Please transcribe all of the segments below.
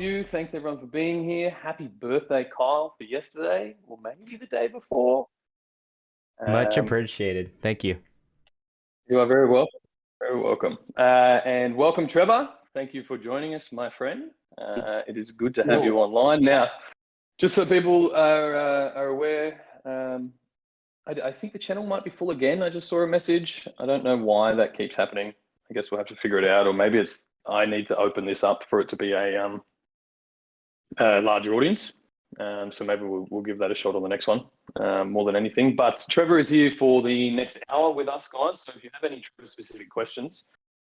you. Thanks everyone for being here. Happy birthday, Kyle, for yesterday, or maybe the day before. Much appreciated. Thank you. You are very welcome. Very welcome. And welcome, Trevor. Thank you for joining us, my friend. It is good to have you online. Now, just so people are aware, I think the channel might be full again. I just saw a message. I don't know why that keeps happening. I guess we'll have to figure it out, or maybe it's I need to open this up for it to be a larger audience. So maybe we'll give that a shot on the next one more than anything. But Trevor is here for the next hour with us, guys. So if you have any Trevor specific questions,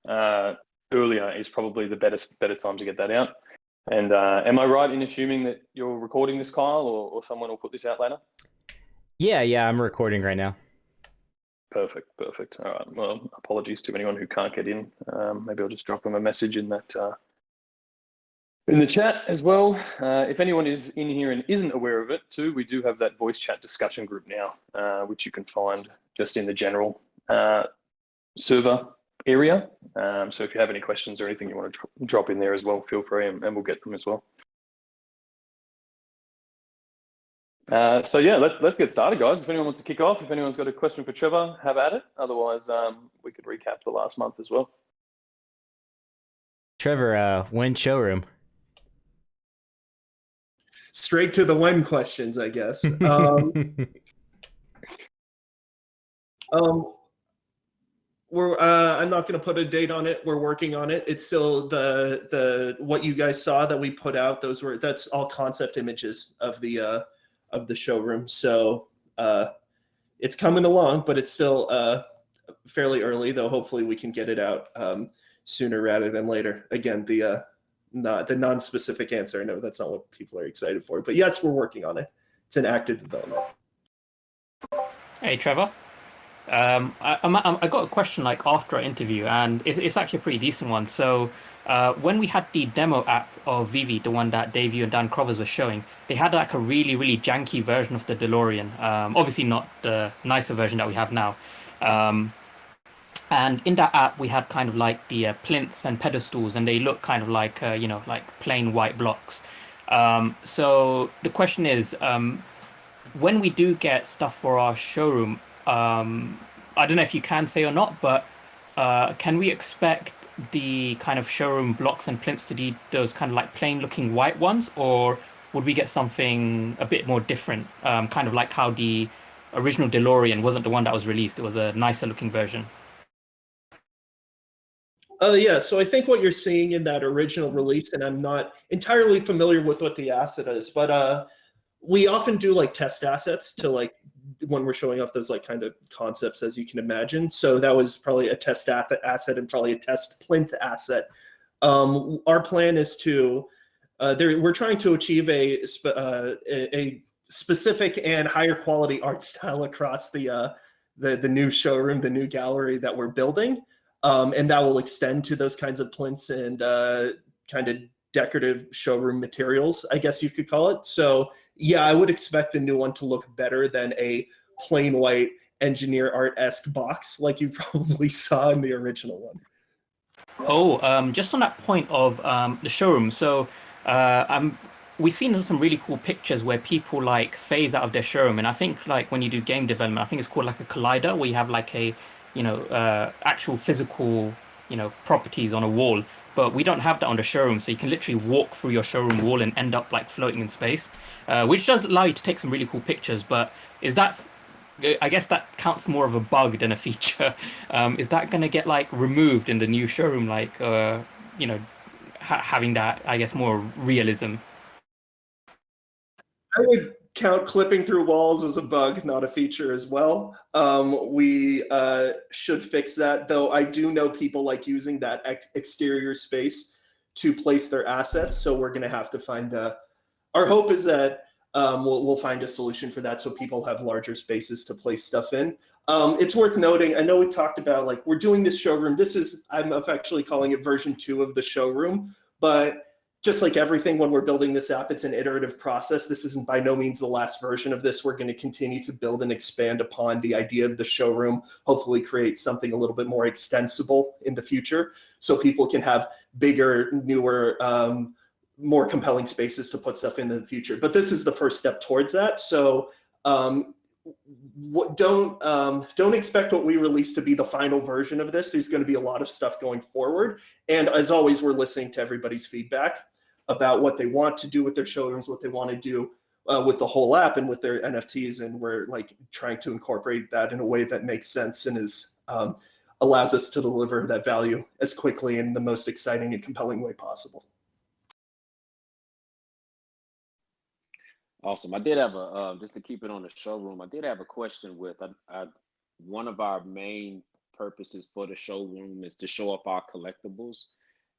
earlier is probably the better time to get that out. And am I right in assuming that you're recording this, Kyle, or someone will put this out later? Yeah, I'm recording right now. Perfect. All right. Well, apologies to anyone who can't get in. Maybe I'll just drop them a message in that in the chat as well. If anyone is in here and isn't aware of it too, we do have that voice chat discussion group now, which you can find just in the general server area. So if you have any questions or anything you want to drop in there as well, feel free and we'll get them as well. So yeah, let's get started, guys. If anyone wants to kick off, if anyone's got a question for Trevor, have at it. Otherwise, we could recap the last month as well. Trevor, when showroom? Straight to the when questions, I guess. I'm not going to put a date on it. We're working on it. It's still the what you guys saw that we put out. That's all concept images of the showroom. So it's coming along, but it's still fairly early. Though hopefully we can get it out sooner rather than later. Again, the non-specific answer. I know that's not what people are excited for, but yes, we're working on it. It's an active development. Hey, Trevor. I got a question like after our interview, and it's actually a pretty decent one. So when we had the demo app of VeVe, the one that Dave, you and Dan Crovers were showing, they had like a really janky version of the DeLorean. Obviously not the nicer version that we have now. And in that app, we had kind of like the plinths and pedestals, and they look kind of like, like plain white blocks. So the question is, when we do get stuff for our showroom, I don't know if you can say or not, but can we expect the kind of showroom blocks and plinths to be those kind of like plain looking white ones, or would we get something a bit more different? Kind of like how the original DeLorean wasn't the one that was released. It was a nicer looking version. Yeah, so I think what you're seeing in that original release, and I'm not entirely familiar with what the asset is, but we often do like test assets to like when we're showing off those like kind of concepts, as you can imagine. So that was probably a test asset and probably a test plinth asset. Our plan is to we're trying to achieve a specific and higher quality art style across the new showroom, the new gallery that we're building. And that will extend to those kinds of plinths and kind of decorative showroom materials, I guess you could call it. So yeah, I would expect the new one to look better than a plain white engineer art-esque box like you probably saw in the original one. Oh, just on that point of the showroom. So we've seen some really cool pictures where people like phase out of their showroom. And I think like when you do game development, I think it's called like a collider, where you have like a actual physical, properties on a wall, but we don't have that on the showroom. So you can literally walk through your showroom wall and end up like floating in space, which does allow you to take some really cool pictures. But is that, I guess that counts more of a bug than a feature. Is that going to get like removed in the new showroom, like, having that, I guess, more realism? I would count clipping through walls as a bug, not a feature as well. We should fix that, though. I do know people like using that exterior space to place their assets, so we're going to have to find our hope is that we'll find a solution for that so people have larger spaces to place stuff in. It's worth noting, I know we talked about like we're doing this showroom. I'm actually calling it version 2 of the showroom, but just like everything when we're building this app, it's an iterative process. This isn't by no means the last version of this. We're going to continue to build and expand upon the idea of the showroom, hopefully create something a little bit more extensible in the future so people can have bigger, newer more compelling spaces to put stuff in the future. But this is the first step towards that. So don't expect what we release to be the final version of this. There's going to be a lot of stuff going forward. And as always, we're listening to everybody's feedback about what they want to do with their showrooms, what they want to do with the whole app and with their NFTs. And we're like trying to incorporate that in a way that makes sense and is allows us to deliver that value as quickly in the most exciting and compelling way possible. Awesome. I did have a, just to keep it on the showroom, I did have a question with, one of our main purposes for the showroom is to show off our collectibles.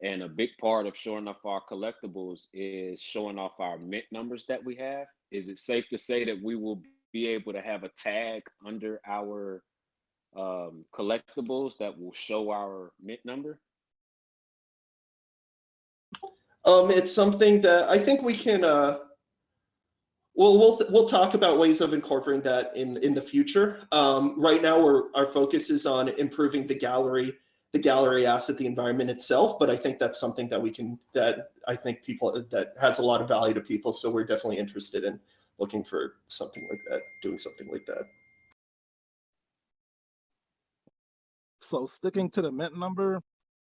And a big part of showing off our collectibles is showing off our mint numbers that we have. Is it safe to say that we will be able to have a tag under our collectibles that will show our mint number? It's something that I think we can, we'll talk about ways of incorporating that in the future. Right now, our focus is on improving the gallery asset, the environment itself. But I think that's something that I think that has a lot of value to people. So we're definitely interested in looking for something like that, doing something like that. So sticking to the mint number,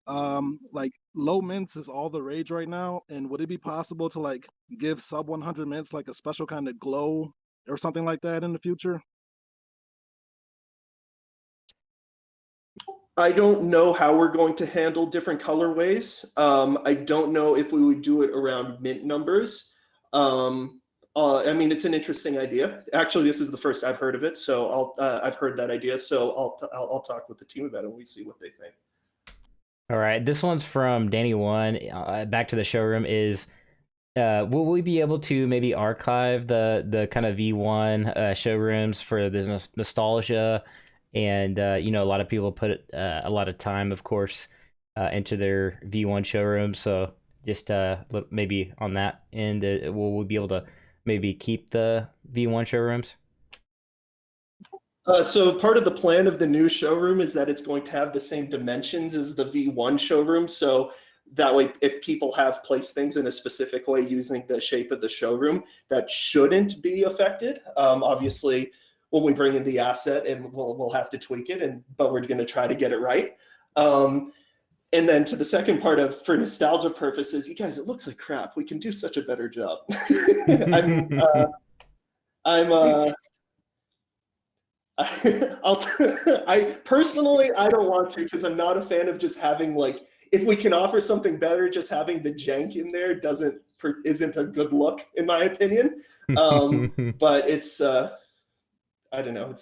like low mints is all the rage right now. And would it be possible to like give sub 100 mints like a special kind of glow or something like that in the future? I don't know how we're going to handle different colorways. I don't know if we would do it around mint numbers. I mean, it's an interesting idea. Actually, this is the first I've heard of it, so I've heard that idea. So I'll talk with the team about it and we see what they think. All right, this one's from Danny One. Back to the showroom is, will we be able to maybe archive the kind of V1 showrooms for the nostalgia? And a lot of people put a lot of time, of course, into their V1 showroom. So just maybe on that end, will we be able to maybe keep the V1 showrooms? So part of the plan of the new showroom is that it's going to have the same dimensions as the V1 showroom. So that way, if people have placed things in a specific way using the shape of the showroom, that shouldn't be affected. Obviously, when we bring in the asset, and we'll have to tweak it, but we're going to try to get it right. And then to the second part of, for nostalgia purposes, you guys, it looks like crap. We can do such a better job. I personally, I don't want to, because I'm not a fan of just having like, if we can offer something better, just having the jank in there isn't a good look, in my opinion. But it's, I don't know.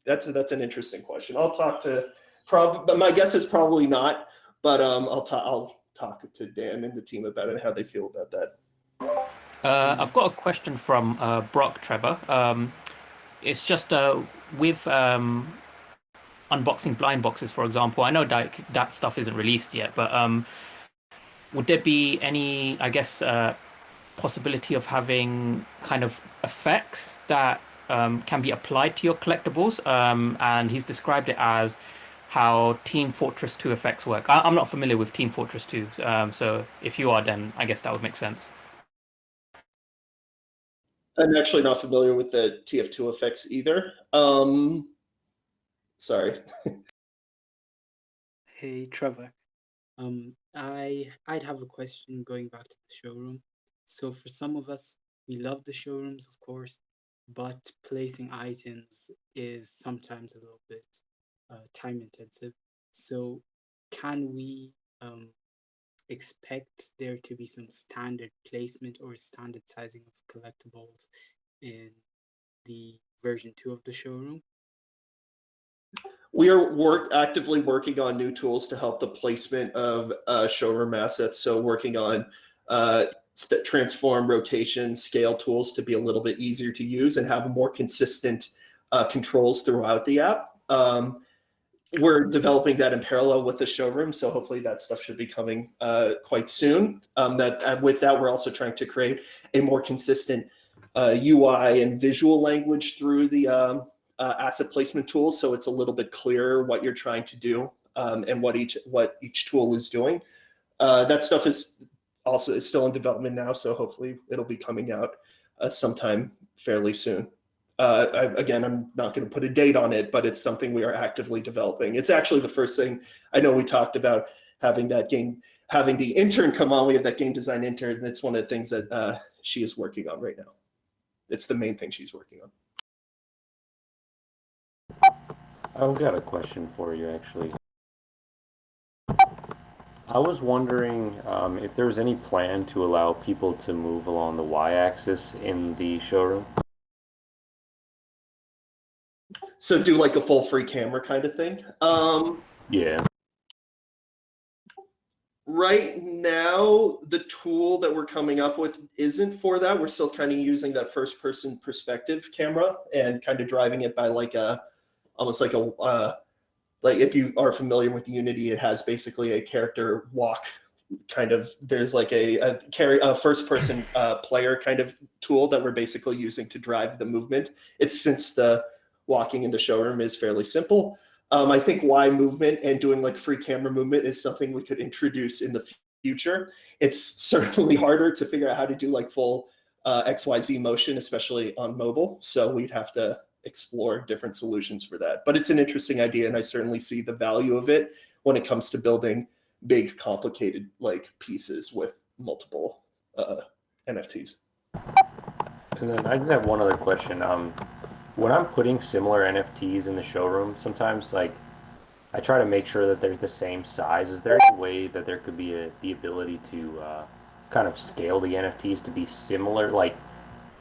That's an interesting question. I'll talk to but my guess is probably not. But I'll talk to Dan and the team about it and how they feel about that. I've got a question from Brock Trevor. It's just with unboxing blind boxes, for example. I know that stuff isn't released yet, but would there be any, I guess, possibility of having kind of effects that can be applied to your collectibles? And he's described it as how Team Fortress 2 effects work. I'm not familiar with Team Fortress 2, so if you are, then I guess that would make sense. I'm actually not familiar with the TF2 effects either. Sorry. Hey, Trevor. I'd have a question going back to the showroom. So for some of us, we love the showrooms, of course, but placing items is sometimes a little bit time intensive. So can we expect there to be some standard placement or standard sizing of collectibles in the version 2 of the showroom? We are actively working on new tools to help the placement of showroom assets. So working on transform, rotation, scale tools to be a little bit easier to use and have more consistent controls throughout the app. We're developing that in parallel with the showroom, so hopefully that stuff should be coming quite soon. With that, we're also trying to create a more consistent UI and visual language through the asset placement tools, so it's a little bit clearer what you're trying to do and what each tool is doing. That stuff is also is still in development now, so hopefully it'll be coming out sometime fairly soon. Again, I'm not going to put a date on it, but it's something we are actively developing. It's actually the first thing. I know we talked about having the intern come on. We have that game design intern, and it's one of the things that she is working on right now. It's the main thing she's working on. I've got a question for you, actually. I was wondering if there was any plan to allow people to move along the y-axis in the showroom. So do like a full free camera kind of thing. Yeah. Right now, the tool that we're coming up with isn't for that. We're still kind of using that first person perspective camera and kind of driving it by like almost like like if you are familiar with Unity, it has basically a character walk kind of, there's like a first person player kind of tool that we're basically using to drive the movement. It's since the walking in the showroom is fairly simple. I think Y movement and doing like free camera movement is something we could introduce in the future. It's certainly harder to figure out how to do like full XYZ motion, especially on mobile. So we'd have to explore different solutions for that. But it's an interesting idea, and I certainly see the value of it when it comes to building big, complicated like pieces with multiple NFTs. And then I just have one other question. When I'm putting similar NFTs in the showroom, sometimes like I try to make sure that they're the same size. Is there any way that there could be the ability to kind of scale the NFTs to be similar? Like,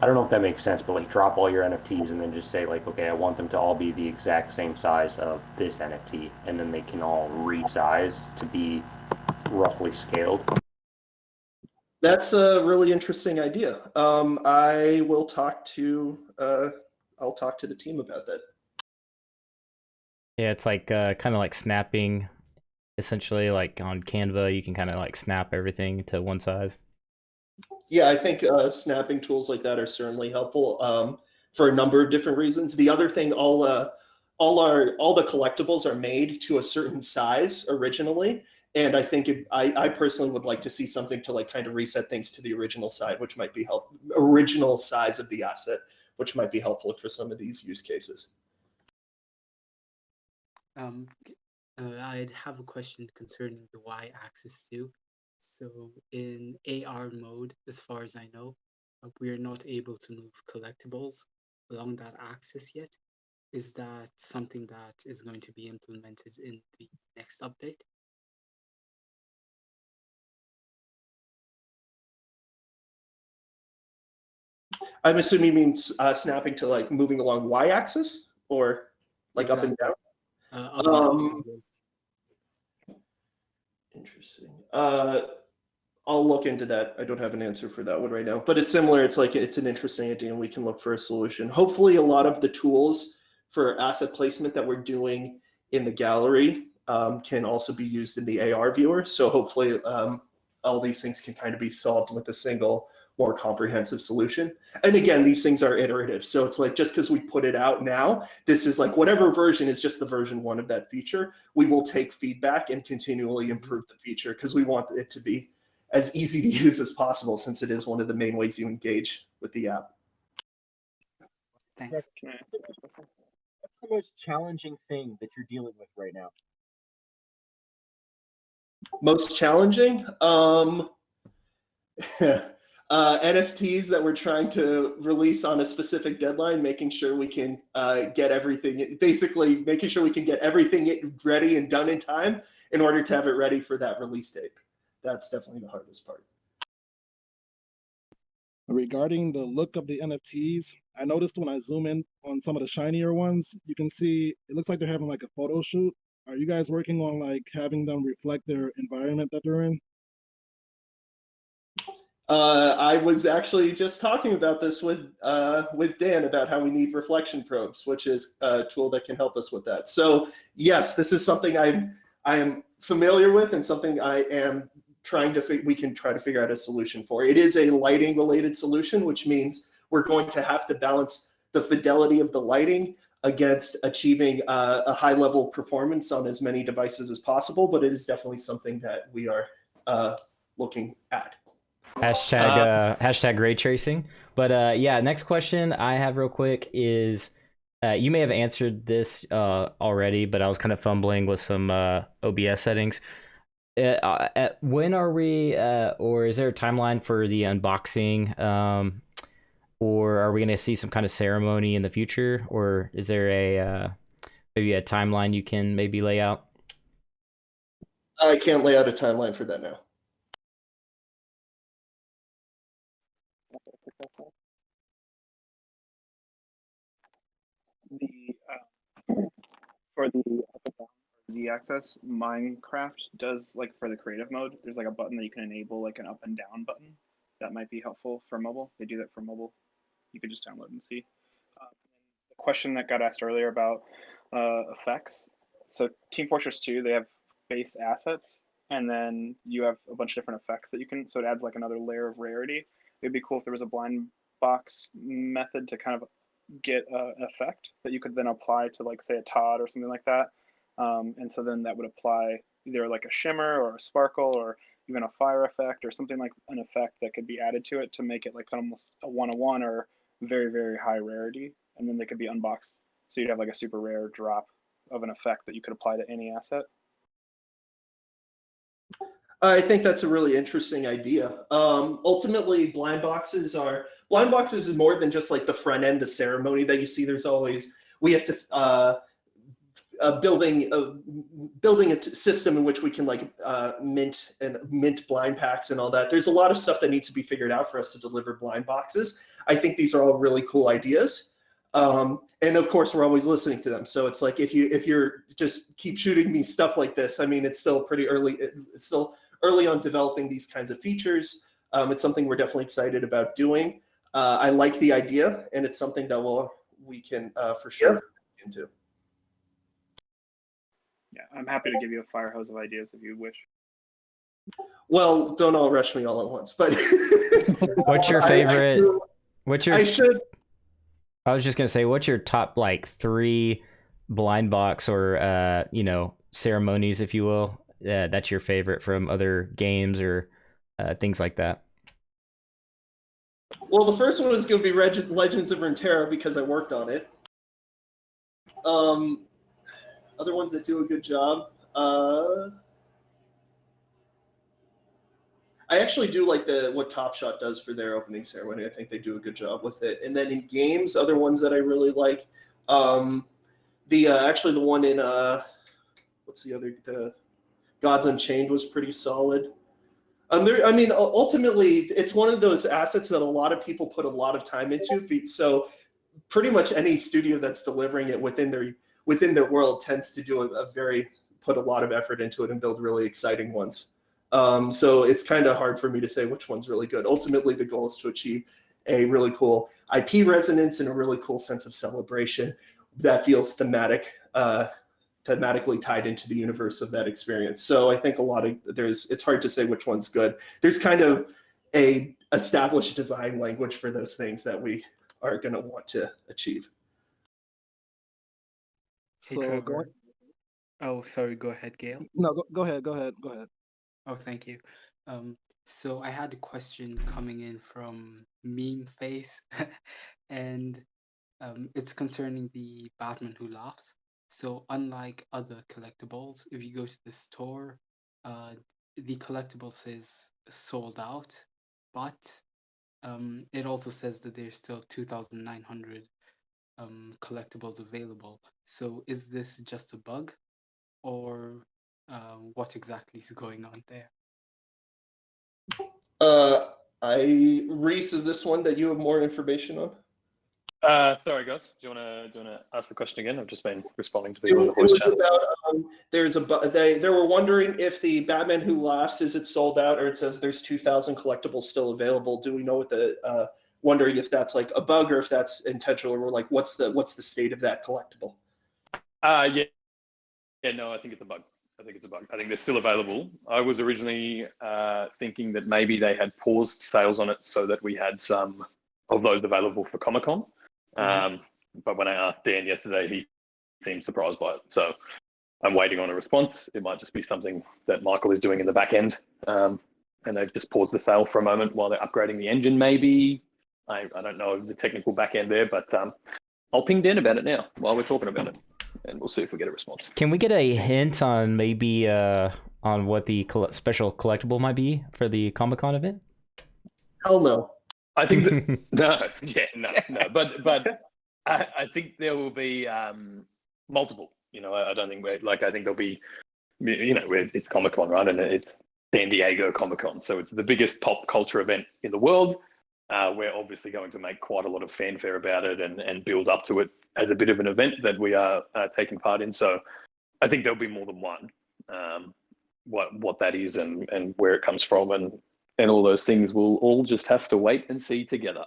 I don't know if that makes sense, but like drop all your NFTs and then just say like, okay, I want them to all be the exact same size of this NFT, and then they can all resize to be roughly scaled. That's a really interesting idea. I will talk to I'll talk to the team about that. Yeah, it's like kind of like snapping. Essentially, like on Canva, you can kind of like snap everything to one size. Yeah, I think snapping tools like that are certainly helpful for a number of different reasons. The other thing, all the collectibles are made to a certain size originally, and I think I personally would like to see something to like kind of reset things to the original size, which might be original size of the asset, which might be helpful for some of these use cases. I'd have a question concerning the y-axis too. So in AR mode, as far as I know, we are not able to move collectibles along that axis yet. Is that something that is going to be implemented in the next update? I'm assuming you mean snapping to like moving along y-axis or like Exactly. up and down? Up and down. Interesting. I'll look into that. I don't have an answer for that one right now, but it's similar. It's like it's an interesting idea, and we can look for a solution. Hopefully, a lot of the tools for asset placement that we're doing in the gallery can also be used in the AR viewer. So hopefully, all these things can kind of be solved with a single, more comprehensive solution. And again, these things are iterative. So it's like, just because we put it out now, this is like whatever version is just the version 1 of that feature. We will take feedback and continually improve the feature because we want it to be as easy to use as possible, since it is one of the main ways you engage with the app. Thanks. What's the most challenging thing that you're dealing with right now? Most challenging? NFTs that we're trying to release on a specific deadline, making sure we can get everything, basically making sure we can get everything ready and done in time in order to have it ready for that release date. That's definitely the hardest part. Regarding the look of the NFTs, I noticed when I zoom in on some of the shinier ones, you can see it looks like they're having like a photo shoot. Are you guys working on like having them reflect their environment that they're in? I was actually just talking about this with Dan about how we need reflection probes, which is a tool that can help us with that. So yes, this is something I am familiar with and something I am trying to we can try to figure out a solution for. It is a lighting related solution, which means we're going to have to balance the fidelity of the lighting against achieving a high level performance on as many devices as possible. But it is definitely something that we are looking at. Hashtag ray tracing. But yeah, next question I have real quick is you may have answered this already, but I was kind of fumbling with some OBS settings. When are we, or is there a timeline for the unboxing? Or are we going to see some kind of ceremony in the future? Or is there maybe a timeline you can maybe lay out? I can't lay out a timeline for that now. The for the Z-axis, Minecraft does, like, for the creative mode, there's like a button that you can enable, like an up and down button. That might be helpful for mobile. They do that for mobile. You could just download and see. The question that got asked earlier about effects. So Team Fortress 2, they have base assets, and then you have a bunch of different effects that you can, so it adds like another layer of rarity. It'd be cool if there was a blind box method to kind of get an effect that you could then apply to, like, say, a Todd or something like that. And so then that would apply either like a shimmer or a sparkle or even a fire effect or something, like an effect that could be added to it to make it like almost a 101 or very, very high rarity. And then they could be unboxed. So you'd have like a super rare drop of an effect that you could apply to any asset. I think that's a really interesting idea. Ultimately, blind boxes is more than just like the front end, the ceremony that you see. There's always, we have to building a system in which we can like mint blind packs and all that. There's a lot of stuff that needs to be figured out for us to deliver blind boxes. I think these are all really cool ideas. And of course, we're always listening to them. So it's like, if you're just keep shooting me stuff like this, I mean, it's still pretty early. It's still early on developing these kinds of features. It's something we're definitely excited about doing. I like the idea, and it's something that we can for sure look into. Yeah, I'm happy to give you a fire hose of ideas if you wish. Well, don't all rush me all at once, but what's your favorite? I was just gonna say, what's your top like 3 blind box or ceremonies, if you will, that's your favorite from other games or things like that? Well, the first one is going to be Legends of Runeterra because I worked on it. Other ones that do a good job. I actually do like what Top Shot does for their opening ceremony. I think they do a good job with it. And then in games, other ones that I really like, actually the one in what's the other? The Gods Unchained was pretty solid. Ultimately, it's one of those assets that a lot of people put a lot of time into. So pretty much any studio that's delivering it within their world tends to do put a lot of effort into it and build really exciting ones. So it's kind of hard for me to say which one's really good. Ultimately, the goal is to achieve a really cool IP resonance and a really cool sense of celebration that feels thematically tied into the universe of that experience. So I think it's hard to say which one's good. There's kind of a established design language for those things that we are going to want to achieve. Hey, Trevor. Oh, sorry. Go ahead, Gail. No, go ahead. Oh, thank you. So I had a question coming in from Meme Face, and it's concerning the Batman Who Laughs. So unlike other collectibles, if you go to the store, the collectible says sold out, but it also says that there's still 2,900 collectibles available. So is this just a bug, or what exactly is going on there? Rhys, is this one that you have more information on? Sorry, guys. Do you want to ask the question again? I've just been responding to people in the voice chat. They were wondering if the Batman Who Laughs, is it sold out, or it says there's 2,000 collectibles still available. Do we know what wondering if that's like a bug or if that's intentional, or like what's the state of that collectible? No, I think it's a bug. I think they're still available. I was originally thinking that maybe they had paused sales on it so that we had some of those available for Comic-Con. But when I asked Dan yesterday, he seemed surprised by it. So I'm waiting on a response. It might just be something that Michael is doing in the back end. and they've just paused the sale for a moment while they're upgrading the engine. Maybe I don't know the technical back end there, but I'll ping Dan about it now while we're talking about it, and we'll see if we get a response. Can we get a hint on maybe on what the special collectible might be for the Comic-Con event? Hell no. I think that, no. But I think there will be multiple. I don't think I think there'll be, it's Comic-Con, right? And it's San Diego Comic-Con, so it's the biggest pop culture event in the world. We're obviously going to make quite a lot of fanfare about it and build up to it as a bit of an event that we are taking part in. So I think there'll be more than one. What that is and where it comes from and all those things, we'll all just have to wait and see together.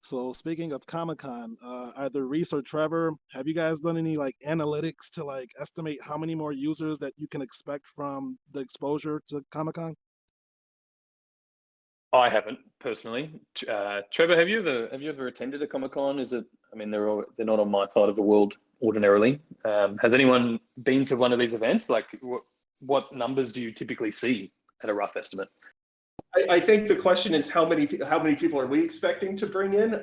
So speaking of Comic-Con, either Rhys or Trevor, have you guys done any analytics to estimate how many more users that you can expect from the exposure to Comic-Con? I haven't personally. Trevor, have you ever attended a Comic-Con? Is it? I mean, they're not on my side of the world ordinarily. Has anyone been to one of these events? What numbers do you typically see at a rough estimate? I think the question is how many people are we expecting to bring in?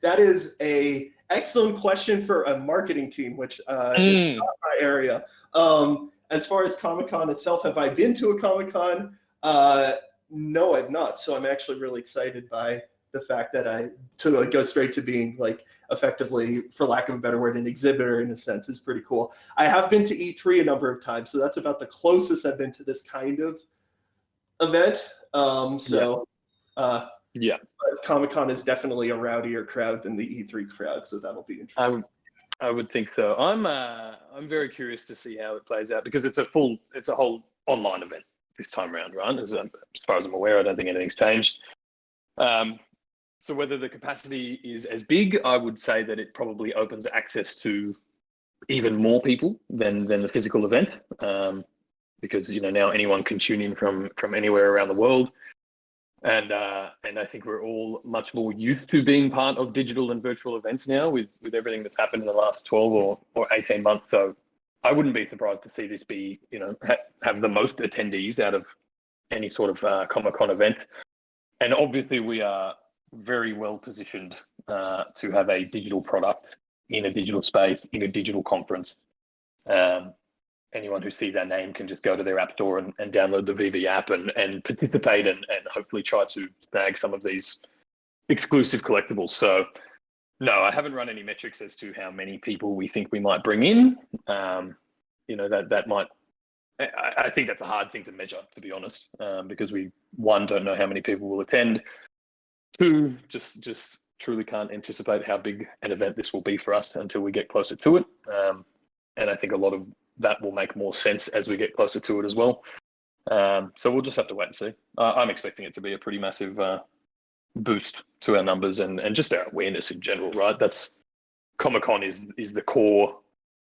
That is a excellent question for a marketing team, which is not my area. As far as Comic-Con itself, have I been to a Comic-Con? No, I've not. So I'm actually really excited by the fact that to go straight to being effectively, for lack of a better word, an exhibitor in a sense is pretty cool. I have been to E3 a number of times, so that's about the closest I've been to this kind of event. Comic-Con is definitely a rowdier crowd than the E3 crowd, so that'll be interesting. I would think so. I'm very curious to see how it plays out because it's a whole online event this time around, right? As far as I'm aware, I don't think anything's changed. So whether the capacity is as big, I would say that it probably opens access to even more people than the physical event. Because now anyone can tune in from anywhere around the world, and I think we're all much more used to being part of digital and virtual events now with everything that's happened in the last 12 or 18 months. So I wouldn't be surprised to see this be have the most attendees out of any sort of Comic-Con event. And obviously we are very well positioned to have a digital product in a digital space in a digital conference. Anyone who sees our name can just go to their app store and download the VeVe app and participate and hopefully try to snag some of these exclusive collectibles. So no, I haven't run any metrics as to how many people we think we might bring in. That might, I think that's a hard thing to measure, to be honest, because we, one, don't know how many people will attend. Two, just truly can't anticipate how big an event this will be for us until we get closer to it. And I think a lot of that will make more sense as we get closer to it as well. So we'll just have to wait and see. I'm expecting it to be a pretty massive boost to our numbers and just our awareness in general, right? That's Comic-Con is the core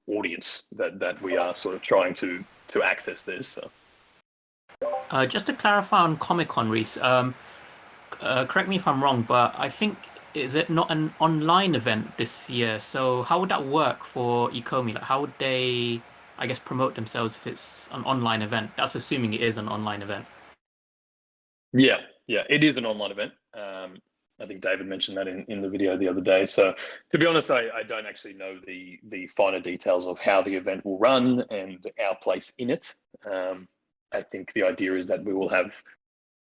audience that we are sort of trying to access this. So. Just to clarify on Comic-Con, Rhys, correct me if I'm wrong, but I think, is it not an online event this year? So how would that work for Ecomi? How would they, I guess, promote themselves if it's an online event? That's assuming it is an online event. Yeah, it is an online event. I think David mentioned that in the video the other day. So to be honest, I don't actually know the finer details of how the event will run and our place in it. I think the idea is that we will have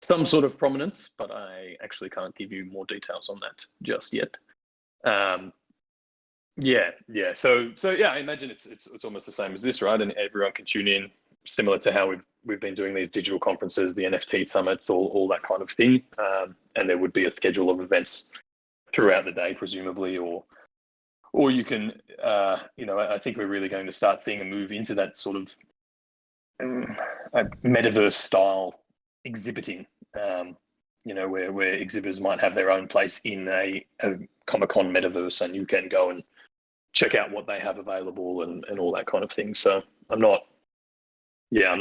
some sort of prominence, but I actually can't give you more details on that just yet. So I imagine it's almost the same as this, right? And everyone can tune in, similar to how we've been doing these digital conferences, the NFT summits, all that kind of thing. And there would be a schedule of events throughout the day, presumably, or you can, I think we're really going to start seeing a move into that sort of metaverse style exhibiting, where exhibitors might have their own place in a Comic-Con metaverse, and you can go and check out what they have available and all that kind of thing. So I'm not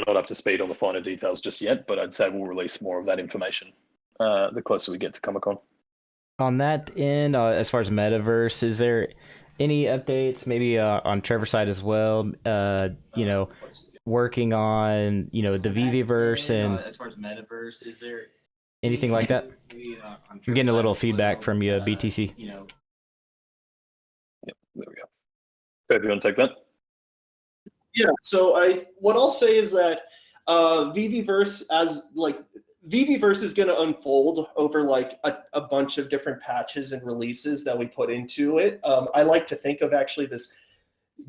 up to speed on the finer details just yet, but I'd say we'll release more of that information the closer we get to Comic-Con. On that end, as far as metaverse, is there any updates maybe on Trevor's side as well? working on, you know, the VeVe-verse and as far as metaverse, is there anything like that? I'm getting a little feedback from you, BTC. You know, Yep, there we go. Trevor, you want to take that? Yeah, so what I'll say is that VeVe-verse VeVe-verse is going to unfold over like a bunch of different patches and releases that we put into it. I like to think of actually this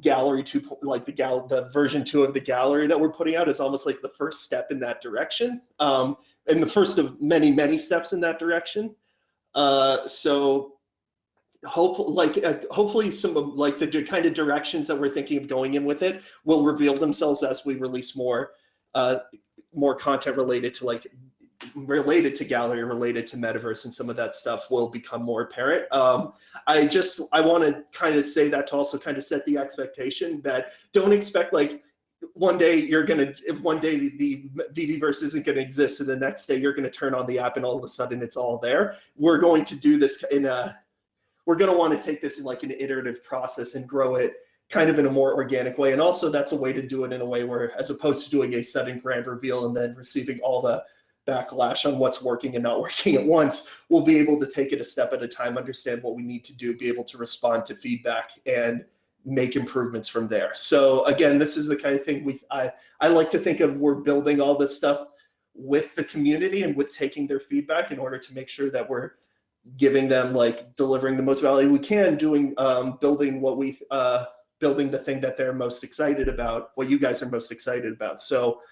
gallery 2, like the version 2 of the gallery that we're putting out is almost like the first step in that direction, and the first of many steps in that direction. So hopefully some of like the kind of directions that we're thinking of going in with it will reveal themselves as we release more content related to gallery, related to metaverse, and some of that stuff will become more apparent. I want to kind of say that to also kind of set the expectation that don't expect like one day if one day the VeVe-verse isn't going to exist and the next day you're going to turn on the app and all of a sudden it's all there. We're going to do this we're going to want to take this in like an iterative process and grow it kind of in a more organic way. And also that's a way to do it in a way where, as opposed to doing a sudden grand reveal and then receiving all the backlash on what's working and not working at once, we'll be able to take it a step at a time, understand what we need to do, be able to respond to feedback and make improvements from there. So again, this is the kind of thing I like to think of, we're building all this stuff with the community and with taking their feedback in order to make sure that we're giving them, like, delivering the most value we can, doing building building the thing that they're most excited about, what you guys are most excited about. So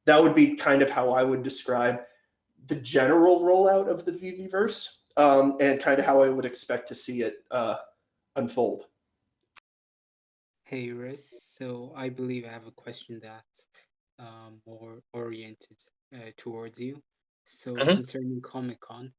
that would be kind of how I would describe the general rollout of the VeVe-verse, and kind of how I would expect to see it unfold. Hey, Rhys. So I believe I have a question that's more oriented towards you. So concerning Comic-Con,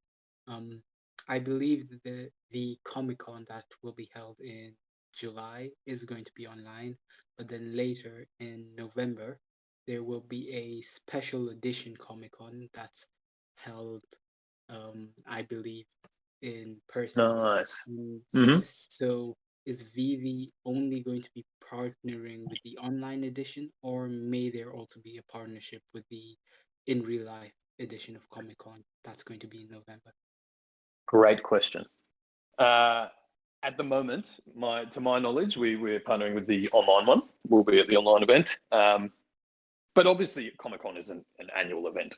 I believe that the Comic-Con that will be held in July is going to be online, but then later in November, there will be a special edition Comic-Con that's held, I believe, in person. Nice. So is VeVe only going to be partnering with the online edition, or may there also be a partnership with the in real life edition of Comic-Con that's going to be in November? Great question. At the moment, to my knowledge, we're partnering with the online one. We'll be at the online event. But obviously, Comic-Con is an annual event.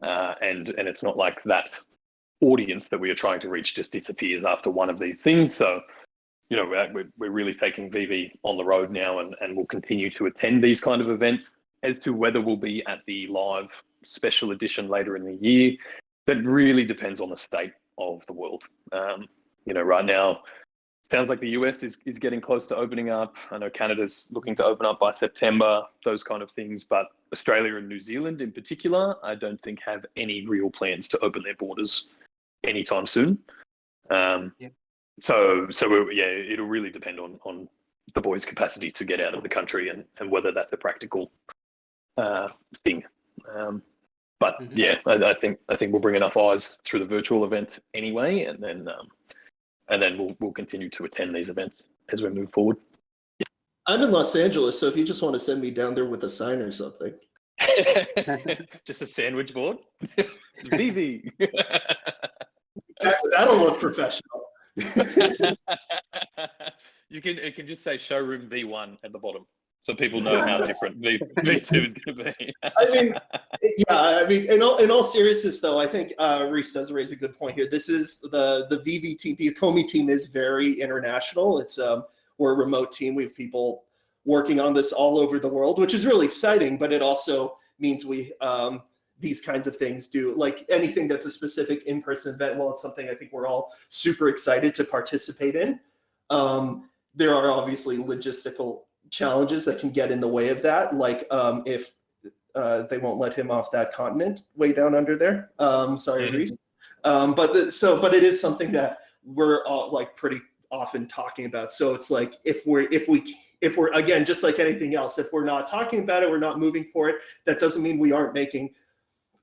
And it's not like that audience that we are trying to reach just disappears after one of these things. So, you know, we're really taking VeVe on the road now, and we'll continue to attend these kind of events. As to whether we'll be at the live special edition later in the year, that really depends on the state of the world. You know, right now, sounds like the US is getting close to opening up. I know Canada's looking to open up by September, those kind of things. But Australia and New Zealand in particular, I don't think have any real plans to open their borders anytime soon. So it'll really depend on the boys' capacity to get out of the country and whether that's a practical thing. But yeah, I think we'll bring enough eyes through the virtual event anyway, and then we'll continue to attend these events as we move forward. I'm in Los Angeles, so if you just want to send me down there with a sign or something. Just a sandwich board? VeVe. That'll look professional. It can just say showroom V1 at the bottom, so people know how different V2 could be. I mean, in all seriousness, though, I think Rhys does raise a good point here. This is the VeVe team. The Akomi team is very international. It's we're a remote team. We have people working on this all over the world, which is really exciting. But it also means we these kinds of things do, like anything that's a specific in-person event. Well, it's something I think we're all super excited to participate in. There are obviously logistical challenges that can get in the way of that, like if they won't let him off that continent way down under there. Sorry, Rhys. But it is something that we're all like pretty often talking about. So it's like if we're again, just like anything else, if we're not talking about it, we're not moving for it. That doesn't mean we aren't making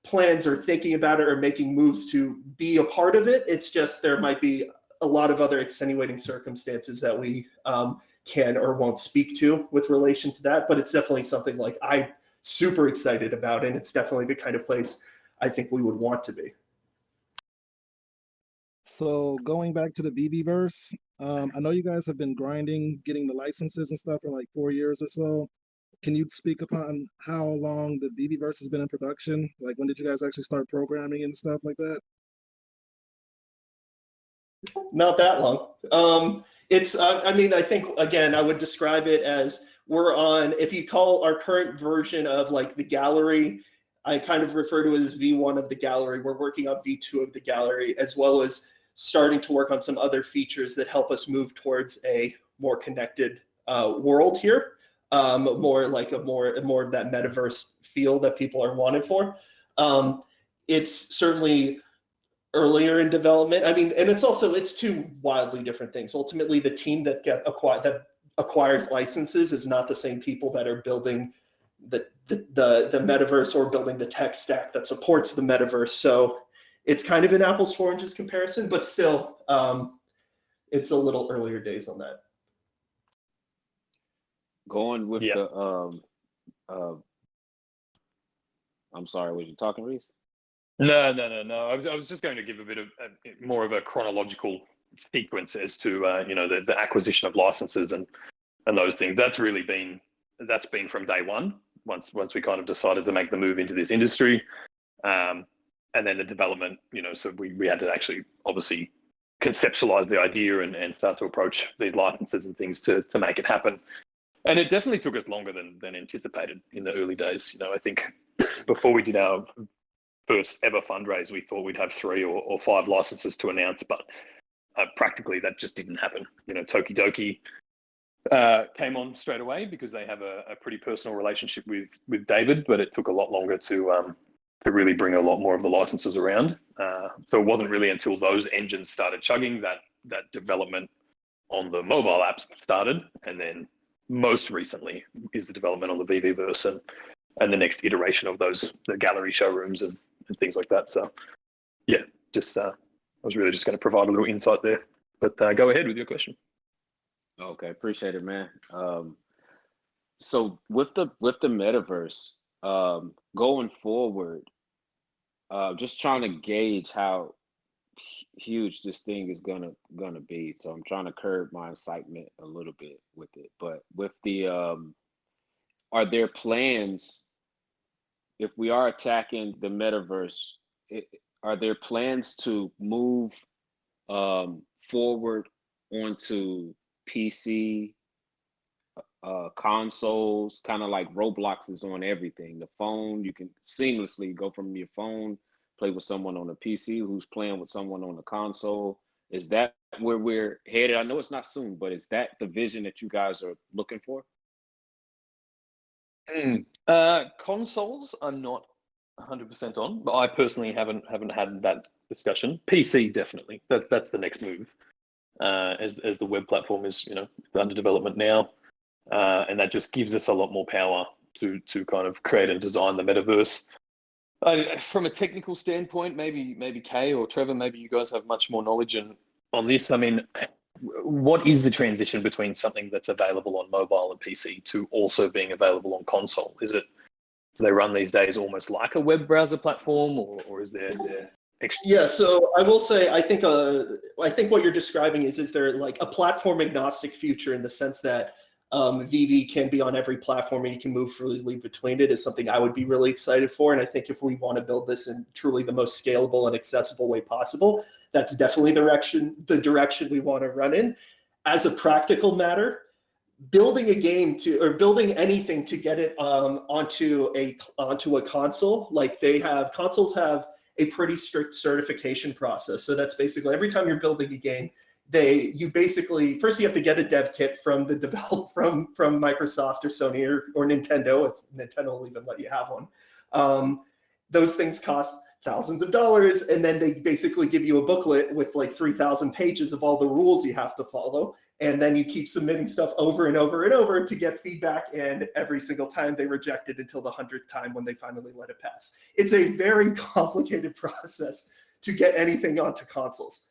plans or thinking about it or making moves to be a part of it. It's just there might be a lot of other extenuating circumstances that we can or won't speak to with relation to that. But it's definitely something like I'm super excited about, and it's definitely the kind of place I think we would want to be. So going back to the VeVe-verse, I know you guys have been grinding, getting the licenses and stuff for like 4 years or so. Can you speak upon how long the VeVe-verse has been in production? Like, when did you guys actually start programming and stuff like that? Not that long. It's, I mean, I think, again, I would describe it as we're on, if you call our current version of like the gallery, I kind of refer to it as V1 of the gallery. We're working on V2 of the gallery, as well as starting to work on some other features that help us move towards a more connected world here. More like more of that metaverse feel that people are wanted for. It's certainly earlier in development. I mean, and it's two wildly different things. Ultimately, the team that acquires licenses is not the same people that are building the metaverse or building the tech stack that supports the metaverse. So it's kind of an apples to oranges comparison, but still, it's a little earlier days on that. Going with the I'm sorry, was you talking, Rhys? No. I was just going to give a bit of more of a chronological sequence as to the acquisition of licenses and those things. That's been from day one. Once we kind of decided to make the move into this industry, and then the development. So we had to actually obviously conceptualize the idea and start to approach these licenses and things to make it happen. And it definitely took us longer than anticipated in the early days. I think before we did our first ever fundraise, we thought we'd have 3 or 5 licenses to announce, but practically that just didn't happen. Tokidoki came on straight away because they have a pretty personal relationship with David, but it took a lot longer to really bring a lot more of the licenses around. So it wasn't really until those engines started chugging that development on the mobile apps started, and then most recently is the development on the VeVe-verse and the next iteration of the gallery showrooms and things like that. So yeah, I was really just going to provide a little insight there, but go ahead with your question. Okay, appreciate it, man. So with the metaverse, going forward, just trying to gauge how huge this thing is gonna be. So I'm trying to curb my excitement a little bit with it. But with the are there plans, if we are attacking the metaverse, are there plans to move forward onto PC, consoles, kind of like Roblox is on everything? The phone, you can seamlessly go from your phone, play with someone on a PC who's playing with someone on the console. Is that where we're headed? I know it's not soon, but is that the vision that you guys are looking for? Consoles, I'm not 100% on, but I personally haven't had that discussion. PC, definitely. That's the next move. As the web platform is under development now, and that just gives us a lot more power to kind of create and design the metaverse. From a technical standpoint, maybe Kay or Trevor, maybe you guys have much more knowledge on this. I mean, what is the transition between something that's available on mobile and PC to also being available on console? Do they run these days almost like a web browser platform, or is there extra? Yeah, so I will say I think what you're describing is there like a platform agnostic future in the sense that VeVe can be on every platform and you can move freely between it is something I would be really excited for. And I think if we want to build this in truly the most scalable and accessible way possible, that's definitely the direction we want to run in. As a practical matter, building a game or building anything to get it onto a console, like consoles have a pretty strict certification process. So that's basically every time you're building a game, you basically first you have to get a dev kit from from Microsoft or Sony or Nintendo, if Nintendo will even let you have one. Those things cost thousands of dollars, and then they basically give you a booklet with like 3,000 pages of all the rules you have to follow, and then you keep submitting stuff over and over and over to get feedback, and every single time they reject it until the 100th time when they finally let it pass. It's a very complicated process to get anything onto consoles.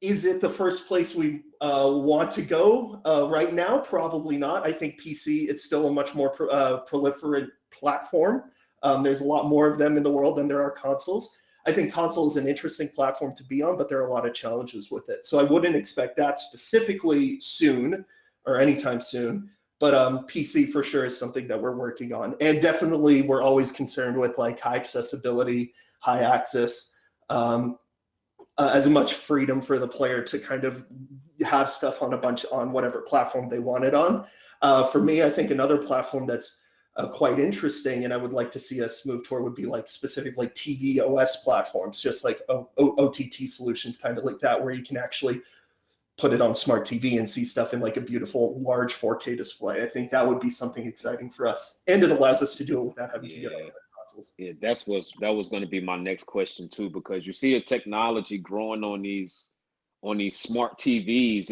Is it the first place we want to go right now? Probably not. I think PC, it's still a much more proliferate platform. There's a lot more of them in the world than there are consoles. I think console is an interesting platform to be on, but there are a lot of challenges with it. So I wouldn't expect that specifically soon or anytime soon. But PC for sure is something that we're working on. And definitely we're always concerned with like high accessibility, high access, as much freedom for the player to kind of have stuff on whatever platform they want it on. For me, I think another platform that's quite interesting, and I would like to see us move toward, would be like specific like TV OS platforms, just like OTT solutions, kind of like that, where you can actually put it on smart TV and see stuff in like a beautiful large 4K display. I think that would be something exciting for us, and it allows us to do it without having to get on other consoles. Yeah, that was going to be my next question too, because you see a technology growing on these smart TVs.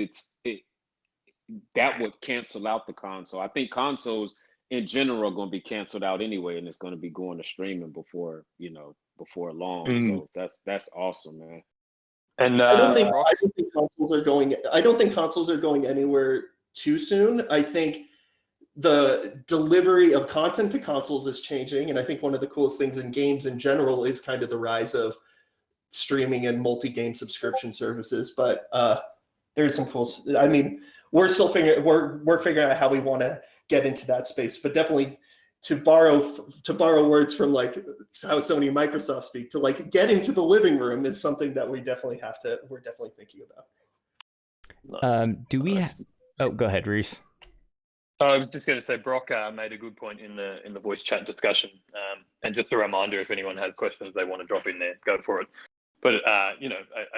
That would cancel out the console. I think consoles in general are going to be canceled out anyway, and it's going to be going to streaming before long. So that's awesome, man. And I don't think consoles are going anywhere too soon. I think the delivery of content to consoles is changing, and I think one of the coolest things in games in general is kind of the rise of streaming and multi-game subscription services. But there's some cool. I mean, we're still figuring out how we want to get into that space. But definitely, to borrow words from like how Sony and Microsoft speak, to like get into the living room is something that we're definitely thinking about. Do we? Oh, go ahead, Rhys. I was just going to say, Brock made a good point in the voice chat discussion, and just a reminder, if anyone has questions they want to drop in there, go for it. But I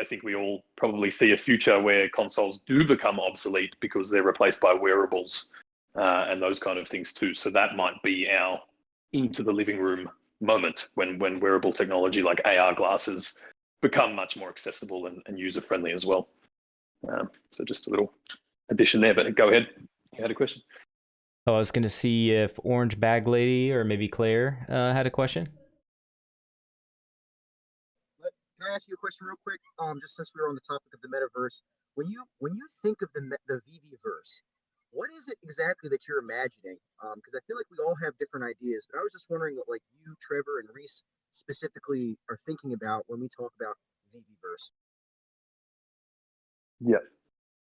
think we all probably see a future where consoles do become obsolete because they're replaced by wearables and those kind of things too. So that might be our into the living room moment when wearable technology like AR glasses become much more accessible and user friendly as well. So just a little addition there. But go ahead. You had a question? Oh, I was going to see if Orange Bag Lady or maybe Claire had a question. Can I ask you a question real quick? Just since we were on the topic of the metaverse, when you think of the VeVe-verse, what is it exactly that you're imagining? Because I feel like we all have different ideas, but I was just wondering what like you, Trevor, and Rhys specifically are thinking about when we talk about VeVe-verse. Yeah.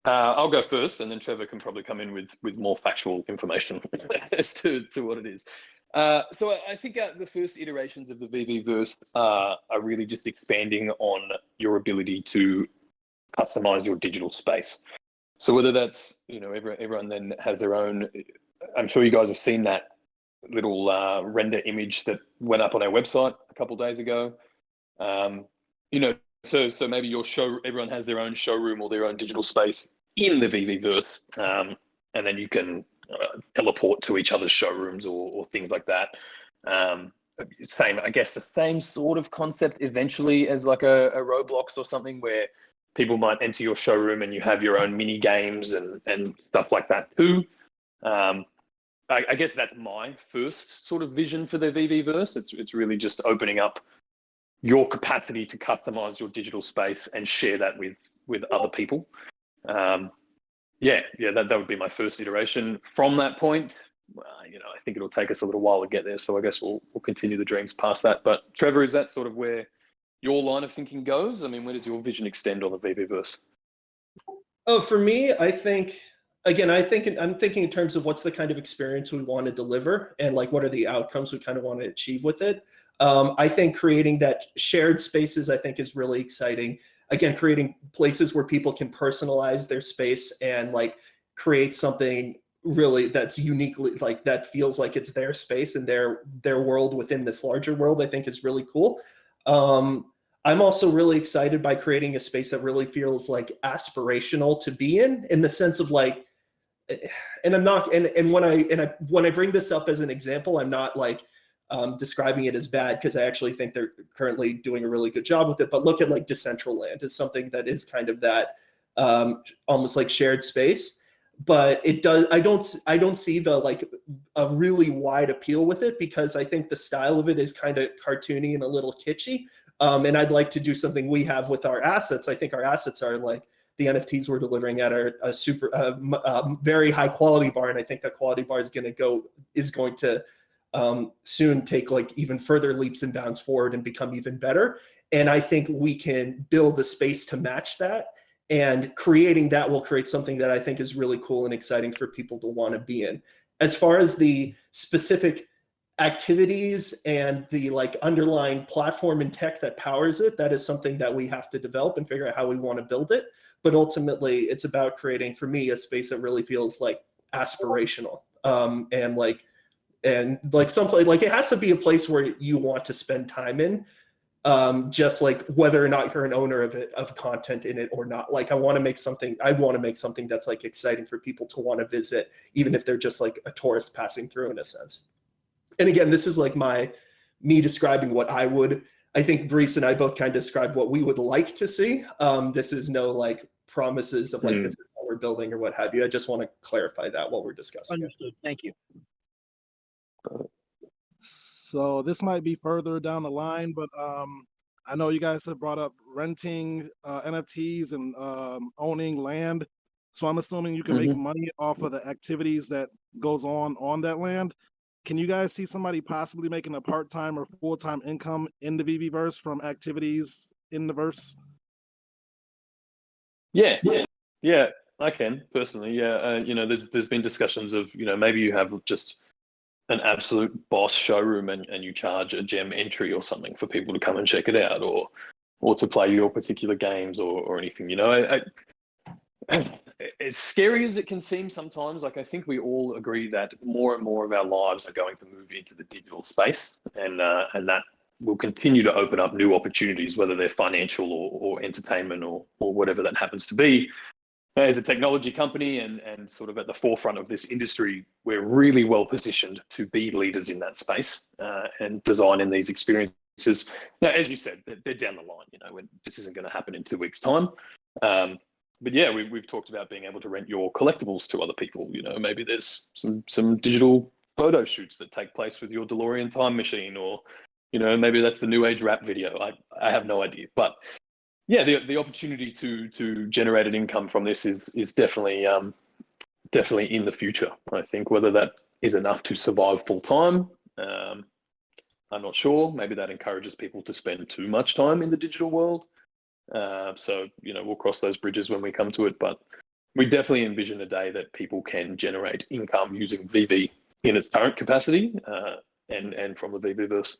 I'll go first, and then Trevor can probably come in with more factual information as to what it is. So I think the first iterations of the VeVe-verse are really just expanding on your ability to customize your digital space. So whether that's, everyone then has their own, I'm sure you guys have seen that little render image that went up on our website a couple of days ago. So maybe everyone has their own showroom or their own digital space in the VeVe-verse, and then you can teleport to each other's showrooms or things like that. The same sort of concept eventually as like a Roblox or something, where people might enter your showroom and you have your own mini games and stuff like that too. I guess that's my first sort of vision for the VeVe-verse. It's really just opening up your capacity to customize your digital space and share that with other people. That would be my first iteration. From that point, I think it'll take us a little while to get there. So I guess we'll continue the dreams past that. But Trevor, is that sort of where your line of thinking goes? I mean, where does your vision extend on the VeVe-verse? Oh, for me, I'm thinking in terms of what's the kind of experience we want to deliver and like what are the outcomes we kind of want to achieve with it. I think creating that shared spaces, I think, is really exciting. Again, creating places where people can personalize their space and like create something really that's uniquely like that feels like it's their space and their world within this larger world, I think is really cool. I'm also really excited by creating a space that really feels like aspirational to be in the sense of like, and I'm not, and when I bring this up as an example, I'm not like describing it as bad, because I actually think they're currently doing a really good job with it. But look at like Decentraland is something that is kind of that almost like shared space, but it does. I don't see the like a really wide appeal with it, because I think the style of it is kind of cartoony and a little kitschy. And I'd like to do something we have with our assets. I think our assets are like the NFTs we're delivering at are a very high quality bar, and I think that quality bar is going to soon take like even further leaps and bounds forward and become even better. And I think we can build a space to match that, and creating that will create something that I think is really cool and exciting for people to want to be in. As far as the specific activities and the like underlying platform and tech that powers it, that is something that we have to develop and figure out how we want to build it. But ultimately it's about creating, for me, a space that really feels like aspirational, and someplace, like it has to be a place where you want to spend time in, just like whether or not you're an owner of content in it or not. Like I want to make something that's like exciting for people to want to visit, even if they're just like a tourist passing through, in a sense. And again, this is like me describing what I think Rhys and I both kind of described what we would like to see. This is no like promises of like this is what we're building or what have you. I just want to clarify that while we're discussing. Understood. Thank you. So this might be further down the line, but I know you guys have brought up renting NFTs and owning land. So I'm assuming you can make money off of the activities that goes on that land. Can you guys see somebody possibly making a part-time or full-time income in the VeVe-verse from activities in the verse? Yeah, I can personally. Yeah, there's been discussions of, maybe you have just an absolute boss showroom and you charge a gem entry or something for people to come and check it out, or to play your particular games or anything. As scary as it can seem sometimes, like I think we all agree that more and more of our lives are going to move into the digital space, and that will continue to open up new opportunities, whether they're financial or entertainment or whatever that happens to be. As a technology company and sort of at the forefront of this industry, we're really well positioned to be leaders in that space and designing these experiences. Now, as you said, they're down the line. When this isn't going to happen in 2 weeks' time. But yeah, we've talked about being able to rent your collectibles to other people. Maybe there's some digital photo shoots that take place with your DeLorean time machine, or maybe that's the new age rap video. I have no idea, but yeah, the opportunity to generate an income from this is definitely in the future. I think whether that is enough to survive full time, I'm not sure. Maybe that encourages people to spend too much time in the digital world. So we'll cross those bridges when we come to it, but we definitely envision a day that people can generate income using VeVe in its current capacity, and from the VeVe-verse.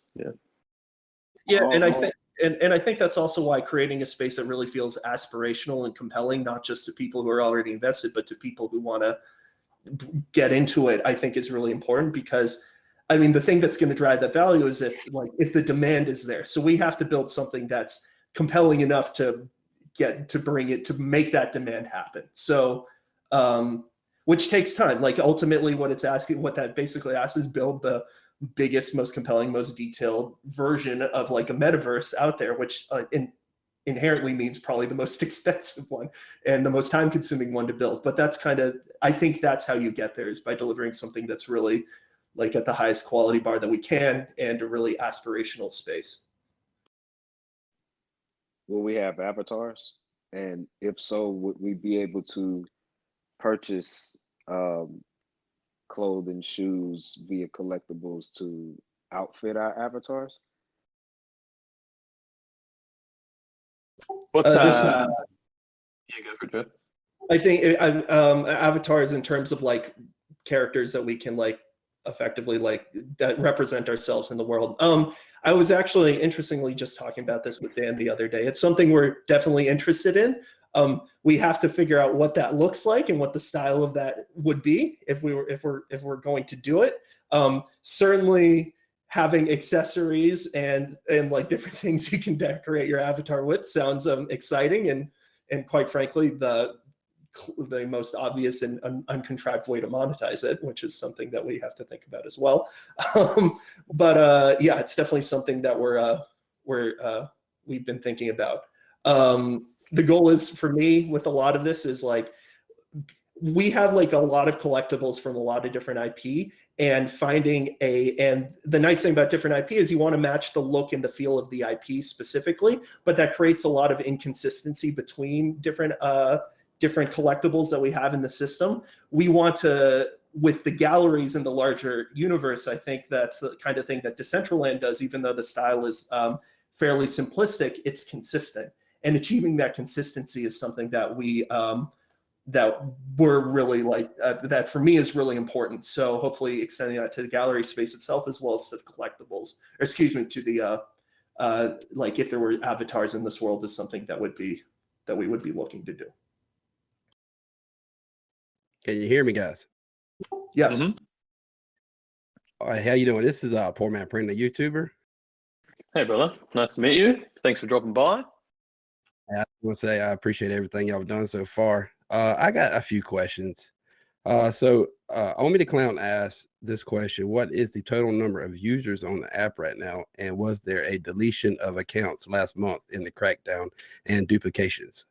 Yeah, awesome. And I think that's also why creating a space that really feels aspirational and compelling, not just to people who are already invested, but to people who want to get into it, I think is really important, because I mean, the thing that's going to drive that value is if the demand is there. So we have to build something that's compelling enough to make that demand happen. So, which takes time. Like ultimately what that basically asks is build the biggest, most compelling, most detailed version of like a metaverse out there, which inherently means probably the most expensive one and the most time consuming one to build. But that's I think that's how you get there, is by delivering something that's really like at the highest quality bar that we can, and a really aspirational space. Will we have avatars? And if so, would we be able to purchase clothing, shoes via collectibles to outfit our avatars? What's yeah, go for it, Jeff. I think avatars in terms of like characters that we can like effectively like that represent ourselves in the world. I was actually interestingly just talking about this with Dan the other day. It's something we're definitely interested in. We have to figure out what that looks like and what the style of that would be if we're going to do it. Certainly having accessories and like different things you can decorate your avatar with sounds exciting, and quite frankly the most obvious and uncontrived way to monetize it, which is something that we have to think about as well. But yeah, it's definitely something that we've been thinking about. The goal is, for me, with a lot of this, is like we have like a lot of collectibles from a lot of different IP, and and the nice thing about different IP is you want to match the look and the feel of the IP specifically, but that creates a lot of inconsistency between different collectibles that we have in the system. We want to, with the galleries in the larger universe, I think that's the kind of thing that Decentraland does, even though the style is fairly simplistic, it's consistent. And achieving that consistency is something that we're really like, that for me is really important. So hopefully extending that to the gallery space itself, as well as to the collectibles, or excuse me, to the, like if there were avatars in this world, is something that we would be looking to do. Can you hear me, guys? Yes. Mm-hmm. All right, how you doing? This is Poor Man Print, a YouTuber. Hey, brother. Nice to meet you. Thanks for dropping by. I want to say I appreciate everything y'all have done so far. I got a few questions. Omi the Clown asked this question: what is the total number of users on the app right now? And was there a deletion of accounts last month in the Crackdown and Duplications?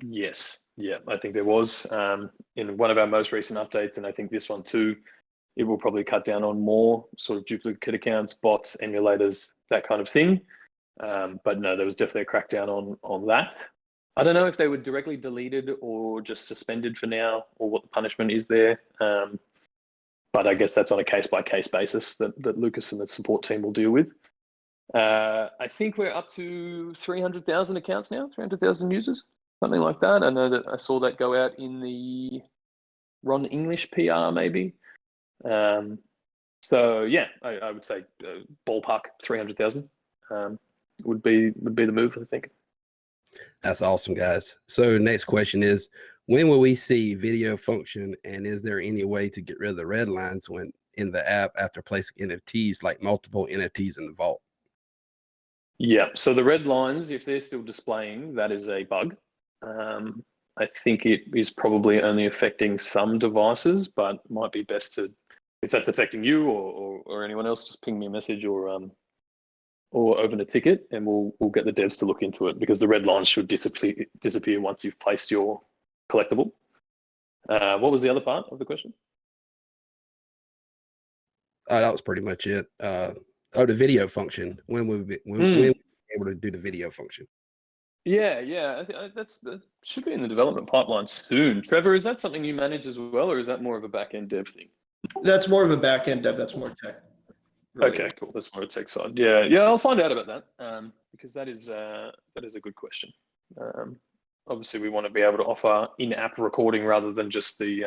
Yes. Yeah, I think there was in one of our most recent updates, and I think this one too. It will probably cut down on more sort of duplicate accounts, bots, emulators, that kind of thing. But no, there was definitely a crackdown on that. I don't know if they were directly deleted or just suspended for now, or what the punishment is there. But I guess that's on a case-by-case basis that Lucas and the support team will deal with. I think we're up to 300,000 accounts now, 300,000 users, something like that. I know that I saw that go out in the Ron English PR maybe. So yeah, I would say ballpark 300,000 would be the move, I think. That's awesome, guys. So next question is, when will we see video function, and is there any way to get rid of the red lines when in the app after placing NFTs, like multiple NFTs in the vault? Yeah, so the red lines, if they're still displaying, that is a bug. I think it is probably only affecting some devices, but might be best to, if that's affecting you or anyone else, just ping me a message or open a ticket, and we'll get the devs to look into it, because the red lines should disappear once you've placed your collectible. What was the other part of the question? That was pretty much it. The video function. When will we be able to do the video function? Yeah, that should be in the development pipeline soon. Trevor, is that something you manage as well, or is that more of a back-end dev thing? That's more of a back-end dev. That's more tech. Okay, cool. That's more a tech side. Yeah, I'll find out about that, because that is a good question. Obviously, we want to be able to offer in-app recording rather than just the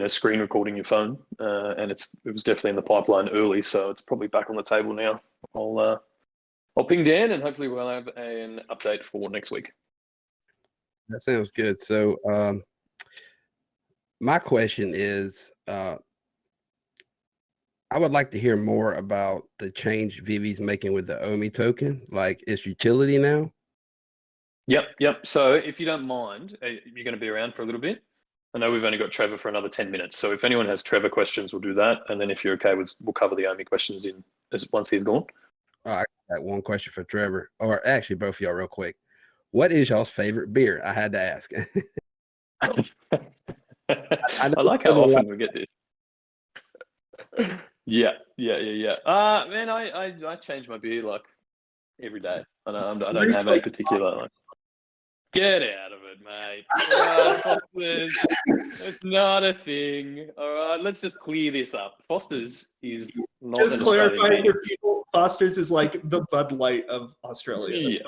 screen recording your phone. And it was definitely in the pipeline early, so it's probably back on the table now. I'll ping Dan, and hopefully we'll have an update for next week. That sounds good. So my question is, I would like to hear more about the change VeVe's making with the Omi token, like its utility now. Yep. So if you don't mind, you're going to be around for a little bit. I know we've only got Trevor for another 10 minutes. So if anyone has Trevor questions, we'll do that. And then if you're okay we'll cover the Omi questions once he's gone. All right, I got one question for Trevor, or actually both of y'all real quick. What is y'all's favorite beer? I had to ask. I like how often we get this. Yeah. Man, I change my beer like every day. I don't have a particular like. Get out of it, mate. Foster's, it's not a thing. All right, let's just clear this up. Foster's is not. Just clarifying for people, Foster's is like the Bud Light of Australia.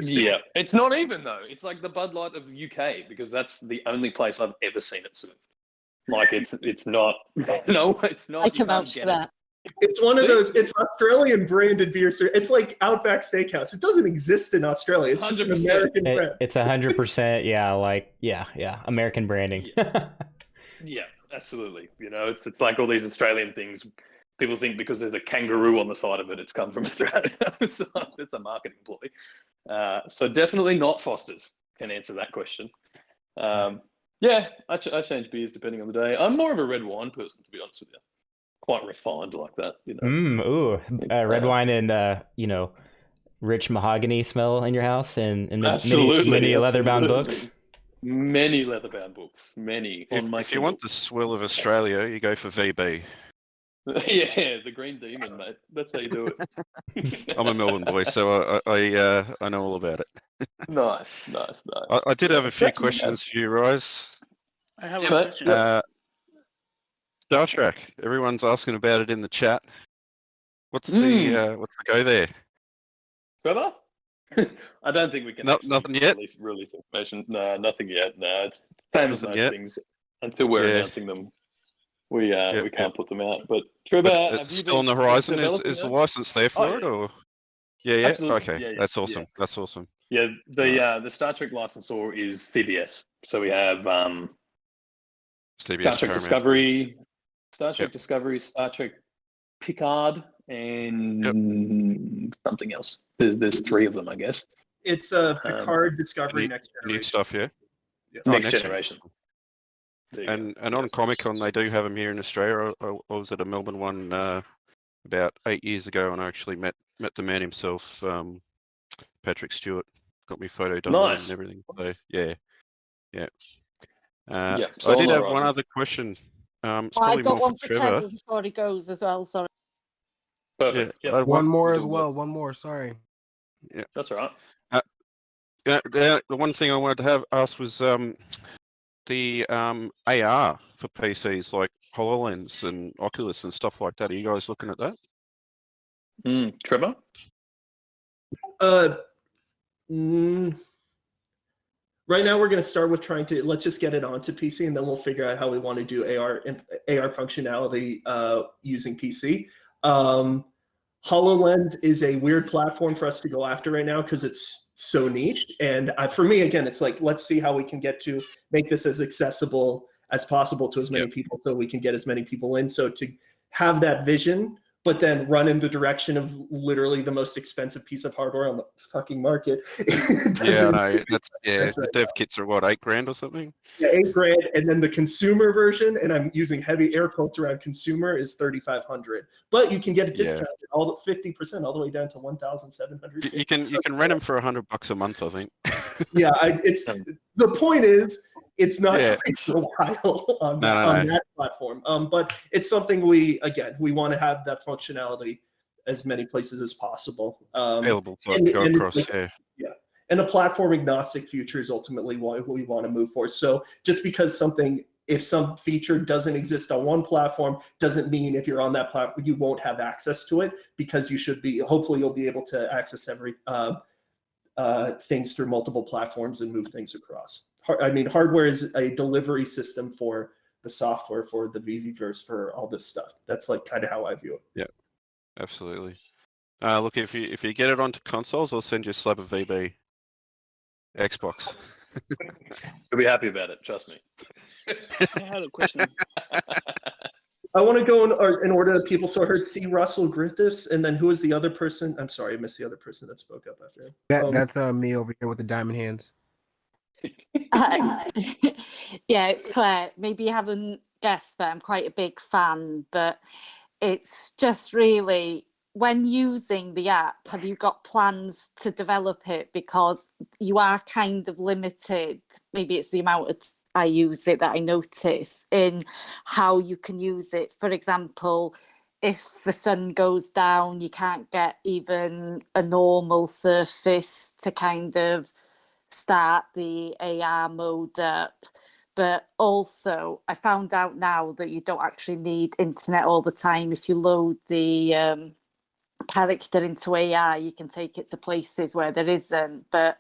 Yeah, it's not even though. It's like the Bud Light of the UK, because that's the only place I've ever seen it served. Like it's not. No, it's not. I can vouch for that. It's one of those. It's Australian branded beer. It's like Outback Steakhouse. It doesn't exist in Australia. It's just an American brand. It's 100%. Yeah, American branding. Yeah, absolutely. It's like all these Australian things. People think because there's a kangaroo on the side of it, it's come from Australia. It's a marketing ploy. So definitely not Foster's can answer that question. Yeah, I change beers depending on the day. I'm more of a red wine person, to be honest with you. Quite refined like that, red wine and rich mahogany smell in your house, and many leather-bound books. Many leather-bound books. Many on my If you want Kindle. the swill of Australia, you go for VB. Yeah, the Green Demon, mate. That's how you do it. I'm a Melbourne boy, so I know all about it. Nice. I did have a few That's not bad. questions for you, Rhys. I have Yeah, a mate. question. Star Trek. Everyone's asking about it in the chat. What's Hmm. the go there? Trevor? I don't think we can No, actually nothing yet? release information. No, nothing yet. No. Same as Nothing most yet? things. Until we're Yeah. announcing them, we Yep, can't put them out. But Trevor, But have it's you still on been the horizon. developing Is the that? license there for Oh, it, yeah. or? Yeah. Absolutely. Okay, Yeah. that's awesome. That's awesome. Yeah, the Star Trek licensor is CBS. So we have CBS Star Trek Paramount. Discovery, Star Trek Yep. Discovery, Star Trek Picard, and something else. There's three of them, I guess. It's Picard, Discovery, New, Next new Generation. stuff, yeah. Yeah. Oh, Next Generation. There you And go. on Comic Con, they do have them here in Australia. I was at a Melbourne one about 8 years ago, and I actually met the man himself, Patrick Stewart. Got me photo done with him Nice. and everything. So yeah. Yeah, I so did on have the one horizon. other question. It's I probably got more one for for Trevor. Trevor before he goes as well. Sorry. Perfect. Yeah, Yep. One more We'll as do well. One more. Sorry. Yeah. That's all right. The one thing I wanted to ask was the AR for PCs like HoloLens and Oculus and stuff like that. Are you guys looking at that? Trevor? Right now, we're going to start with let's just get it onto PC, and then we'll figure out how we want to do AR functionality using PC. HoloLens is a weird platform for us to go after right now because it's so niche. And for me, again, it's like, let's see how we can make this as accessible as possible to as many people so we can get as many people in. So to have that vision, but then run in the direction of literally the most expensive piece of hardware on the fucking market. Yeah, no, That's the right dev kits are what, $8,000 or something? Yeah, $8,000, and then the consumer version, and I'm using heavy air quotes around consumer, is $3,500. But you can get a discount, all 50%, all the way down to $1,700. You can rent them for $100 a month, I think. Yeah, the point is, it's not free for a while on that platform. But it's something we want to have that functionality as many places as possible. Available to go across, yeah. And a platform agnostic future is ultimately what we want to move for. So just because if some feature doesn't exist on one platform, doesn't mean if you're on that platform, you won't have access to it, because hopefully you'll be able to access every things through multiple platforms and move things across. I mean, hardware is a delivery system for the software, for the VeVeverse, for all this stuff. That's like kind of how I view it. Yeah, absolutely. Look, if you get it onto consoles, I'll send you a slab of VB. Xbox. You'll be happy about it, trust me. I had a question. I want to go in order that people heard C. Russell Griffiths, and then who is the other person? I'm sorry, I missed the other person that spoke up after him. That's me over here with the diamond hands. Yeah, it's Claire. Maybe you haven't guessed, but I'm quite a big fan. But it's just really, when using the app, have you got plans to develop it? Because you are kind of limited. Maybe it's the amount I use it that I notice in how you can use it. For example, if the sun goes down, you can't get even a normal surface to kind of start the AR mode up. But also, I found out now that you don't actually need internet all the time. If you load the character into AR, you can take it to places where there isn't. But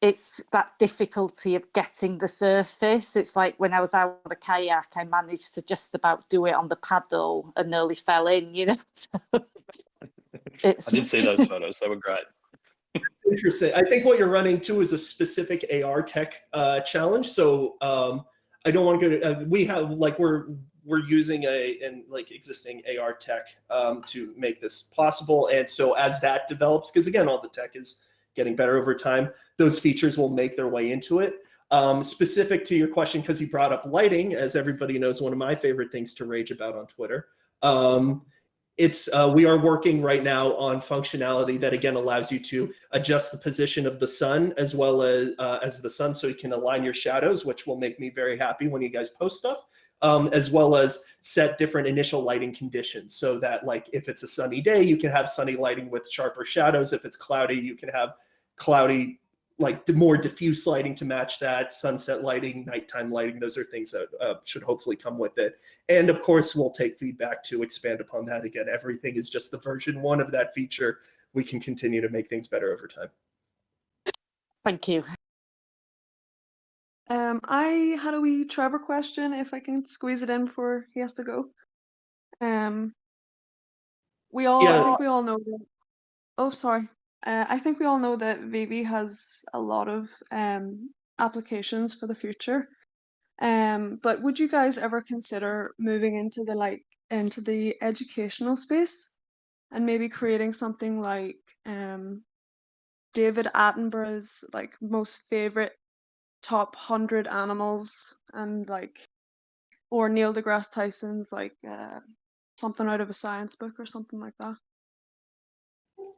it's that difficulty of getting the surface. It's like when I was out on the kayak, I managed to just about do it on the paddle and nearly fell in, you know. I did see those photos. They were great. Interesting. I think what you're running to is a specific AR tech challenge. So I don't want to go to. We have we're using existing AR tech to make this possible, and so as that develops, because again, all the tech is getting better over time, those features will make their way into it. Specific to your question, because you brought up lighting, as everybody knows, one of my favorite things to rage about on Twitter. we are working right now on functionality that again allows you to adjust the position of the sun as well as the sun, so you can align your shadows, which will make me very happy when you guys post stuff. As well as set different initial lighting conditions, so that like if it's a sunny day, you can have sunny lighting with sharper shadows. If it's cloudy, you can have cloudy, like the more diffuse lighting to match that, sunset lighting, nighttime lighting. Those are things that should hopefully come with it. And of course, we'll take feedback to expand upon that. Again, everything is just the version 1 of that feature. We can continue to make things better over time. Thank you. I had a wee Trevor question, if I can squeeze it in before he has to go. I think we all know that. Oh, sorry. I think we all know that VeVe has a lot of applications for the future. But would you guys ever consider moving into the educational space and maybe creating something like David Attenborough's like most favorite top 100 animals, and like, or Neil deGrasse Tyson's like something out of a science book or something like that?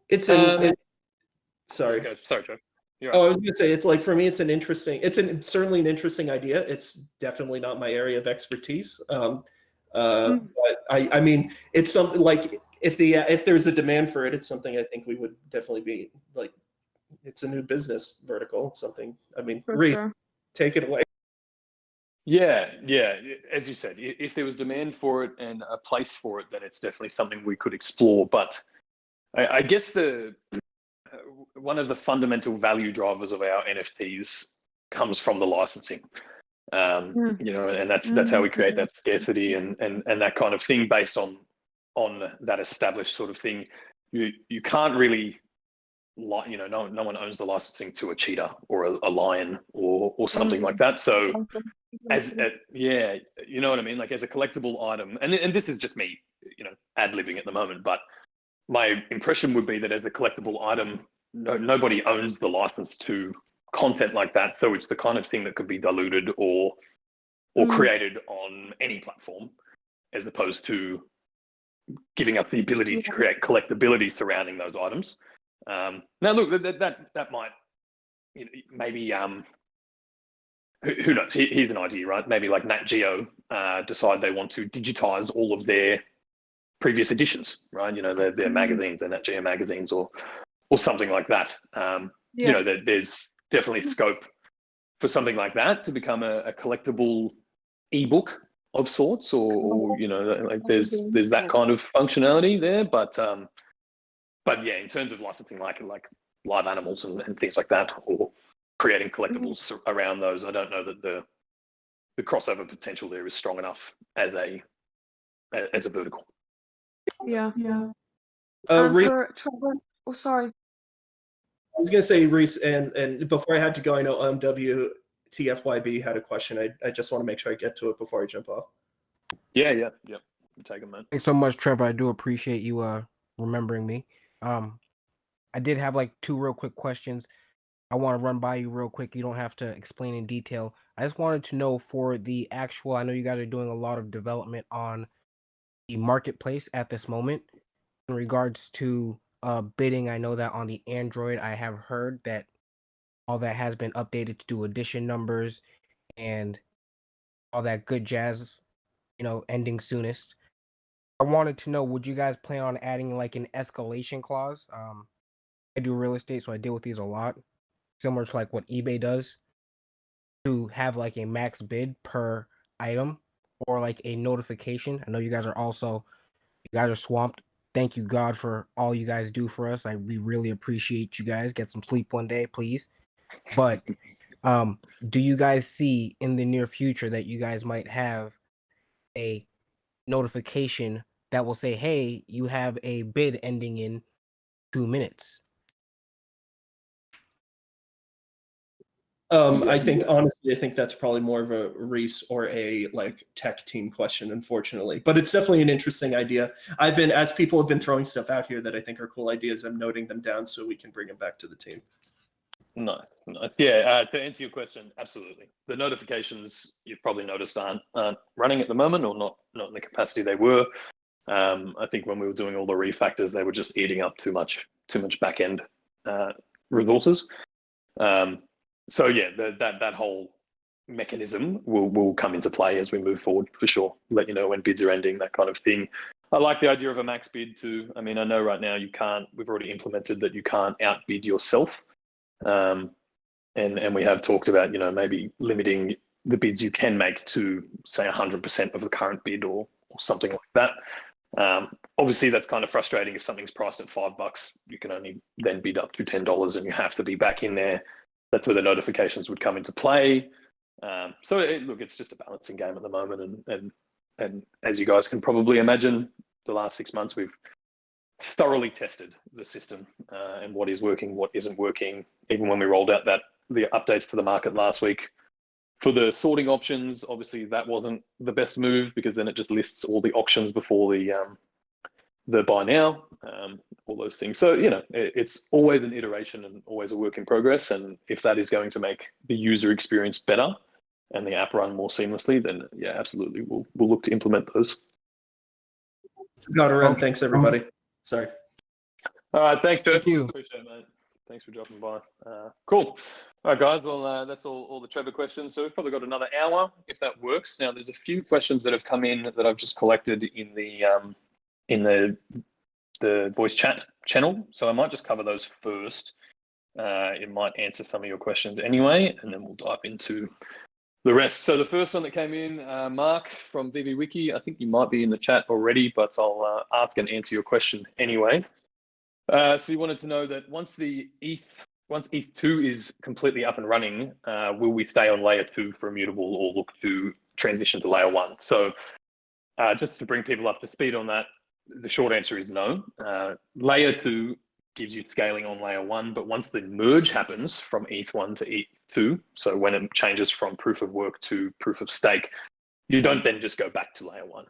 It's sorry. Sorry, Joe. Oh, I was gonna say, it's like, for me, it's certainly an interesting idea. It's definitely not my area of expertise. But I mean, it's something like, if there's a demand for it, it's something I think we would definitely be like, it's a new business vertical. It's something, I mean, Rhys, take it away. Yeah. As you said, if there was demand for it and a place for it, then it's definitely something we could explore. But I guess one of the fundamental value drivers of our NFTs comes from the licensing. You know, and that's how we create that scarcity and that kind of thing based on that established sort of thing. You can't really, you know, no one owns the licensing to a cheetah or a lion or something like that. So yeah, you know what I mean? Like, as a collectible item, and this is just me, you know, ad-libbing at the moment, but my impression would be that as a collectible item, nobody owns the license to content like that. So it's the kind of thing that could be diluted or created on any platform, as opposed to giving up the ability to create collectability surrounding those items. Now, look, that might, you know, maybe who knows? Here's an idea, right? Maybe like Nat Geo decide they want to digitize all of their previous editions, right? You know, their magazines, their Nat Geo magazines, or something like that. You know, there's definitely scope for something like that to become a collectible ebook of sorts, or you know, like there's that kind of functionality there. But yeah, in terms of licensing, like live animals and things like that, or creating collectibles around those, I don't know that the crossover potential there is strong enough as a vertical. Yeah. Rhys, For Trevor, oh, sorry. I was gonna say, Rhys, and before I had to go, I know WTFYB had a question. I just want to make sure I get to it before I jump off. Yeah. Take a minute. Thanks so much, Trevor. I do appreciate you remembering me. I did have like 2 real quick questions I want to run by you real quick. You don't have to explain in detail. I just wanted to know, for the actual, I know you guys are doing a lot of development on the marketplace at this moment in regards to bidding. I know that on the Android, I have heard that all that has been updated to do edition numbers and all that good jazz, you know, ending soonest. I wanted to know, would you guys plan on adding like an escalation clause? I do real estate, so I deal with these a lot, similar to like what eBay does, to have like a max bid per item, or like a notification. I know you guys are swamped. Thank you, God, for all you guys do for us. We really appreciate you guys. Get some sleep one day, please. But do you guys see in the near future that you guys might have a notification that will say, hey, you have a bid ending in 2 minutes? I think, honestly, I think that's probably more of a Rhys or a like tech team question, unfortunately. But it's definitely an interesting idea. As people have been throwing stuff out here that I think are cool ideas, I'm noting them down so we can bring them back to the team. Nice. Yeah, to answer your question, absolutely. The notifications, you've probably noticed, aren't running at the moment, or not in the capacity they were. I think when we were doing all the refactors, they were just eating up too much back end resources. So yeah, that whole mechanism will come into play as we move forward for sure. Let you know when bids are ending, that kind of thing. I like the idea of a max bid too. I mean, I know right now you can't. We've already implemented that you can't outbid yourself, and we have talked about maybe limiting the bids you can make to say 100% of the current bid or something like that. Obviously, that's kind of frustrating if something's priced at $5. You can only then bid up to $10, and you have to be back in there. That's where the notifications would come into play. So look, it's just a balancing game at the moment, and as you guys can probably imagine, the last 6 months we've thoroughly tested the system and what is working, what isn't working. Even when we rolled out the updates to the market last week for the sorting options, obviously that wasn't the best move because then it just lists all the auctions before the buy now, all those things. So it's always an iteration and always a work in progress. And if that is going to make the user experience better and the app run more seamlessly, then yeah, absolutely, we'll look to implement those. Got to run. Thanks, everybody. Sorry. All right, thanks, Jeff. Thank you. Appreciate it, mate. Thanks for dropping by. Cool. All right, guys. Well, that's all the Trevor questions. So we've probably got another hour if that works. Now, there's a few questions that have come in that I've just collected in the voice chat channel. So I might just cover those first. It might answer some of your questions anyway, and then we'll dive into the rest. So the first one that came in, Mark from VeVe Wiki, I think you might be in the chat already, but I'll ask and answer your question anyway. So you wanted to know that once ETH2 is completely up and running, will we stay on layer 2 for immutable or look to transition to layer 1? So just to bring people up to speed on that, the short answer is no. Layer 2 gives you scaling on layer 1, but once the merge happens from ETH1 to ETH2, so when it changes from proof of work to proof of stake, you don't then just go back to layer 1.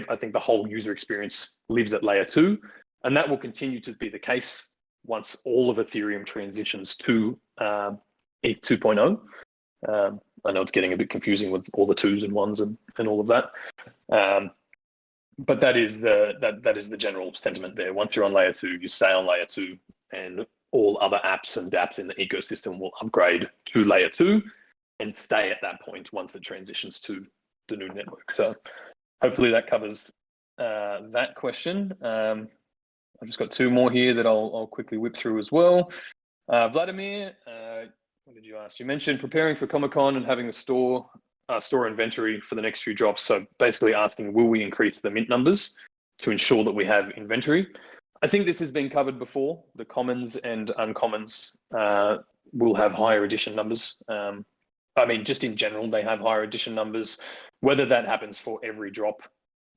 I think the whole user experience lives at layer 2, and that will continue to be the case once all of Ethereum transitions to ETH 2.0. I know it's getting a bit confusing with all the 2s and 1s and all of that. But that is the general sentiment there. Once you're on layer 2, you stay on layer 2, and all other apps and dApps in the ecosystem will upgrade to layer 2 and stay at that point once it transitions to the new network. So hopefully that covers that question. I've just got 2 more here that I'll quickly whip through as well. Vladimir, what did you ask? You mentioned preparing for Comic-Con and having a store inventory for the next few drops. So basically asking, will we increase the mint numbers to ensure that we have inventory? I think this has been covered before. The commons and uncommons will have higher edition numbers. I mean, just in general, they have higher edition numbers. Whether that happens for every drop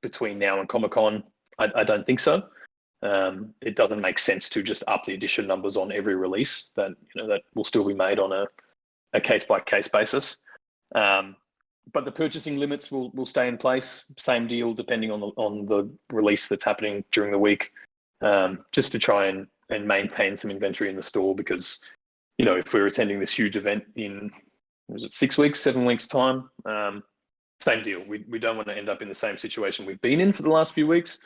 between now and Comic-Con, I don't think so. It doesn't make sense to just up the edition numbers on every release. That will still be made on a case-by-case basis. But the purchasing limits will stay in place. Same deal, depending on the release that's happening during the week, just to try and maintain some inventory in the store. Because if we're attending this huge event in 6 weeks, 7 weeks time, same deal. We don't want to end up in the same situation we've been in for the last few weeks,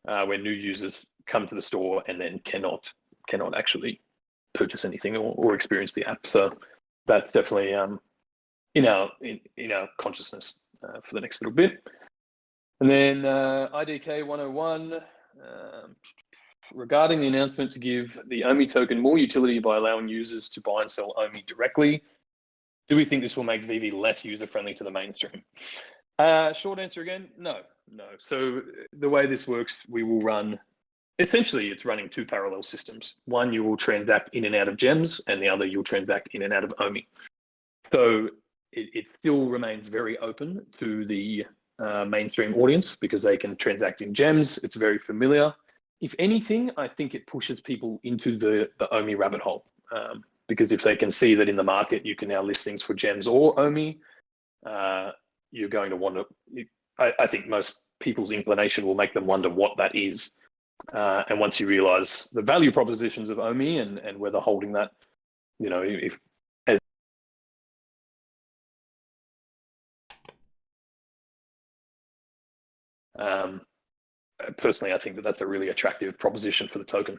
where new users come to the store and then cannot actually purchase anything or experience the app. So that's definitely in our consciousness for the next little bit. And then IDK 101, regarding the announcement to give the OMI token more utility by allowing users to buy and sell OMI directly, do we think this will make VeVe less user-friendly to the mainstream? Short answer again, no. So the way this works, we will run, essentially it's running 2 parallel systems. One, you will transact in and out of gems, and the other you'll transact in and out of OMI. So it still remains very open to the mainstream audience because they can transact in gems. It's very familiar. If anything, I think it pushes people into the OMI rabbit hole, because if they can see that in the market you can now list things for gems or OMI, you're going to want to. I think most people's inclination will make them wonder what that is. And once you realize the value propositions of OMI and whether holding that, if personally, I think that that's a really attractive proposition for the token.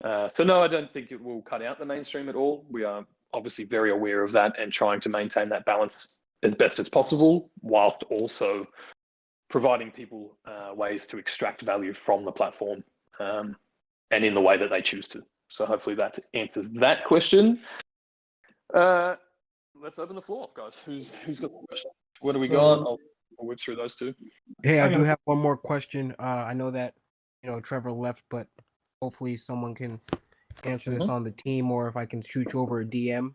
So no, I don't think it will cut out the mainstream at all. We are obviously very aware of that and trying to maintain that balance as best as possible, whilst also providing people ways to extract value from the platform and in the way that they choose to. So hopefully that answers that question. Let's open the floor, guys. Who's got the question? What do we got? I'll whip through those two. Hey, I do have one more question. I know that Trevor left, but hopefully someone can answer this on the team, or if I can shoot you over a DM.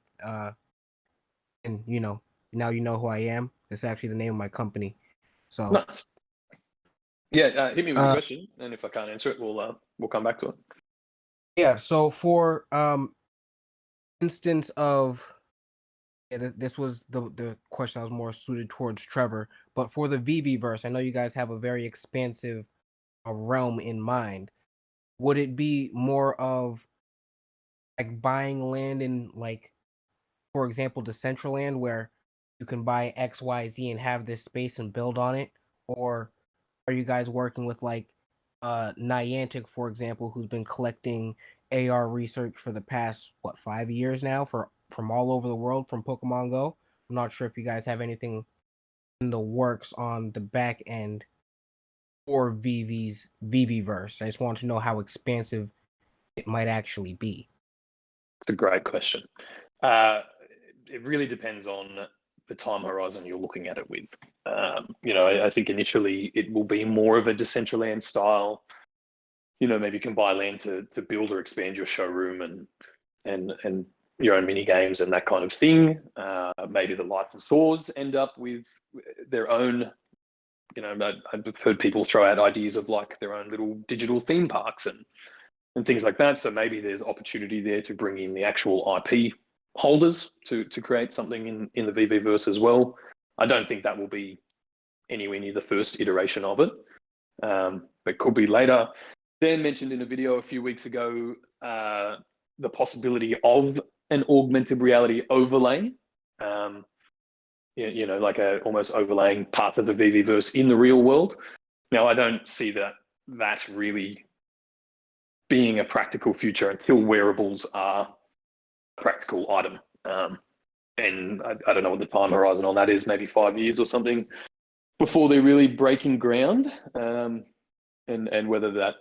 And now you know who I am. It's actually the name of my company. So nice. Yeah, hit me with the question, and if I can't answer it, we'll come back to it. Yeah. So for instance of this was the question I was more suited towards Trevor, but for the VeVe verse, I know you guys have a very expansive realm in mind. Would it be more of like buying land in, like, for example, Decentraland, where you can buy X, Y, Z and have this space and build on it? Or are you guys working with like Niantic, for example, who's been collecting AR research for the past 5 years now from all over the world from Pokemon Go? I'm not sure if you guys have anything in the works on the back end for VeVe's VeVeverse. I just want to know how expansive it might actually be. It's a great question. It really depends on the time horizon you're looking at it with. I think initially it will be more of a Decentraland style. Maybe you can buy land to build or expand your showroom and your own mini games and that kind of thing. Maybe the licensors end up with their own. I've heard people throw out ideas of like their own little digital theme parks and things like that. So maybe there's opportunity there to bring in the actual IP holders to create something in the VeVeverse as well. I don't think that will be anywhere near the first iteration of it, but could be later. Dan mentioned in a video a few weeks ago the possibility of an augmented reality overlay, like almost overlaying parts of the VeVeverse in the real world. Now, I don't see that really being a practical future until wearables are a practical item. And I don't know what the time horizon on that is, maybe 5 years or something before they're really breaking ground, and whether that,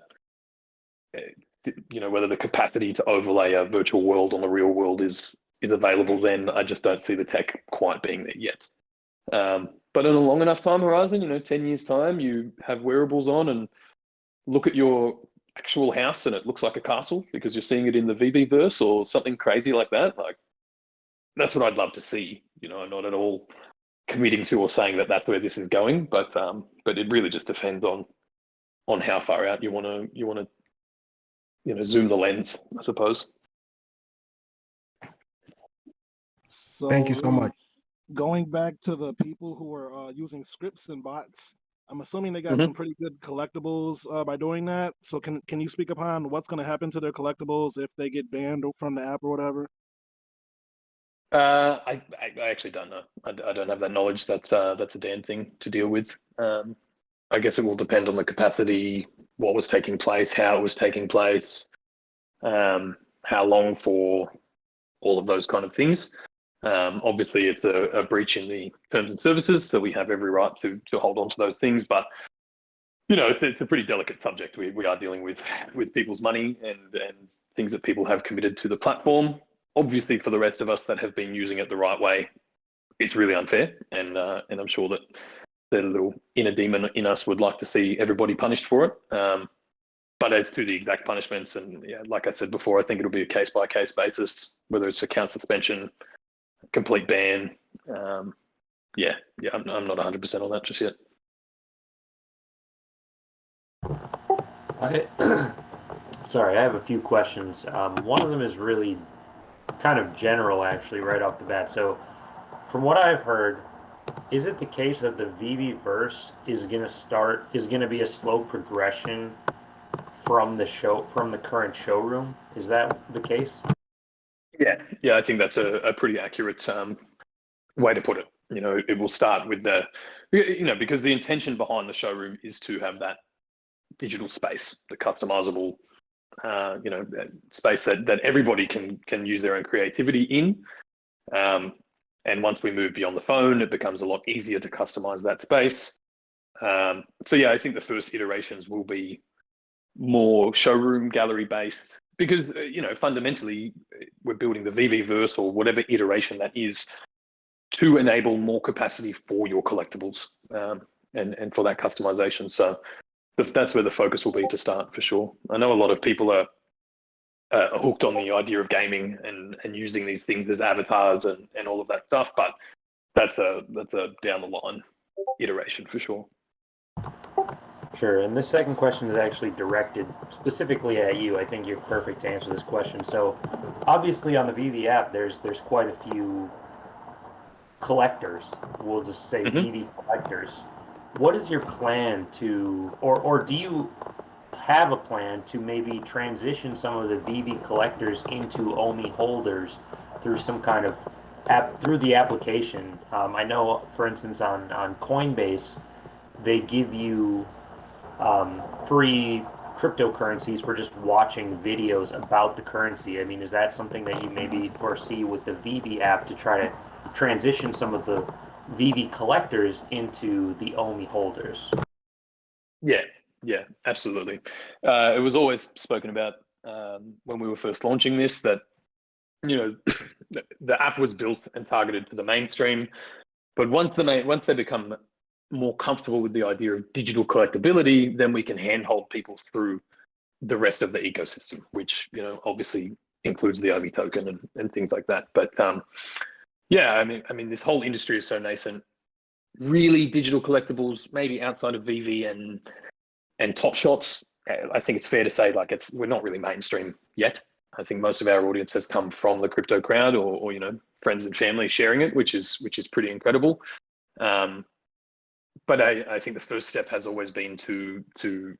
whether the capacity to overlay a virtual world on the real world is available then. I just don't see the tech quite being there yet. But in a long enough time horizon, 10 years time, you have wearables on and look at your actual house and it looks like a castle because you're seeing it in the VeVeverse or something crazy like that. Like, that's what I'd love to see. I'm not at all committing to or saying that that's where this is going, but it really just depends on how far out you want to zoom the lens, I suppose. So thank you so much. Going back to the people who are using scripts and bots, I'm assuming they got some pretty good collectibles by doing that. So can you speak upon what's going to happen to their collectibles if they get banned from the app or whatever? I actually don't know. I don't have that knowledge. That's a Dan thing to deal with. I guess it will depend on the capacity, what was taking place, how it was taking place, how long for, all of those kind of things. Obviously, it's a breach in the terms and services, so we have every right to hold on to those things. But it's a pretty delicate subject. We are dealing with people's money and things that people have committed to the platform. Obviously, for the rest of us that have been using it the right way, it's really unfair, and I'm sure that the little inner demon in us would like to see everybody punished for it. But as to the exact punishments, and like I said before, I think it'll be a case-by-case basis, whether it's account suspension, complete ban. I'm not 100% on that just yet. Sorry, I have a few questions. One of them is really kind of general, actually, right off the bat. So, from what I've heard, is it the case that the VeVeverse is going to be a slow progression from the current showroom? Is that the case? Yeah, I think that's a pretty accurate way to put it. It will start with because the intention behind the showroom is to have digital space, the customizable, space that everybody can use their own creativity in. And once we move beyond the phone, it becomes a lot easier to customize that space. So yeah, I think the first iterations will be more showroom gallery based, because fundamentally we're building the VeVe verse or whatever iteration that is to enable more capacity for your collectibles, and for that customization. So that's where the focus will be to start, for sure. I know a lot of people are hooked on the idea of gaming and using these things as avatars and all of that stuff, but that's a down the line iteration for sure. Sure, and this second question is actually directed specifically at you. I think you're perfect to answer this question. So obviously on the VeVe app, there's quite a few collectors. We'll just say VeVe collectors. What is your plan to, or do you have a plan to maybe transition some of the VeVe collectors into OMI holders through some kind of app, through the application? I know, for instance, on Coinbase, they give you free cryptocurrencies for just watching videos about the currency. I mean, is that something that you maybe foresee with the VeVe app to try to transition some of the VeVe collectors into the OMI holders? Yeah, absolutely. It was always spoken about when we were first launching this, that the app was built and targeted to the mainstream, but once they become more comfortable with the idea of digital collectability, then we can handhold people through the rest of the ecosystem, which obviously includes the OMI token and things like that. But yeah, I mean, this whole industry is so nascent. Really, digital collectibles, maybe outside of VeVe and Top Shots, I think it's fair to say we're not really mainstream yet. I think most of our audience has come from the crypto crowd or friends and family sharing it, which is pretty incredible. But I think the first step has always been to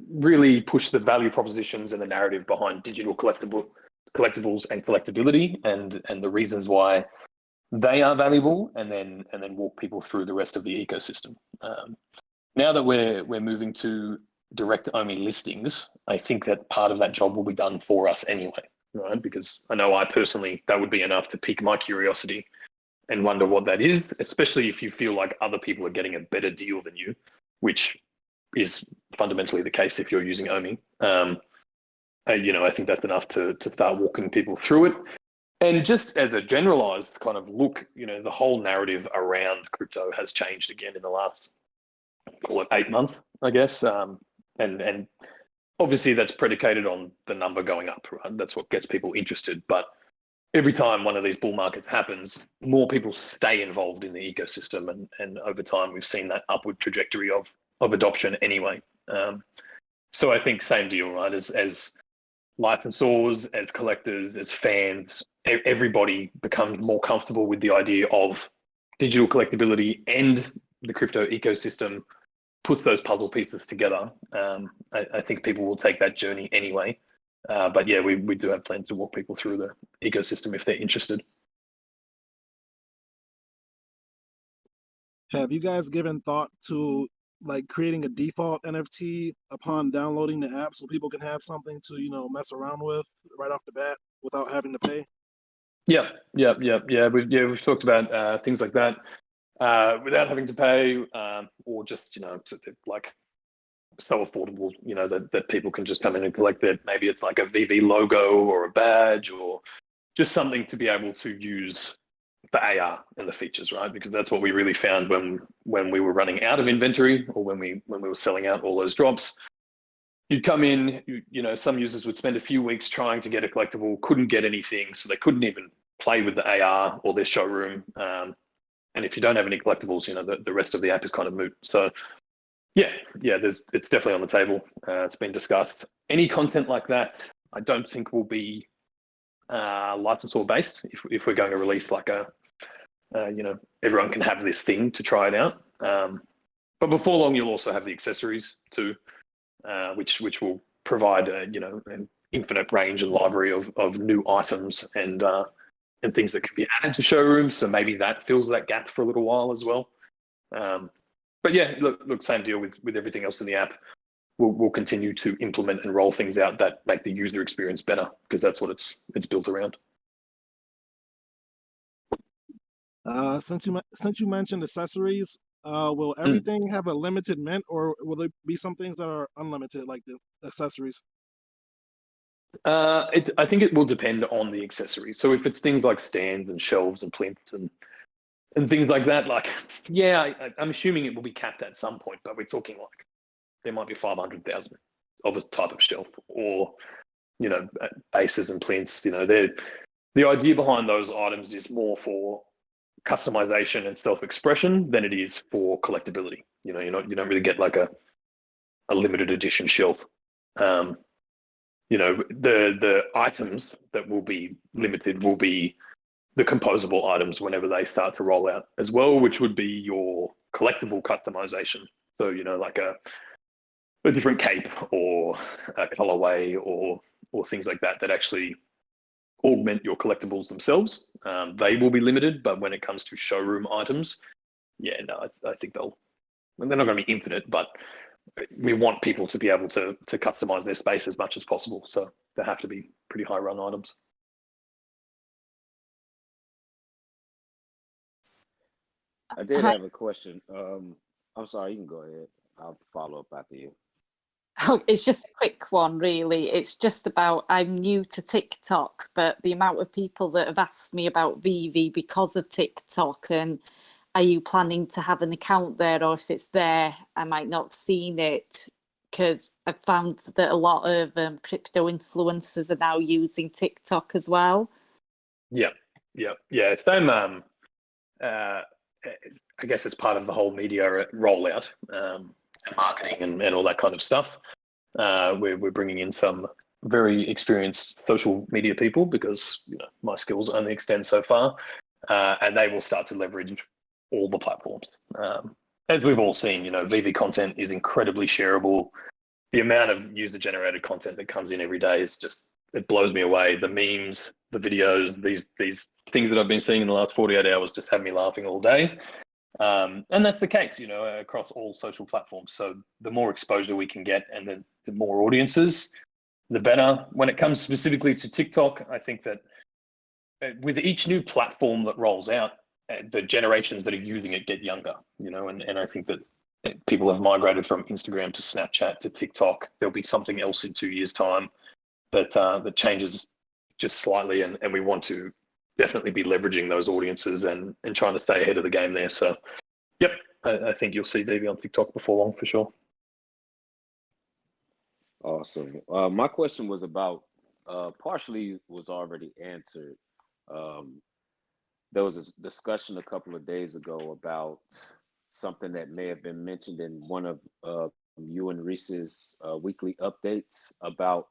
really push the value propositions and the narrative behind digital collectibles and collectability and the reasons why they are valuable, and then walk people through the rest of the ecosystem. Now that we're moving to direct OMI listings, I think that part of that job will be done for us anyway, right? Because I know that would be enough to pique my curiosity and wonder what that is, especially if you feel like other people are getting a better deal than you, which is fundamentally the case if you're using OMI. I think that's enough to start walking people through it. And just as a generalized kind of look, the whole narrative around crypto has changed again in the last, call it 8 months, I guess. And obviously that's predicated on the number going up, right? That's what gets people interested. But every time one of these bull markets happens, more people stay involved in the ecosystem. And over time, we've seen that upward trajectory of adoption anyway. So I think same deal, right? As licensors, as collectors, as fans, everybody becomes more comfortable with the idea of digital collectability and the crypto ecosystem puts those puzzle pieces together. I think people will take that journey anyway. But yeah, we do have plans to walk people through the ecosystem if they're interested. Have you guys given thought to creating a default NFT upon downloading the app so people can have something to mess around with right off the bat without having to pay? Yeah. We've talked about things like that without having to pay, or just so affordable, that people can just come in and collect it. Maybe it's like a VeVe logo or a badge or just something to be able to use the AR and the features, right? Because that's what we really found when we were running out of inventory, or when we were selling out all those drops. You'd come in, some users would spend a few weeks trying to get a collectible, couldn't get anything, so they couldn't even play with the AR or their showroom. And if you don't have any collectibles, the rest of the app is kind of moot. So yeah, it's definitely on the table. It's been discussed. Any content like that, I don't think will be licensor based. If we're going to release everyone can have this thing to try it out. But before long, you'll also have the accessories too, which will provide an infinite range and library of new items and things that can be added to showrooms. So maybe that fills that gap for a little while as well. But yeah, look, same deal with everything else in the app. we'll continue to implement and roll things out that make the user experience better, because that's what it's built around. Since you mentioned accessories, will everything have a limited mint, or will there be some things that are unlimited, like the accessories? I think it will depend on the accessory. So if it's things like stands and shelves and plinths and things like that, like, yeah, I'm assuming it will be capped at some point, but we're talking like there might be 500,000 of a type of shelf, or, you know, bases and plinths. You know, the idea behind those items is more for customization and self-expression than it is for collectability. You know, you don't really get like a limited edition shelf. You know, the items that will be limited will be the composable items whenever they start to roll out as well, which would be your collectible customization. So, you know, like a different cape or a colorway or things like that actually augment your collectibles themselves. They will be limited, but when it comes to showroom items, yeah, no, I think they're not going to be infinite, but we want people to be able to customize their space as much as possible. So they have to be pretty high run items. I did have a question. I'm sorry, you can go ahead. I'll follow up after you. Oh, it's just a quick one, really. It's just about, I'm new to TikTok, but the amount of people that have asked me about VeVe because of TikTok, and are you planning to have an account there, or if it's there, I might not have seen it, because I've found that a lot of crypto influencers are now using TikTok as well. Yeah. Same. I guess it's part of the whole media rollout and marketing and all that kind of stuff. We're bringing in some very experienced social media people, because, you know, my skills only extend so far, and they will start to leverage all the platforms. As we've all seen, you know, VeVe content is incredibly shareable. The amount of user-generated content that comes in every day is just, it blows me away. The memes, the videos, these things that I've been seeing in the last 48 hours just have me laughing all day. And that's the case, you know, across all social platforms. So the more exposure we can get and the more audiences, the better. When it comes specifically to TikTok, I think that with each new platform that rolls out, the generations that are using it get younger, you know, and I think that people have migrated from Instagram to Snapchat to TikTok. There'll be something else in 2 years' time that changes just slightly, and we want to definitely be leveraging those audiences and trying to stay ahead of the game there. So, yep, I think you'll see VeVe on TikTok before long for sure. Awesome. My question was about, partially was already answered. There was a discussion a couple of days ago about something that may have been mentioned in one of you and Rhys's weekly updates about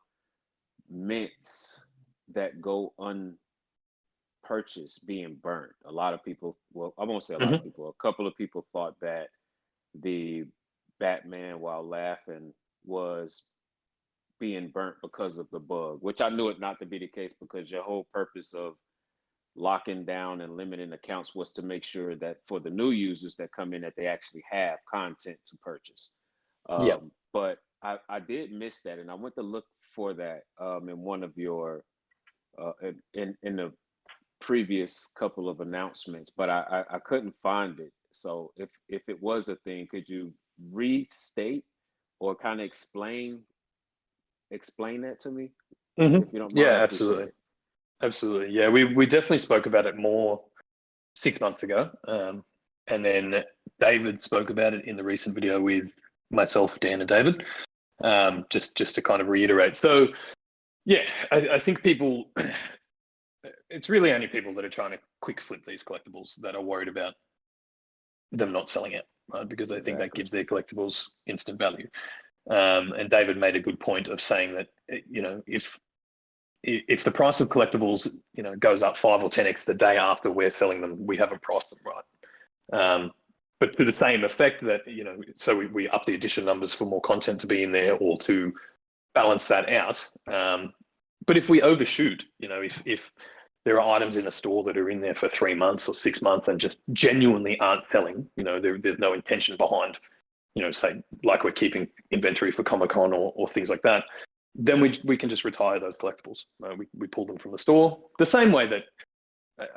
mints that go unpurchased being burnt. A lot of people, well, I won't say a lot of people, a couple of people thought that the Batman While Laughing was being burnt because of the bug, which I knew it not to be the case, because your whole purpose of locking down and limiting accounts was to make sure that for the new users that come in, that they actually have content to purchase. But I did miss that, and I went to look for that in one of your in the previous couple of announcements, but I couldn't find it. So if it was a thing, could you restate or kind of explain that to me? If you don't mind, Yeah, absolutely. Absolutely. Yeah, we definitely spoke about it more 6 months ago. And then David spoke about it in the recent video with myself, Dan, and David, just to kind of reiterate. So, yeah, I think people, it's really only people that are trying to quick flip these collectibles that are worried about them not selling out, right? Because they think that gives their collectibles instant value. And David made a good point of saying that, you know, if the price of collectibles, you know, goes up 5 or 10x the day after we're selling them, we haven't priced them right. But to the same effect that, you know, so we up the edition numbers for more content to be in there or to balance that out. But if we overshoot, you know, if there are items in a store that are in there for 3 months or 6 months and just genuinely aren't selling, you know, there's no intention behind say like we're keeping inventory for Comic-Con or things like that, then we can just retire those collectibles. We pull them from the store the same way that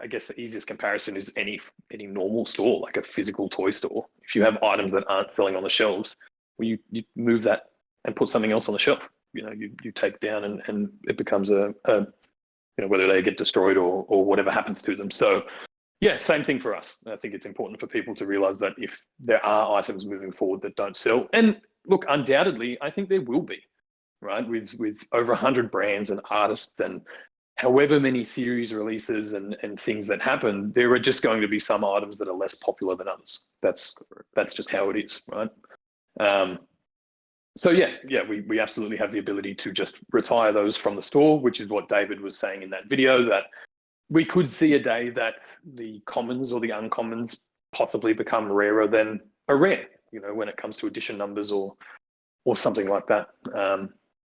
I guess the easiest comparison is any normal store, like a physical toy store. If you have items that aren't filling on the shelves, well, you move that and put something else on the shelf. You take down and it becomes a whether they get destroyed or whatever happens to them. So yeah, same thing for us. I think it's important for people to realize that if there are items moving forward that don't sell, and look, undoubtedly, I think there will be, right? With over 100 brands and artists and however many series releases and things that happen, there are just going to be some items that are less popular than others. That's just how it is, right? So yeah, we absolutely have the ability to just retire those from the store, which is what David was saying in that video, that we could see a day that the commons or the uncommons possibly become rarer than a rare, when it comes to edition numbers or something like that,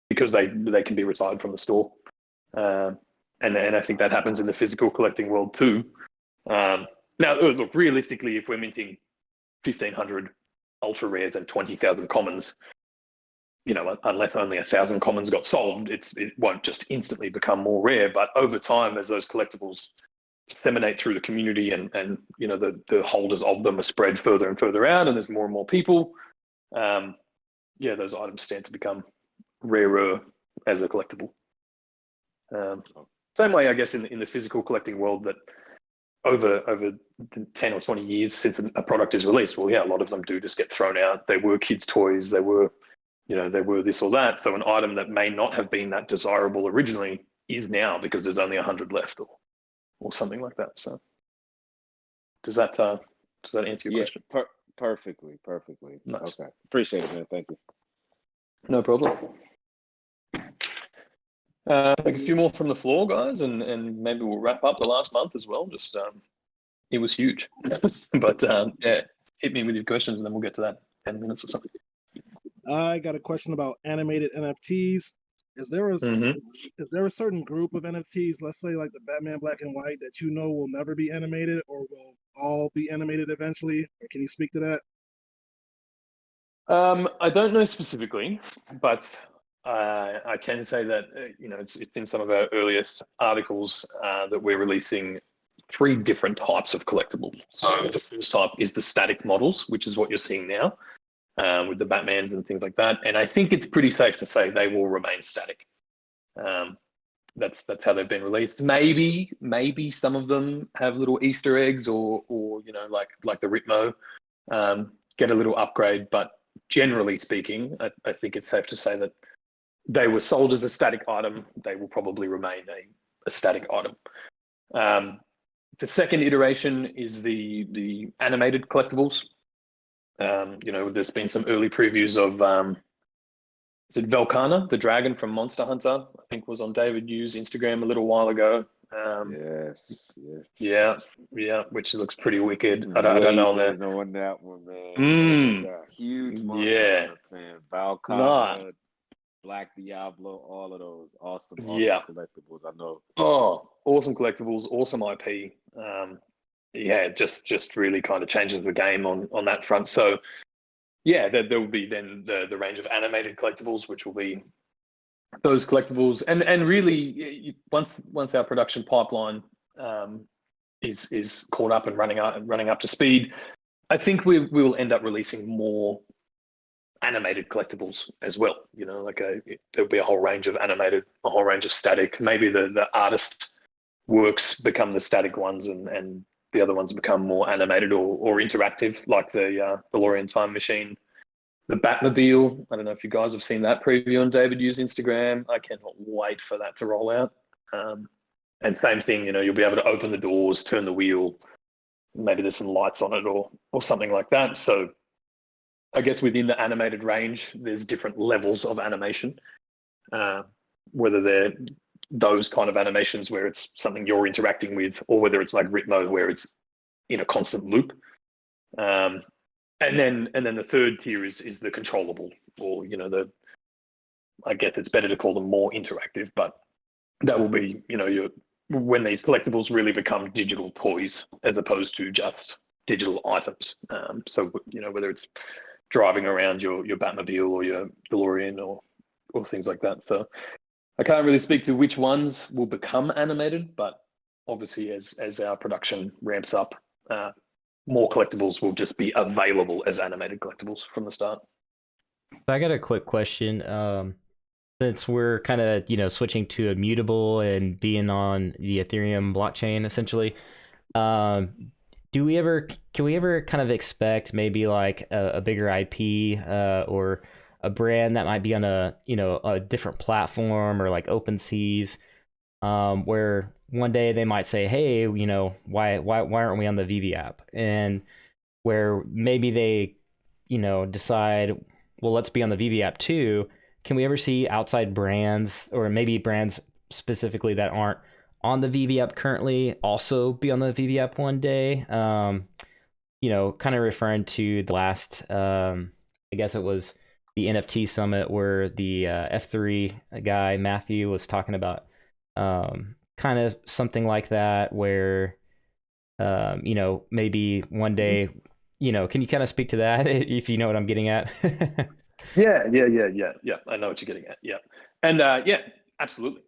because they can be retired from the store. And I think that happens in the physical collecting world too. Now, look, realistically, if we're minting 1,500 ultra rares and 20,000 commons, unless only 1,000 commons got sold, it won't just instantly become more rare. But over time, as those collectibles disseminate through the community and the holders of them are spread further and further out, and there's more and more people, those items stand to become rarer as a collectible. Same way, I guess, in the physical collecting world, that over 10 or 20 years since a product is released, well, yeah, a lot of them do just get thrown out. They were kids' toys. They were, they were this or that. So an item that may not have been that desirable originally is now, because there's only 100 left or something like that. So does that answer your question? Perfectly. Nice. Okay, appreciate it, man. Thank you. No problem. Take a few more from the floor, guys, and maybe we'll wrap up the last month as well. Just it was huge, but yeah, hit me with your questions and then we'll get to that 10 minutes or something. I got a question about animated NFTs. Is there a certain group of NFTs, let's say like the Batman Black and White, that will never be animated or will all be animated eventually? Or can you speak to that? I don't know specifically, but I can say that it's in some of our earliest articles that we're releasing 3 different types of collectibles. So the first type is the static models, which is what you're seeing now with the Batmans and things like that. And I think it's pretty safe to say they will remain static. That's how they've been released. Maybe some of them have little Easter eggs or like the Ritmo get a little upgrade, but generally speaking, I think it's safe to say that they were sold as a static item. They will probably remain a static item. The second iteration is the animated collectibles. There's been some early previews of is it Velcana, the dragon from Monster Hunter? I think was on David Yu's Instagram a little while ago. Yes. Yeah, which looks pretty wicked. I don't know on that. Knowing that one, man. Huge Monster Hunter fan. Valcana, Black Diablo, all of those awesome collectibles. I know. Oh, awesome collectibles, awesome IP. Just really kind of changes the game on that front. So yeah, there will be then the range of animated collectibles, which will be those collectibles, and really once our production pipeline is caught up and running up to speed, I think we will end up releasing more animated collectibles as well. There'll be a whole range of animated, a whole range of static. Maybe the artist works become the static ones, and the other ones become more animated or interactive, like the DeLorean Time Machine, the Batmobile. I don't know if you guys have seen that preview on David Yu's Instagram. I cannot wait for that to roll out. And same thing, you'll be able to open the doors, turn the wheel, maybe there's some lights on it or something like that. So I guess within the animated range, there's different levels of animation, whether they're those kind of animations where it's something you're interacting with, or whether it's like Ritmo where it's in a constant loop. And then the third tier is the controllable, or I guess it's better to call them more interactive, but that will be when these collectibles really become digital toys as opposed to just digital items. So whether it's driving around your Batmobile or your DeLorean or things like that. So I can't really speak to which ones will become animated, but obviously as our production ramps up, more collectibles will just be available as animated collectibles from the start. I got a quick question. Since we're kind of, switching to immutable and being on the Ethereum blockchain, essentially, can we ever kind of expect maybe like a bigger IP or a brand that might be on a different platform or like OpenSeas, where one day they might say, hey, why aren't we on the VeVe app? And where maybe they, decide, well, let's be on the VeVe app too. Can we ever see outside brands, or maybe brands specifically that aren't on the VeVe app currently, also be on the VeVe app one day? Kind of referring to the last, I guess it was the NFT summit where the F3 guy, Matthew, was talking about kind of something like that, where, maybe one day, can you kind of speak to that if you know what I'm getting at? Yeah. I know what you're getting at. Yeah. And yeah, absolutely.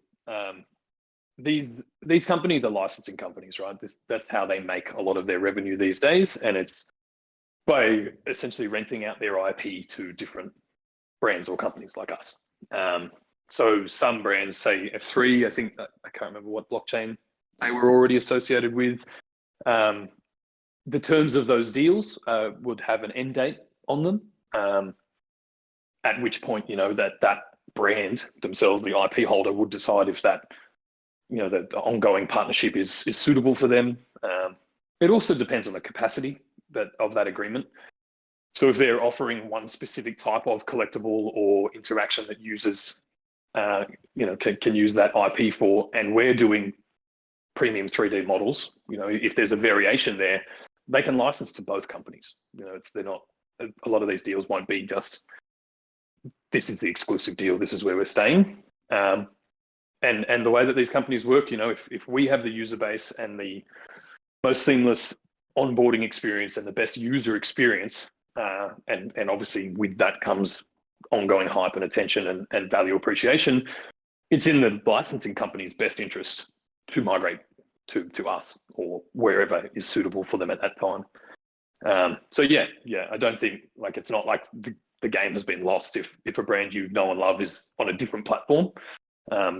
These companies are licensing companies, right? That's how they make a lot of their revenue these days. And it's by essentially renting out their IP to different brands or companies like us. So some brands, say F3, I think, I can't remember what blockchain they were already associated with. The terms of those deals would have an end date on them, at which point, that brand themselves, the IP holder, would decide if that, the ongoing partnership is suitable for them. It also depends on the capacity of that agreement. So if they're offering one specific type of collectible or interaction that users, can use that IP for, and we're doing premium 3D models, if there's a variation there, they can license to both companies. They're not, a lot of these deals won't be just, this is the exclusive deal, this is where we're staying. And the way that these companies work, if we have the user base and the most seamless onboarding experience and the best user experience, and obviously with that comes ongoing hype and attention and value appreciation, it's in the licensing company's best interest to migrate to us or wherever is suitable for them at that time. So yeah, I don't think, like, it's not like the game has been lost if a brand you know and love is on a different platform,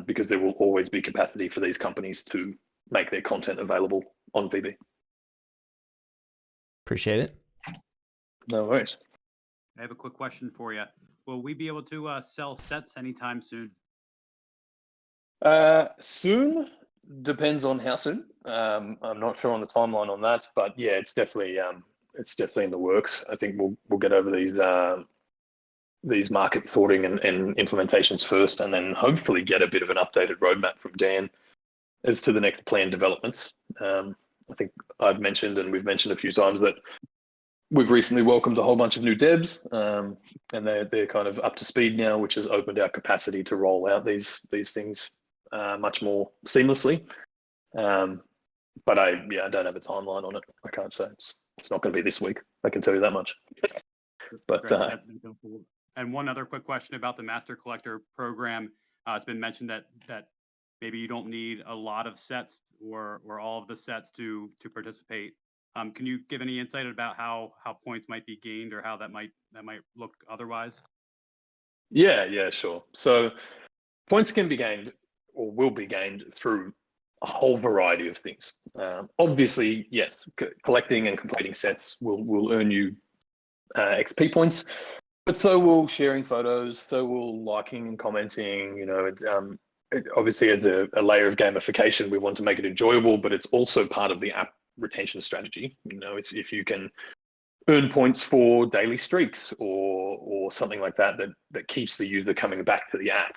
because there will always be capacity for these companies to make their content available on VeVe. Appreciate it. No worries. I have a quick question for you. Will we be able to sell sets anytime soon? Soon depends on how soon. I'm not sure on the timeline on that, but yeah, it's definitely in the works. I think we'll get over these market sorting and implementations first, and then hopefully get a bit of an updated roadmap from Dan as to the next planned developments. I think I've mentioned, and we've mentioned a few times, that we've recently welcomed a whole bunch of new devs, and they're kind of up to speed now, which has opened our capacity to roll out these things much more seamlessly. But I don't have a timeline on it. I can't say it's not going to be this week. I can tell you that much. But and one other quick question about the Master Collector program. It's been mentioned that maybe you don't need a lot of sets or all of the sets to participate. Can you give any insight about how points might be gained, or how that might look otherwise? Yeah, sure. So points can be gained, or will be gained, through a whole variety of things. Obviously, yes, collecting and completing sets will earn you XP points, but so will sharing photos, so will liking and commenting. It's obviously as a layer of gamification, we want to make it enjoyable, but it's also part of the app retention strategy. If you can earn points for daily streaks or something like that keeps the user coming back to the app,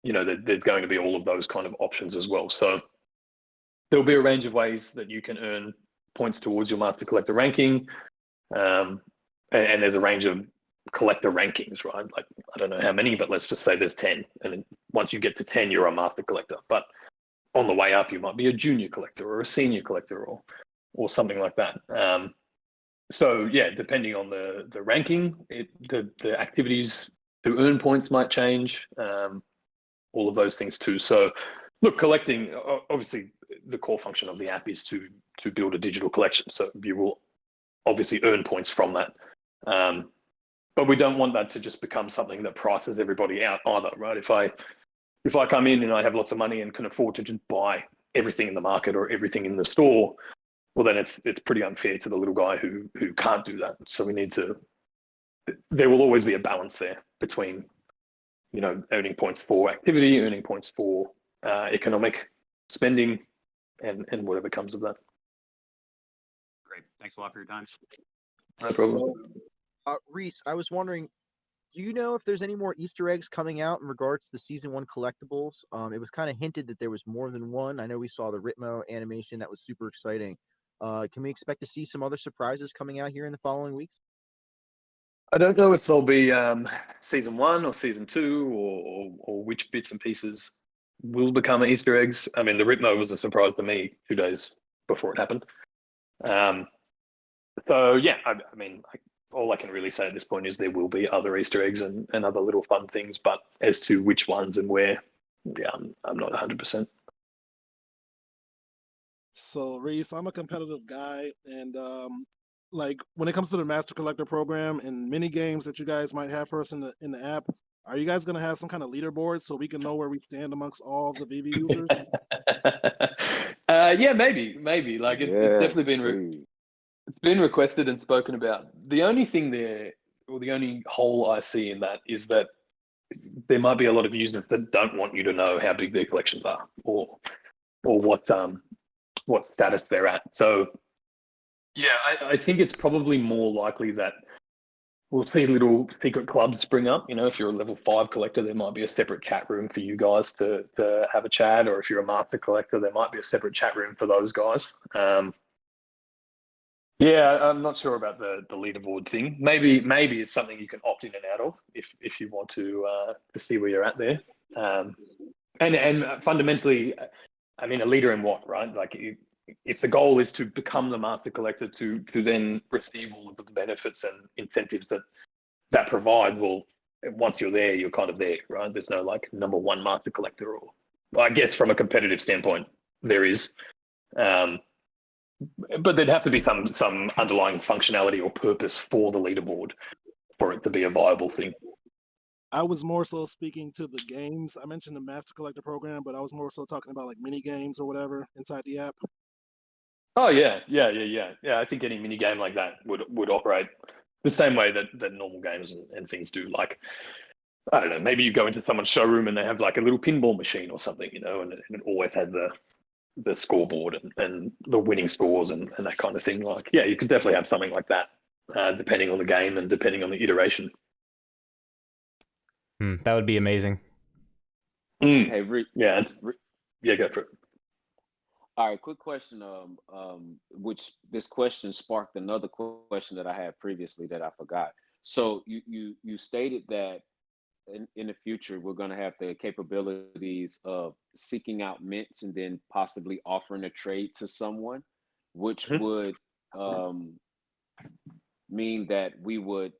there's going to be all of those kind of options as well. So there'll be a range of ways that you can earn points towards your Master Collector ranking, and there's a range of collector rankings, right? Like, I don't know how many, but let's just say there's 10, and once you get to 10, you're a Master Collector. But on the way up, you might be a junior collector or a senior collector or something like that. So yeah, depending on the ranking, the activities to earn points might change. All of those things too. So look, collecting, obviously the core function of the app is to build a digital collection. So you will obviously earn points from that. But we don't want that to just become something that prices everybody out either, right? If I come in and I have lots of money and can afford to just buy everything in the market or everything in the store, well, then it's pretty unfair to the little guy who can't do that. So we need to, there will always be a balance there between, earning points for activity, earning points for economic spending, and whatever comes of that. Great. Thanks a lot for your time. No problem. So, Rhys, I was wondering, do you know if there's any more Easter eggs coming out in regards to the Season 1 collectibles? It was kind of hinted that there was more than one. I know we saw the Ritmo animation. That was super exciting. Can we expect to see some other surprises coming out here in the following weeks? I don't know if there'll be Season 1 or Season 2 or which bits and pieces will become Easter eggs. I mean, the Ritmo was a surprise to me 2 days before it happened. So yeah, I mean, all I can really say at this point is there will be other Easter eggs and other little fun things, but as to which ones and where, yeah, I'm not 100%. So, Rhys, I'm a competitive guy, and like when it comes to the Master Collector program and mini games that you guys might have for us in the app, are you guys gonna have some kind of leaderboard so we can know where we stand amongst all the VeVe users? Yeah, maybe. Like it's definitely been requested and spoken about. The only thing there, or the only hole I see in that, is that there might be a lot of users that don't want you to know how big their collections are or what status they're at. So yeah, I think it's probably more likely that we'll see little secret clubs spring up. If you're a level 5 collector, there might be a separate chat room for you guys to have a chat, or if you're a master collector, there might be a separate chat room for those guys. Yeah, I'm not sure about the leaderboard thing. Maybe it's something you can opt in and out of if you want to see where you're at there. And fundamentally, I mean, a leader in what, right? Like, if the goal is to become the master collector to then receive all of the benefits and incentives that provide, well, once you're there, you're kind of there, right? There's no like number 1 master collector, or I guess from a competitive standpoint, there is. But there'd have to be some underlying functionality or purpose for the leaderboard for it to be a viable thing. I was more so speaking to the games. I mentioned the Master Collector program, but I was more so talking about like mini games or whatever inside the app. Oh yeah. I think any mini game like that would operate the same way that normal games and things do. Like, I don't know, maybe you go into someone's showroom and they have like a little pinball machine or something, and it always had the scoreboard and the winning scores and that kind of thing. Like, yeah, you could definitely have something like that, depending on the game and depending on the iteration. That would be amazing. Hey, Rick. Yeah, go for it. All right, quick question. Which this question sparked another question that I had previously that I forgot. So you stated that in the future we're going to have the capabilities of seeking out mints and then possibly offering a trade to someone, which would mean that we would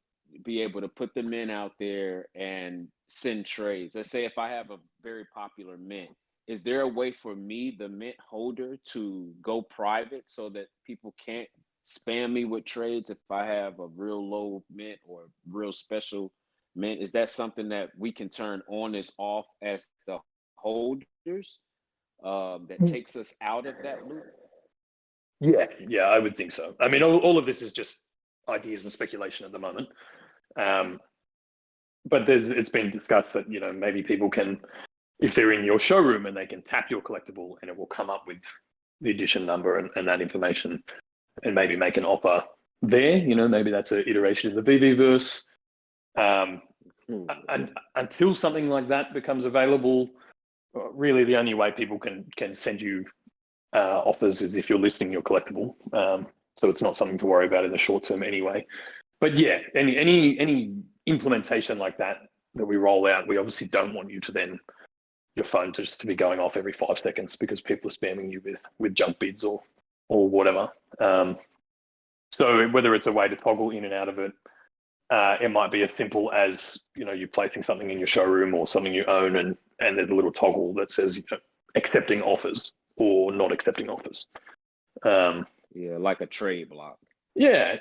be able to put the mint out there and send trades. Let's say if I have a very popular mint, is there a way for me, the mint holder, to go private so that people can't spam me with trades if I have a real low mint or real special mint? Is that something that we can turn on and off as the holders that takes us out of that loop? Yeah, I would think so. I mean, all of this is just ideas and speculation at the moment. But it's been discussed that, maybe people can, if they're in your showroom and they can tap your collectible and it will come up with the edition number and that information and maybe make an offer there, maybe that's an iteration of the VeVe-verse. Until something like that becomes available, really the only way people can send you offers is if you're listing your collectible. So it's not something to worry about in the short term anyway. But yeah, any implementation like that we roll out, we obviously don't want you to then your phone just to be going off every 5 seconds because people are spamming you with junk bids or whatever. So whether it's a way to toggle in and out of it, it might be as simple as, you know, you placing something in your showroom or something you own, and there's a little toggle that says, you know, accepting offers or not accepting offers. Yeah, like a trade block. Yeah.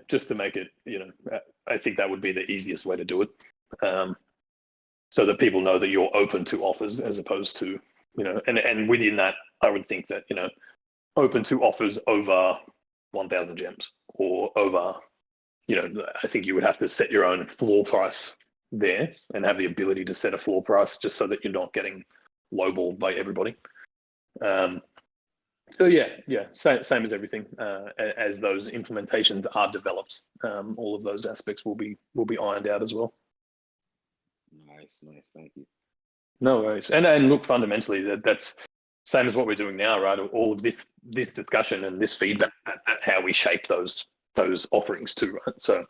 Just to make it, you know, I think that would be the easiest way to do it. So that people know that you're open to offers as opposed to, you know, and within that, I would think that, you know, open to offers over 1,000 gems or over, you know, I think you would have to set your own floor price there and have the ability to set a floor price just so that you're not getting lowballed by everybody. So yeah, same as everything. As those implementations are developed, all of those aspects will be ironed out as well. Nice, thank you. No worries. And look, fundamentally, that's same as what we're doing now, right? All of this discussion and this feedback, that's how we shape those offerings too, right? So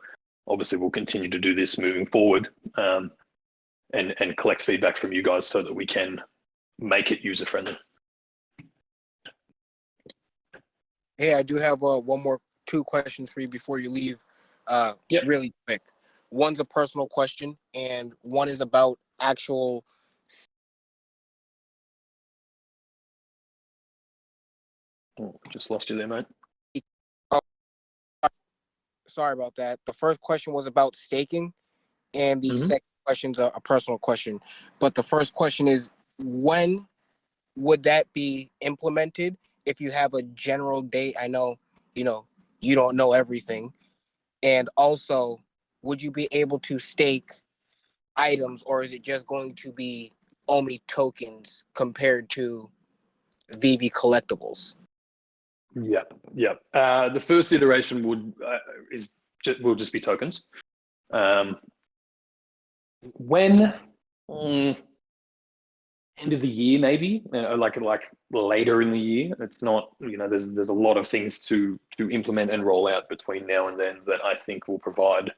obviously we'll continue to do this moving forward, and collect feedback from you guys so that we can make it user friendly. Hey, I do have two questions for you before you leave. Really quick. One's a personal question, and one is about actual. Oh, just lost you there, mate. Oh, sorry about that. The first question was about staking, and the second question's a personal question. But the first question is, when would that be implemented? If you have a general date, I know, you don't know everything. And also, would you be able to stake items, or is it just going to be only tokens compared to VeVe collectibles? Yep. The first iteration will just be tokens. When end of the year, maybe, like later in the year. It's not, you know, there's a lot of things to implement and roll out between now and then that I think will provide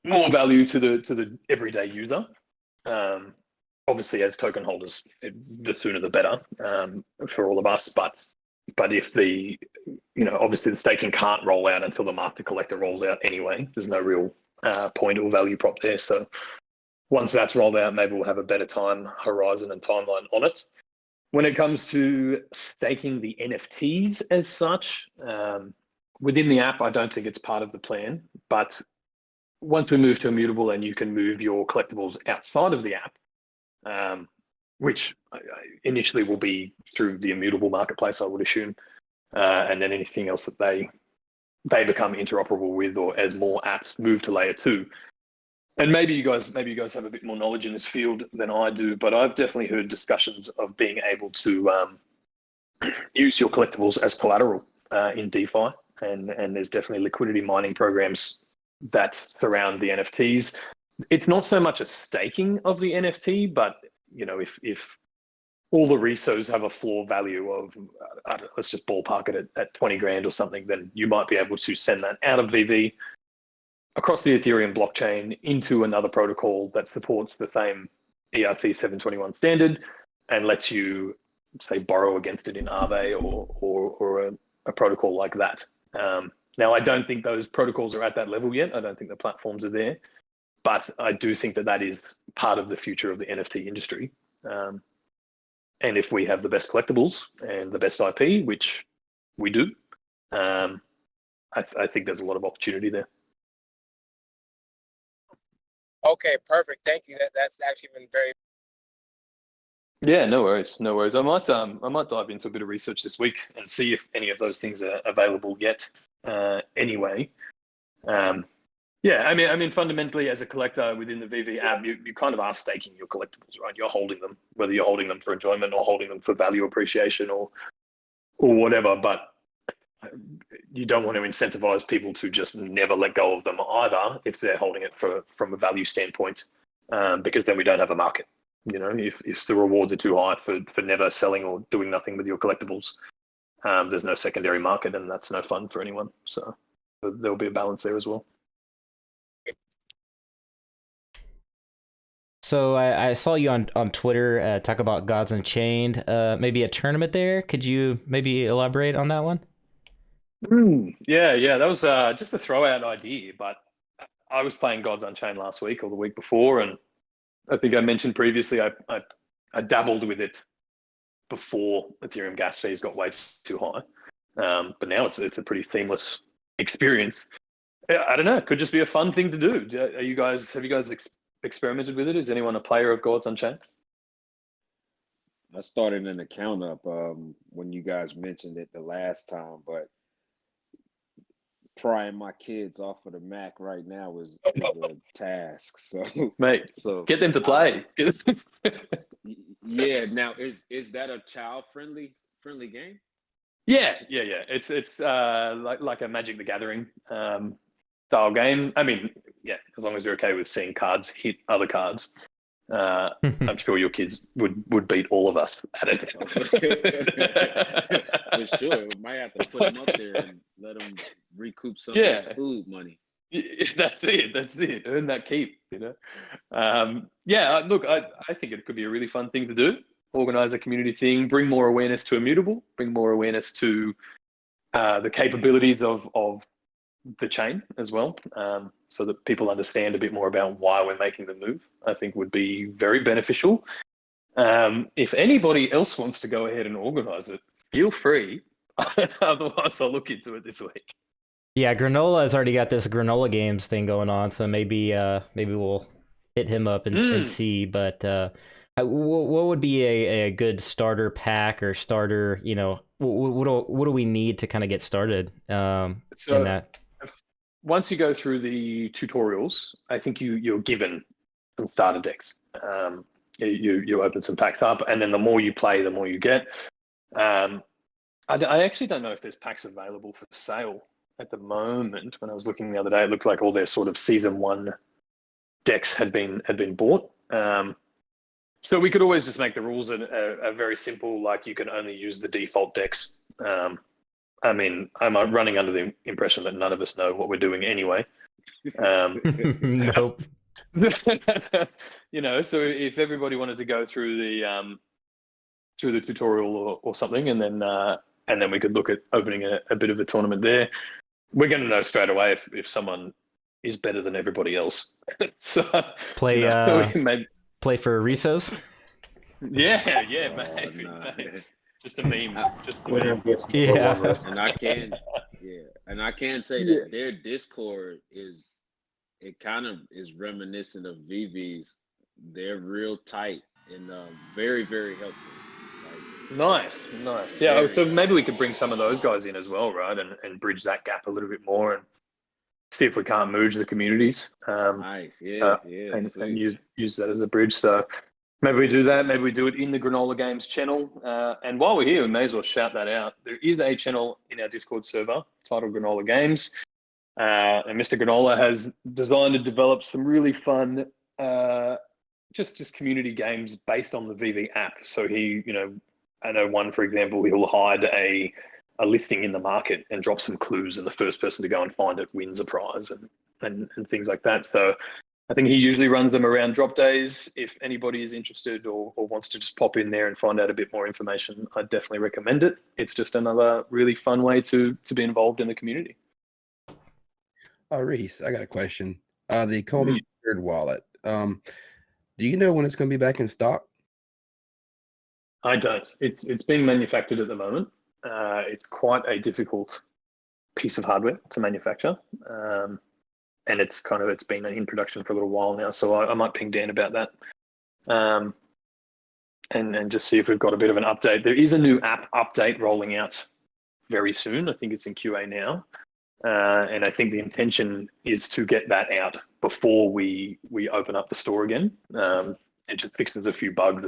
more value to the everyday user. Obviously, as token holders, the sooner the better, for all of us. But if obviously the staking can't roll out until the master collector rolls out anyway. There's no real point or value prop there. So once that's rolled out, maybe we'll have a better time horizon and timeline on it. When it comes to staking the NFTs as such, within the app, I don't think it's part of the plan. But once we move to immutable and you can move your collectibles outside of the app, which initially will be through the immutable marketplace, I would assume, and then anything else that they become interoperable with, or as more apps move to layer 2. And maybe you guys have a bit more knowledge in this field than I do, but I've definitely heard discussions of being able to use your collectibles as collateral in DeFi, and there's definitely liquidity mining programs that surround the NFTs. It's not so much a staking of the NFT, but if all the resos have a floor value of, let's just ballpark it at 20 grand or something, then you might be able to send that out of VeVe across the Ethereum blockchain into another protocol that supports the same ERC 721 standard and lets you, say, borrow against it in Aave or a protocol like that. Now, I don't think those protocols are at that level yet. I don't think the platforms are there, but I do think that is part of the future of the NFT industry. And if we have the best collectibles and the best IP, which we do, I think there's a lot of opportunity there. Okay, perfect. Thank you. That's actually been very. Yeah, no worries. I might dive into a bit of research this week and see if any of those things are available yet. Anyway, yeah, I mean, fundamentally, as a collector within the VeVe app, you kind of are staking your collectibles, right? You're holding them, whether you're holding them for enjoyment or holding them for value appreciation or whatever. But you don't want to incentivize people to just never let go of them either if they're holding it from a value standpoint, because then we don't have a market. If the rewards are too high for never selling or doing nothing with your collectibles, there's no secondary market, and that's no fun for anyone. So there'll be a balance there as well. So I saw you on Twitter talk about Gods Unchained, maybe a tournament there. Could you maybe elaborate on that one? Yeah. That was just a throw-out idea, but I was playing Gods Unchained last week or the week before, and I think I mentioned previously I dabbled with it before Ethereum gas fees got way too high, but now it's a pretty seamless experience. I don't know. It could just be a fun thing to do. Have you guys experimented with it? Is anyone a player of Gods Unchained? I started an account up when you guys mentioned it the last time, but prying my kids off of the Mac right now is a task. So, mate, get them to play. Yeah. Now, is that a child friendly game? Yeah. It's like a Magic the Gathering style game. I mean, yeah, as long as you're okay with seeing cards hit other cards. I'm sure your kids would beat all of us at it. For sure. We might have to put them up there and let them recoup some of this food money. That's it. Earn that keep, Look, I think it could be a really fun thing to do. Organize a community thing, bring more awareness to Immutable, bring more awareness to the capabilities of the chain as well, so that people understand a bit more about why we're making the move. I think would be very beneficial. If anybody else wants to go ahead and organize it, feel free. Otherwise, I'll look into it this week. Yeah, Granola has already got this Granola Games thing going on, so maybe we'll hit him up and see. But what would be a good starter pack or starter? What do we need to kind of get started in that? Once you go through the tutorials, I think you're given some starter decks. You open some packs up, and then the more you play, the more you get. I actually don't know if there's packs available for sale at the moment. When I was looking the other day, it looked like all their sort of season 1 decks had been bought. So we could always just make the rules a very simple, like you can only use the default decks. I mean, I'm running under the impression that none of us know what we're doing anyway. Nope. So if everybody wanted to go through the tutorial or something, and then we could look at opening a bit of a tournament there, we're going to know straight away if someone is better than everybody else. So play play for Rhys. Yeah, maybe. Just a meme. Yeah. And I can say that their Discord is kind of reminiscent of VeVe's. They're real tight and very, very helpful. Nice. Yeah, so maybe we could bring some of those guys in as well, right? And bridge that gap a little bit more and see if we can't merge the communities. Nice, yeah. And use that as a bridge. So maybe we do that. Maybe we do it in the Granola Games channel. And while we're here, we may as well shout that out. There is a channel in our Discord server titled Granola Games. And Mr. Granola has designed and developed some really fun just community games based on the VeVe app. So he, I know one, for example, he'll hide a listing in the market and drop some clues, and the first person to go and find it wins a prize and things like that. So I think he usually runs them around drop days. If anybody is interested or wants to just pop in there and find out a bit more information, I'd definitely recommend it. It's just another really fun way to be involved in the community. Rhys, I got a question. The Combi Secured wallet. Do you know when it's going to be back in stock? I don't. It's being manufactured at the moment. It's quite a difficult piece of hardware to manufacture. And it's been in production for a little while now. So I might ping Dan about that. And just see if we've got a bit of an update. There is a new app update rolling out very soon. I think it's in QA now. And I think the intention is to get that out before we open up the store again. It just fixes a few bugs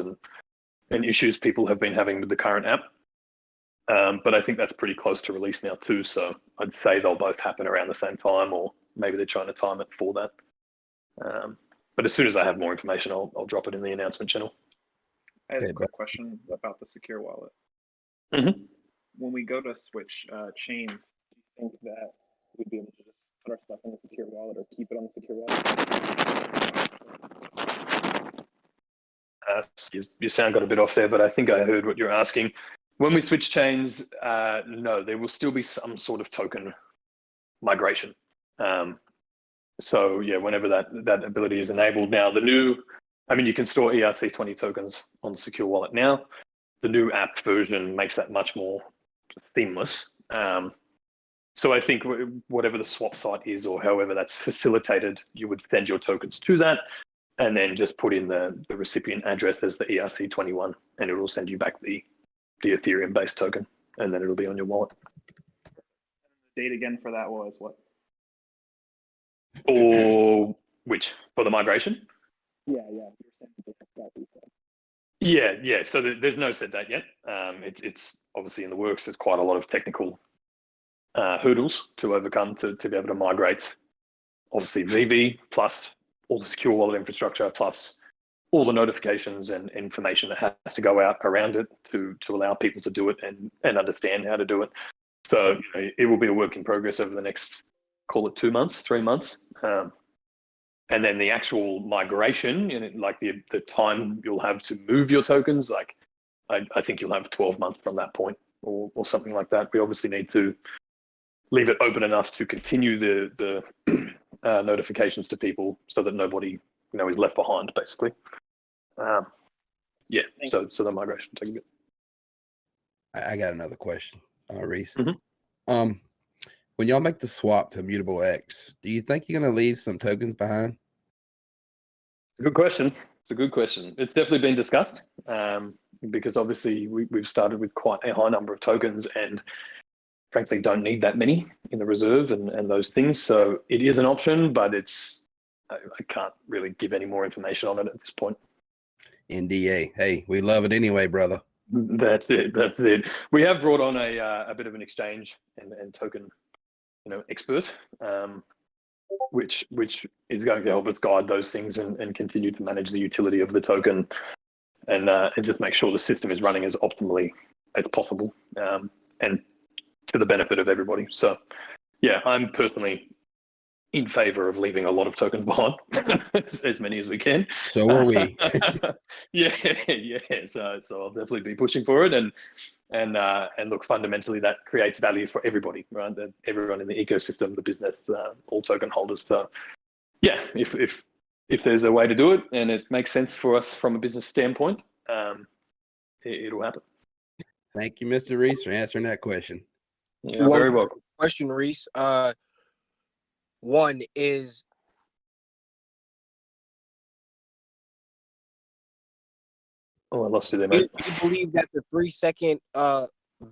and issues people have been having with the current app. But I think that's pretty close to release now too. So I'd say they'll both happen around the same time, or maybe they're trying to time it for that. But as soon as I have more information, I'll drop it in the announcement channel. I have a quick question about the secure wallet. Mm-hmm. When we go to switch chains, do you think that we'd be able to just put our stuff in the secure wallet or keep it on the secure wallet? Your sound got a bit off there, but I think I heard what you're asking. When we switch chains, no, there will still be some sort of token migration. So yeah, whenever that ability is enabled now, you can store ERC20 tokens on Secure Wallet now. The new app version makes that much more seamless. So I think whatever the swap site is or however that's facilitated, you would send your tokens to that and then just put in the recipient address as the ERC21 and it will send you back the Ethereum-based token and then it'll be on your wallet. The date again for that was what? Or which? For the migration? Yeah. Yeah. So there's no set date yet. It's obviously in the works. There's quite a lot of technical hurdles to overcome to be able to migrate. Obviously, VeVe plus all the secure wallet infrastructure plus all the notifications and information that has to go out around it to allow people to do it and understand how to do it. So it will be a work in progress over the next, call it 2 months, 3 months. And then the actual migration, like the time you'll have to move your tokens, like I think you'll have 12 months from that point or something like that. We obviously need to leave it open enough to continue the notifications to people so that nobody is left behind, basically. So the migration will take a bit. I got another question, Rhys. Mm-hmm. When y'all make the swap to Immutable X, do you think you're going to leave some tokens behind? Good question. It's a good question. It's definitely been discussed because obviously we've started with quite a high number of tokens and frankly don't need that many in the reserve and those things. So it is an option, but I can't really give any more information on it at this point. NDA. Hey, we love it anyway, brother. That's it. We have brought on a bit of an exchange and token expert, which is going to help us guide those things and continue to manage the utility of the token and just make sure the system is running as optimally as possible and to the benefit of everybody. So yeah, I'm personally in favor of leaving a lot of tokens behind, as many as we can. So are we. Yeah. So I'll definitely be pushing for it, and look, fundamentally that creates value for everybody, right? That everyone in the ecosystem, the business, all token holders. So yeah, if there's a way to do it and it makes sense for us from a business standpoint, it'll happen. Thank you, Mr. Rhys, for answering that question. Yeah, very welcome. Question, Rhys. One is, I lost you there, do mate. you believe that the 3-second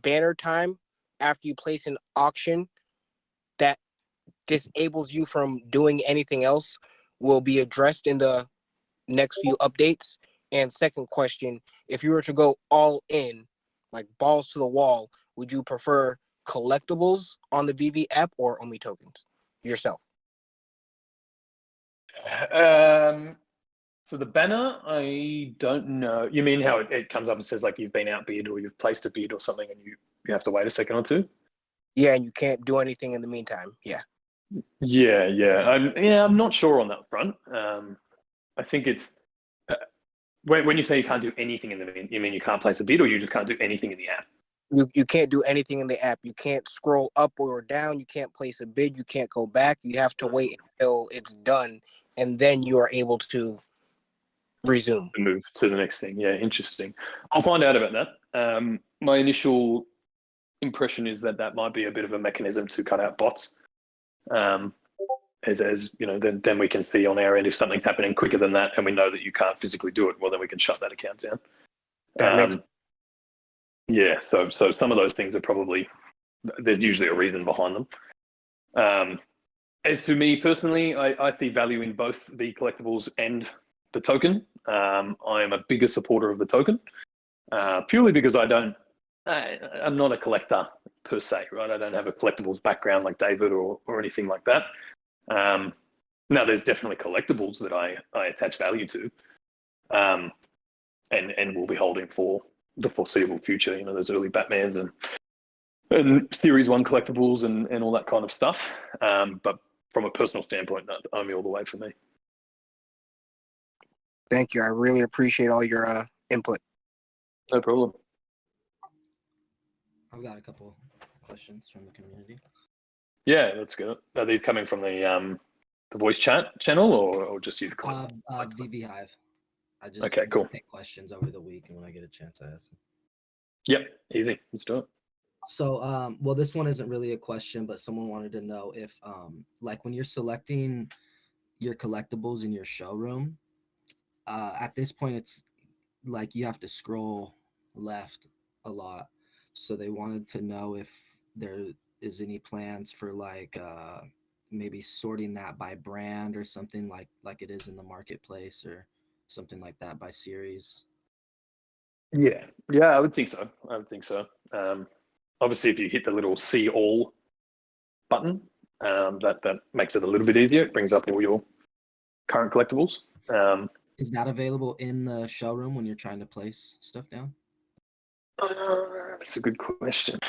banner time after you place an auction that disables you from doing anything else will be addressed in the next few updates? And second question, if you were to go all in, like balls to the wall, would you prefer collectibles on the VeVe app or only tokens yourself? So the banner, I don't know. You mean how it comes up and says like you've been outbid or you've placed a bid or something and you have to wait a second or two? Yeah, and you can't do anything in the meantime. Yeah. I'm not sure on that front. I think it's when you say you can't do anything in the mean, you mean you can't place a bid or you just can't do anything in the app? You can't do anything in the app. You can't scroll up or down. You can't place a bid. You can't go back. You have to wait until it's done, and then you are able to resume. Move to the next thing. Yeah, interesting. I'll find out about that. My initial impression is that might be a bit of a mechanism to cut out bots. As you know, then we can see on our end if something's happening quicker than that, and we know that you can't physically do it. Well, then we can shut that account down. Yeah, so some of those things are probably, there's usually a reason behind them. As to me personally, I see value in both the collectibles and the token. I am a bigger supporter of the token, purely because I'm not a collector per se, right? I don't have a collectibles background like David or anything like that. Now, there's definitely collectibles that I attach value to, and will be holding for the foreseeable future. You know, there's early Batmans and Series 1 collectibles and all that kind of stuff. But from a personal standpoint, only all the way for me. Thank you. I really appreciate all your input. No problem. I've got a couple questions from the community. Yeah, let's go. Are these coming from the voice chat channel or just you? VeVe Hive. I just Okay, cool. take questions over the week, and when I get a chance, I ask them. Yep, easy. Let's do it. So, well, this one isn't really a question, but someone wanted to know if, like, when you're selecting your collectibles in your showroom, at this point, it's like you have to scroll left a lot. So they wanted to know if there is any plans for like maybe sorting that by brand or something like it is in the marketplace or something like that by series. Yeah, I would think so. Obviously, if you hit the little see all button, that makes it a little bit easier. It brings up all your current collectibles. Is that available in the showroom when you're trying to place stuff down? That's a good question.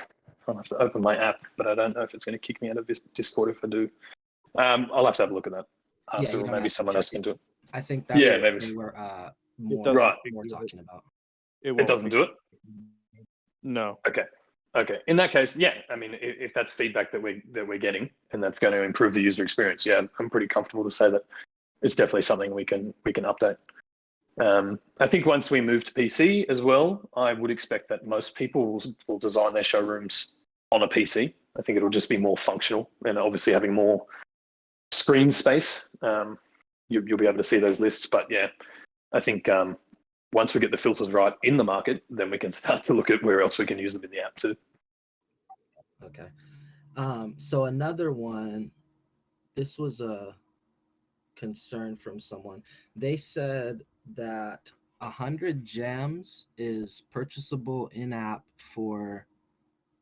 I'll have to open my app, but I don't know if it's going to kick me out of Discord if I do. I'll have to have a look at that after, or maybe someone else can do it. I think that's maybe what we were more talking about. It doesn't do it? No. Okay. In that case, yeah. I mean, if that's feedback that we're getting and that's going to improve the user experience, yeah, I'm pretty comfortable to say that it's definitely something we can update. I think once we move to PC as well, I would expect that most people will design their showrooms on a PC. I think it'll just be more functional, and obviously having more screen space, you'll be able to see those lists. But yeah, I think once we get the filters right in the market, then we can start to look at where else we can use them in the app too. Okay. So another one, this was a concern from someone. They said that 100 gems is purchasable in-app for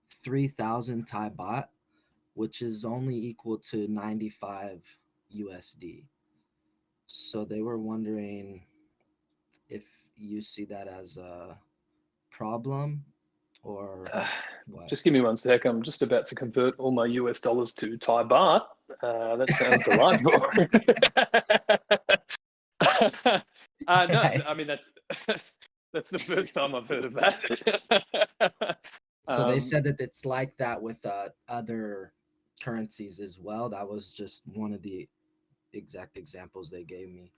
3,000 Thai baht, which is only equal to 95 USD. So they were wondering if you see that as a problem or what? Just give me 1 sec. I'm just about to convert all my US dollars to Thai baht. That sounds delightful. No, I mean that's the first time I've heard of that. So they said that it's like that with other currencies as well. That was just one of the exact examples they gave me.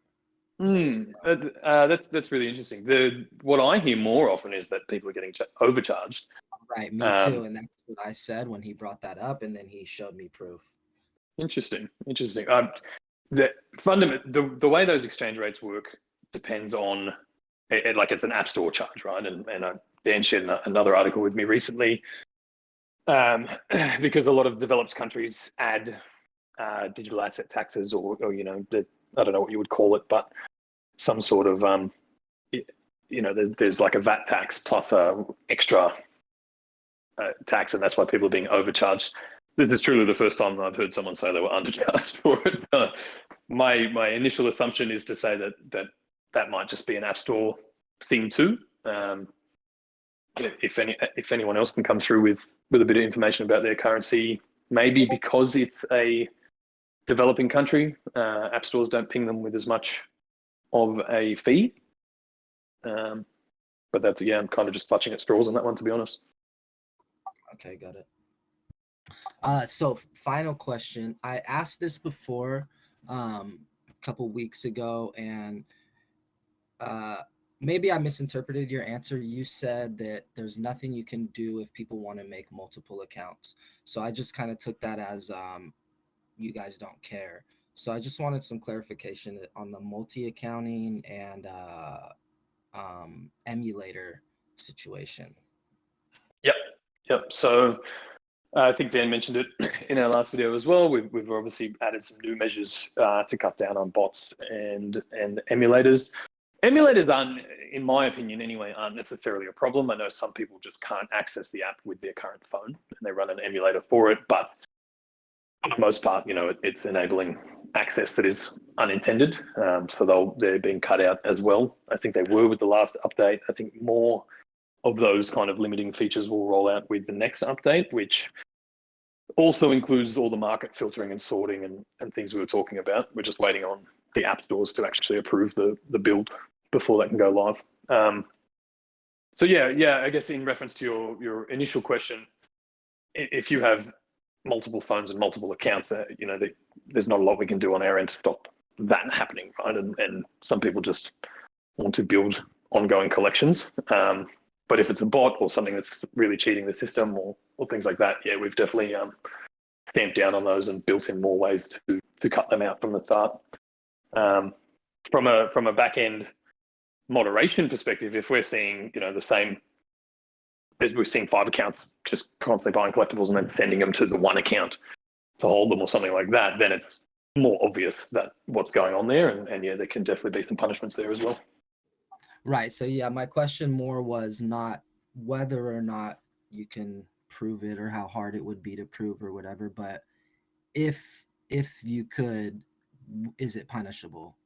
That's really interesting. What I hear more often is that people are getting overcharged. Right, me too, and that's what I said when he brought that up, and then he showed me proof. Interesting. The way those exchange rates work depends on like it's an app store charge, right? And Dan shared another article with me recently because a lot of developed countries add digital asset taxes or I don't know what you would call it, but some sort of there's like a VAT tax plus a extra tax, and that's why people are being overcharged. This is truly the first time I've heard someone say they were undercharged for it. My initial assumption is to say that might just be an app store thing too. If anyone else can come through with a bit of information about their currency, maybe because it's a developing country, app stores don't ping them with as much of a fee. But that's, I'm kind of just clutching at straws on that one, to be honest. Okay, got it. So final question. I asked this before a couple weeks ago, and maybe I misinterpreted your answer. You said that there's nothing you can do if people want to make multiple accounts. So I just kind of took that as you guys don't care. So I just wanted some clarification on the multi-accounting and emulator situation. Yep. So I think Dan mentioned it in our last video as well. We've obviously added some new measures to cut down on bots and emulators. Emulators aren't, in my opinion anyway, aren't necessarily a problem. I know some people just can't access the app with their current phone and they run an emulator for it, but for the most part, it's enabling access that is unintended. So they're being cut out as well. I think they were with the last update. I think more of those kind of limiting features will roll out with the next update, which also includes all the market filtering and sorting and things we were talking about. We're just waiting on the app stores to actually approve the build before that can go live. So yeah, I guess in reference to your initial question, if you have multiple phones and multiple accounts, you know, there's not a lot we can do on our end to stop that happening, right? And some people just want to build ongoing collections. But if it's a bot or something that's really cheating the system or things like that, yeah, we've definitely stamped down on those and built in more ways to cut them out from the start. From a back end moderation perspective, if we're seeing, you know, the same, as we're seeing 5 accounts just constantly buying collectibles and then sending them to the one account to hold them or something like that, then it's more obvious that what's going on there. And yeah, there can definitely be some punishments there as well. Right. So yeah, my question more was not whether or not you can prove it or how hard it would be to prove or whatever, but if you could, is it punishable?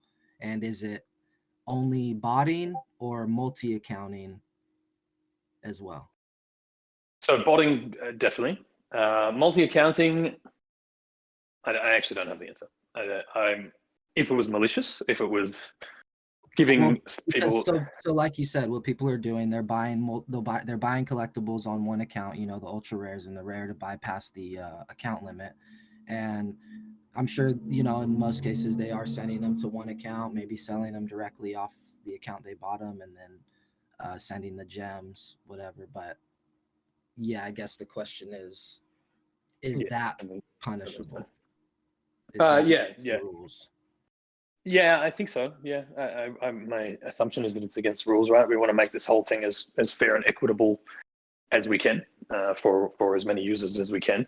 And is it only botting or multi-accounting as well? So botting, definitely. Multi-accounting, I actually don't have the answer. If it was malicious, if it was giving people, so like you said, what people are doing, they're buying collectibles on one account, you know, the ultra rares and the rare to bypass the account limit, and I'm sure, you know, in most cases they are sending them to one account, maybe selling them directly off the account they bought them, and then sending the gems, whatever. But yeah, I guess the question is that punishable? Is that against the rules? Yeah, I think so. Yeah, my assumption is that it's against rules, right? We want to make this whole thing as fair and equitable as we can for as many users as we can.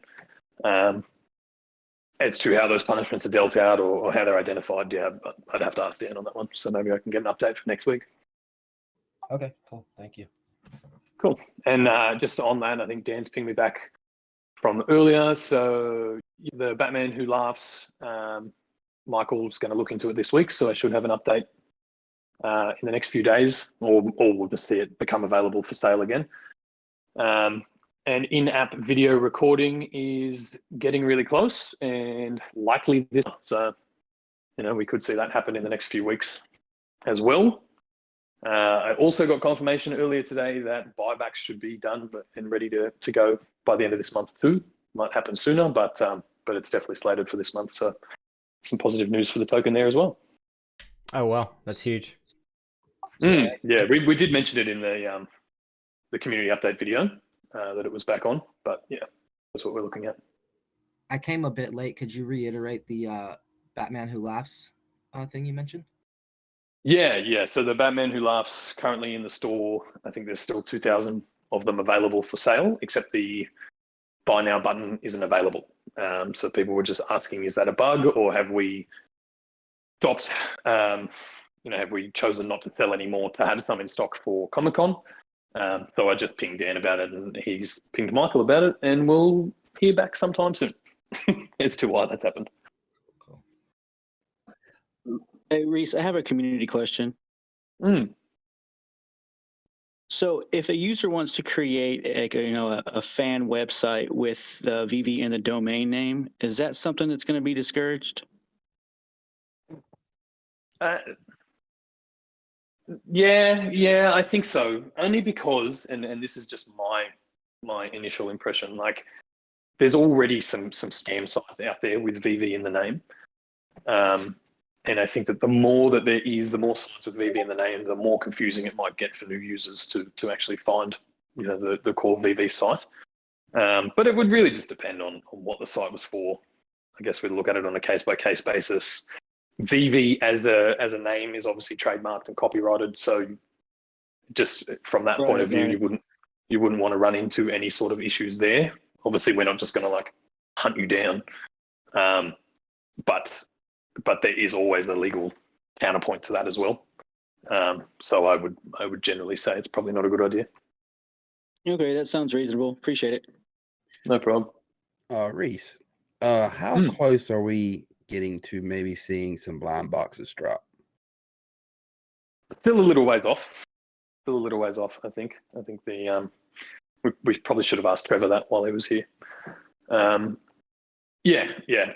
As to how those punishments are dealt out or how they're identified, yeah, I'd have to ask Dan on that one. So maybe I can get an update for next week. Okay, cool. Thank you. Cool. And just on that, I think Dan's pinged me back from earlier. So the Batman Who Laughs, Michael's going to look into it this week. So I should have an update in the next few days, or we'll just see it become available for sale again. And in-app video recording is getting really close and likely this month. So, you know, we could see that happen in the next few weeks as well. I also got confirmation earlier today that buybacks should be done and ready to go by the end of this month too. Might happen sooner, but it's definitely slated for this month. So some positive news for the token there as well. Oh, wow. That's huge. Yeah, we did mention it in the community update video that it was back on, but yeah, that's what we're looking at. I came a bit late. Could you reiterate the Batman Who Laughs thing you mentioned? Yeah. So the Batman Who Laughs currently in the store, I think there's still 2,000 of them available for sale, except the buy now button isn't available. So people were just asking, is that a bug or have we stopped, have we chosen not to sell anymore to have some in stock for Comic-Con? So I just pinged Dan about it and he's pinged Michael about it and we'll hear back sometime soon as to why that's happened. Hey, Rhys, I have a community question. So if a user wants to create a fan website with the VeVe in the domain name, is that something that's going to be discouraged? Yeah, I think so. Only because, and this is just my initial impression, like there's already some scam sites out there with VeVe in the name. And I think that the more that there is, the more sites with VeVe in the name, the more confusing it might get for new users to actually find, the core VeVe site. But it would really just depend on what the site was for. I guess we'd look at it on a case-by-case basis. VeVe as a name is obviously trademarked and copyrighted, so just from that point of view, you wouldn't want to run into any sort of issues there. Obviously, we're not just going to hunt you down, but there is always a legal counterpoint to that as well. So I would generally say it's probably not a good idea. Okay, that sounds reasonable. Appreciate it. No problem. Rhys, how close are we getting to maybe seeing some blind boxes drop? Still a little ways off. I think. I think we probably should have asked Trevor that while he was here. Yeah.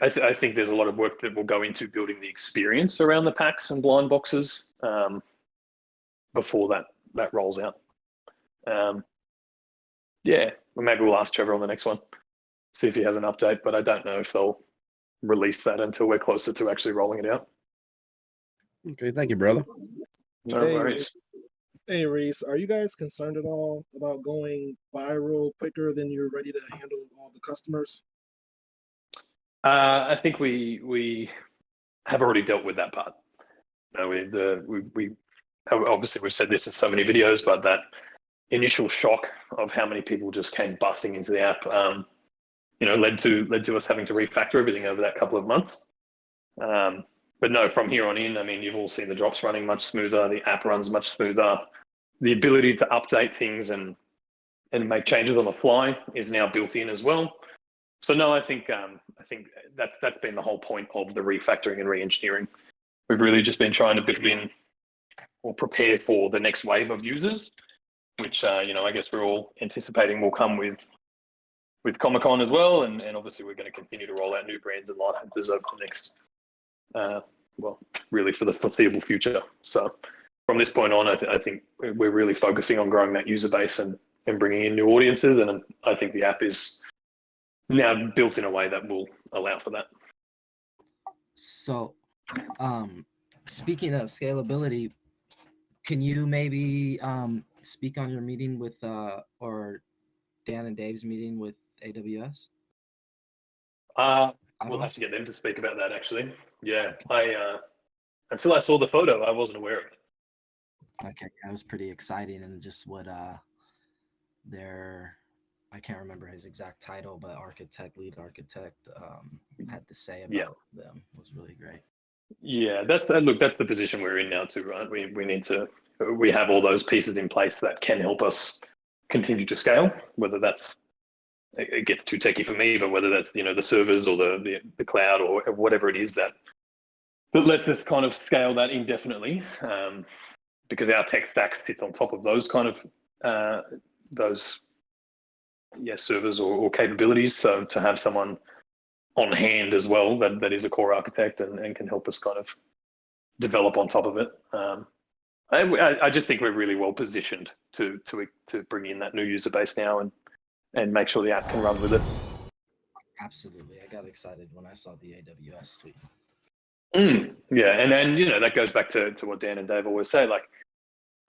I think there's a lot of work that will go into building the experience around the packs and blind boxes before that rolls out. Well, maybe we'll ask Trevor on the next one. see if he has an update, but I don't know if they'll release that until we're closer to actually rolling it out. Okay, thank you, brother. No Hey, worries. Hey, Rhys, are you guys concerned at all about going viral quicker than you're ready to handle all the customers? I think we have already dealt with that part. You know, we obviously we've said this in so many videos, but that initial shock of how many people just came busting into the app, you know, led to us having to refactor everything over that couple of months. But no, from here on in, I mean, you've all seen the drops running much smoother. The app runs much smoother. The ability to update things and make changes on the fly is now built in as well. So no, I think that's been the whole point of the refactoring and re-engineering. We've really just been trying to build in or prepare for the next wave of users, which you know, I guess we're all anticipating will come with Comic-Con as well, and obviously we're going to continue to roll out new brands and light hunters over the next, well, really for the foreseeable future. So from this point on, I think we're really focusing on growing that user base and bringing in new audiences, and I think the app is now built in a way that will allow for that. So, speaking of scalability, can you maybe speak on your meeting with or Dan and Dave's meeting with AWS? We'll have to get them to speak about that, actually. Yeah, until I saw the photo, I wasn't aware of it. Okay, that was pretty exciting, and just what their, I can't remember his exact title, but lead architect had to say about them was really great. Yeah, that's the position we're in now too, right? We have all those pieces in place that can help us continue to scale, whether that's, it gets too techy for me, but whether that's, you know, the servers or the cloud or whatever it is that lets us kind of scale that indefinitely, because our tech stack sits on top of those kind of servers or capabilities. So to have someone on hand as well that is a core architect and can help us kind of develop on top of it. I just think we're really well positioned to bring in that new user base now and make sure the app can run with it. Absolutely, I got excited when I saw the AWS suite. Yeah, and you know, that goes back to what Dan and Dave always say, like,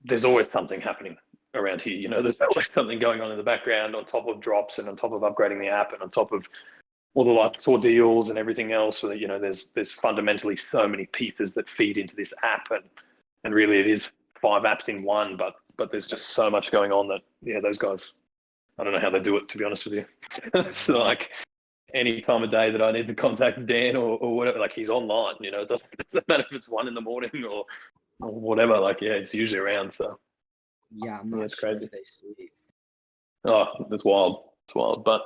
there's always something happening around here. You know, there's always something going on in the background on top of drops and on top of upgrading the app and on top of all the Light4 deals and everything else. So that, you know, there's fundamentally so many pieces that feed into this app, and really it is 5 apps in one, but there's just so much going on that, yeah, those guys, I don't know how they do it, to be honest with you. It's like any time of day that I need to contact Dan or whatever, like, he's online, you know, it doesn't matter if it's 1 a.m. or whatever, like, yeah, it's usually around. So yeah, I'm not sure if they sleep. Oh, it's wild. It's wild, but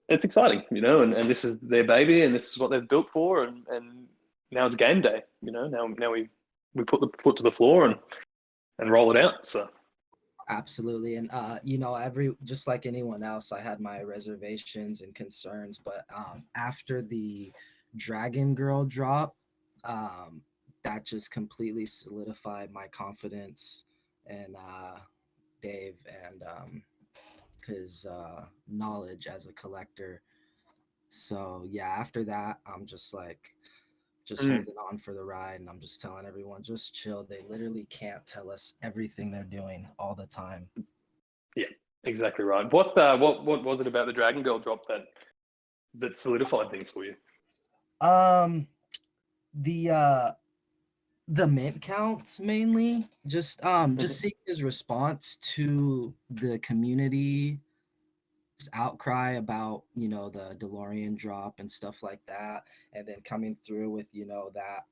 it's exciting, you know, and this is their baby and this is what they've built for, and now it's game day, you know, now we put the foot to the floor and roll it out. So absolutely. And you know, just like anyone else, I had my reservations and concerns, but after the Dragon Girl drop, that just completely solidified my confidence in Dave and his knowledge as a collector. So yeah, after that, I'm just like holding on for the ride, and I'm just telling everyone, just chill. They literally can't tell us everything they're doing all the time. Yeah, exactly right. What was it about the Dragon Girl drop that solidified things for you? The mint counts mainly, just seeing his response to the community outcry about, you know, the DeLorean drop and stuff like that, and then coming through with, you know, that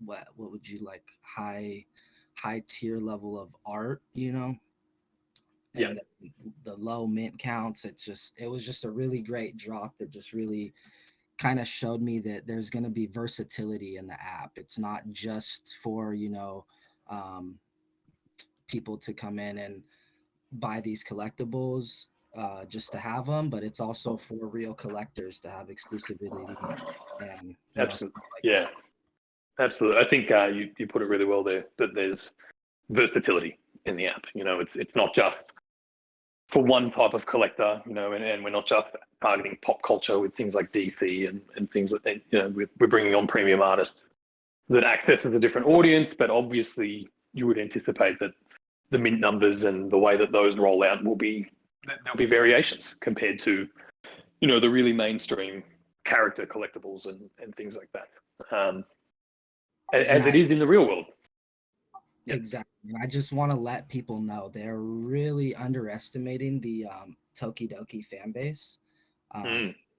what would you like, high tier level of art, you know, and the low mint counts. It was just a really great drop that just really kind of showed me that there's going to be versatility in the app. It's not just for, you know, people to come in and buy these collectibles just to have them, but it's also for real collectors to have exclusivity and Absolutely. That. Absolutely. I think you put it really well there, that there's versatility in the app. You know, it's not just for one type of collector, you know, and we're not just targeting pop culture with things like DC and things like that. You know, we're bringing on premium artists that accesses a different audience, but obviously you would anticipate that the mint numbers and the way that those roll out there'll be variations compared to, you know, the really mainstream character collectibles and things like that, as it is in the real world. Exactly. And I just want to let people know they're really underestimating the Tokidoki fan base.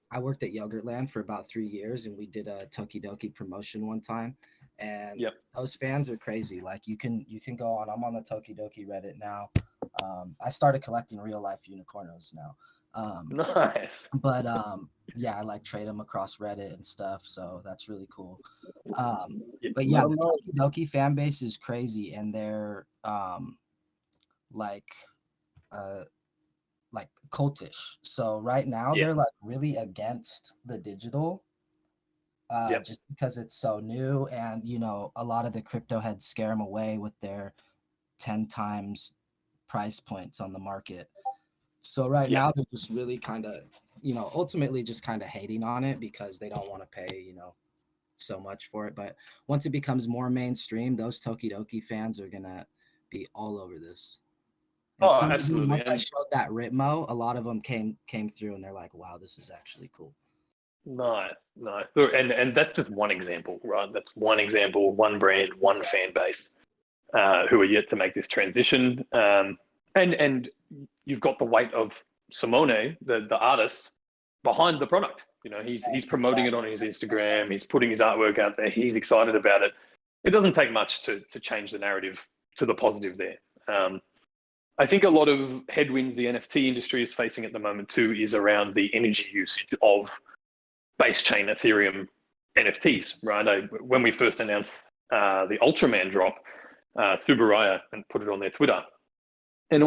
I worked at Yogurtland for about 3 years, and we did a Tokidoki promotion one time. And those fans are crazy. Like you can go on. I'm on the Tokidoki Reddit now. I started collecting real life unicornos now. Nice. But yeah, I like trade them across Reddit and stuff, so that's really cool. But yeah, the Tokidoki fan base is crazy, and they're like cultish. So right now they're like really against the digital, just because it's so new, and you know, a lot of the crypto heads scare them away with their 10 times price points on the market. So right now they're just really kind of, you know, ultimately just kind of hating on it because they don't want to pay, you know, so much for it. But once it becomes more mainstream, those Tokidoki fans are gonna be all over this. And Absolutely. Once I showed that Ritmo, a lot of them came through and they're like, wow, this is actually cool. Nice. Look, and that's just one example, right? That's one example, one brand, one fan base who are yet to make this transition. And you've got the weight of Simone, the artist, behind the product. You know, he's promoting it on his Instagram. He's putting his artwork out there. He's excited about it. It doesn't take much to change the narrative to the positive there. I think a lot of headwinds the NFT industry is facing at the moment too is around the energy usage of base chain Ethereum NFTs, right? When we first announced the Ultraman drop, Subaraya and put it on their Twitter, and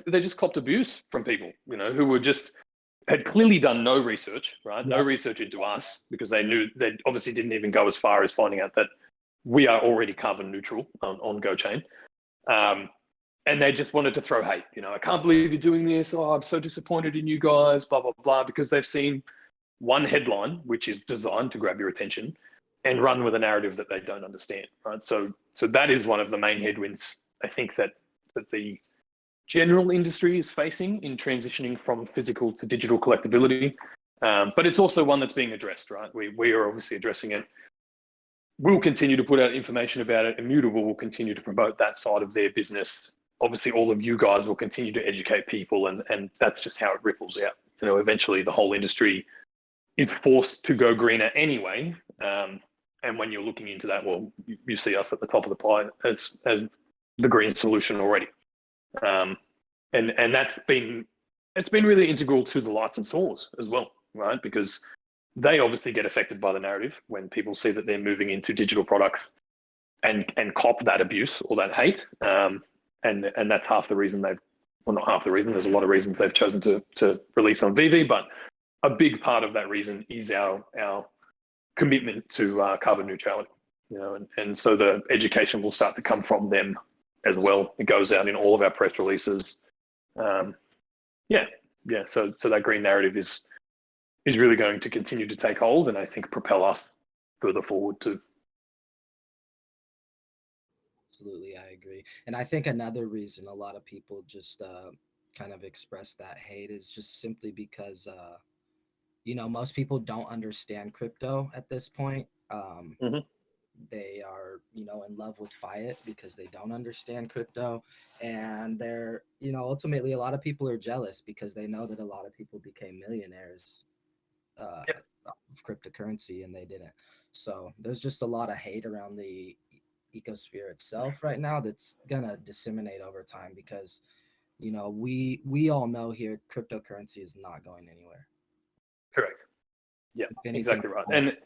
they just copped abuse from people, you know, who had clearly done no research, right? No research into us, because they obviously didn't even go as far as finding out that we are already carbon neutral on GoChain. And they just wanted to throw hate. You know, I can't believe you're doing this. Oh, I'm so disappointed in you guys, blah, blah, blah, because they've seen one headline, which is designed to grab your attention, and run with a narrative that they don't understand, right? So that is one of the main headwinds, I think, that the general industry is facing in transitioning from physical to digital collectability. But it's also one that's being addressed, right? We are obviously addressing it. We'll continue to put out information about it. Immutable will continue to promote that side of their business. Obviously, all of you guys will continue to educate people, and that's just how it ripples out. You know, eventually the whole industry is forced to go greener anyway. And when you're looking into that, well, you see us at the top of the pie as the green solution already. And it's been really integral to the lights and saws as well, right? Because they obviously get affected by the narrative when people see that they're moving into digital products and cop that abuse or that hate. And that's half the reason not half the reason, there's a lot of reasons they've chosen to release on VeVe, but a big part of that reason is our commitment to carbon neutrality, you know, and so the education will start to come from them as well. It goes out in all of our press releases. So that green narrative is really going to continue to take hold, and I think propel us further forward too. Absolutely, I agree. And I think another reason a lot of people just kind of express that hate is just simply because you know, most people don't understand crypto at this point. They are, you know, in love with fiat because they don't understand crypto, and they're, you know, ultimately a lot of people are jealous because they know that a lot of people became millionaires of cryptocurrency and they didn't. So there's just a lot of hate around the ecosphere itself right now that's gonna disseminate over time because, you know, we all know here cryptocurrency is not going anywhere. Correct. Yeah, exactly right. And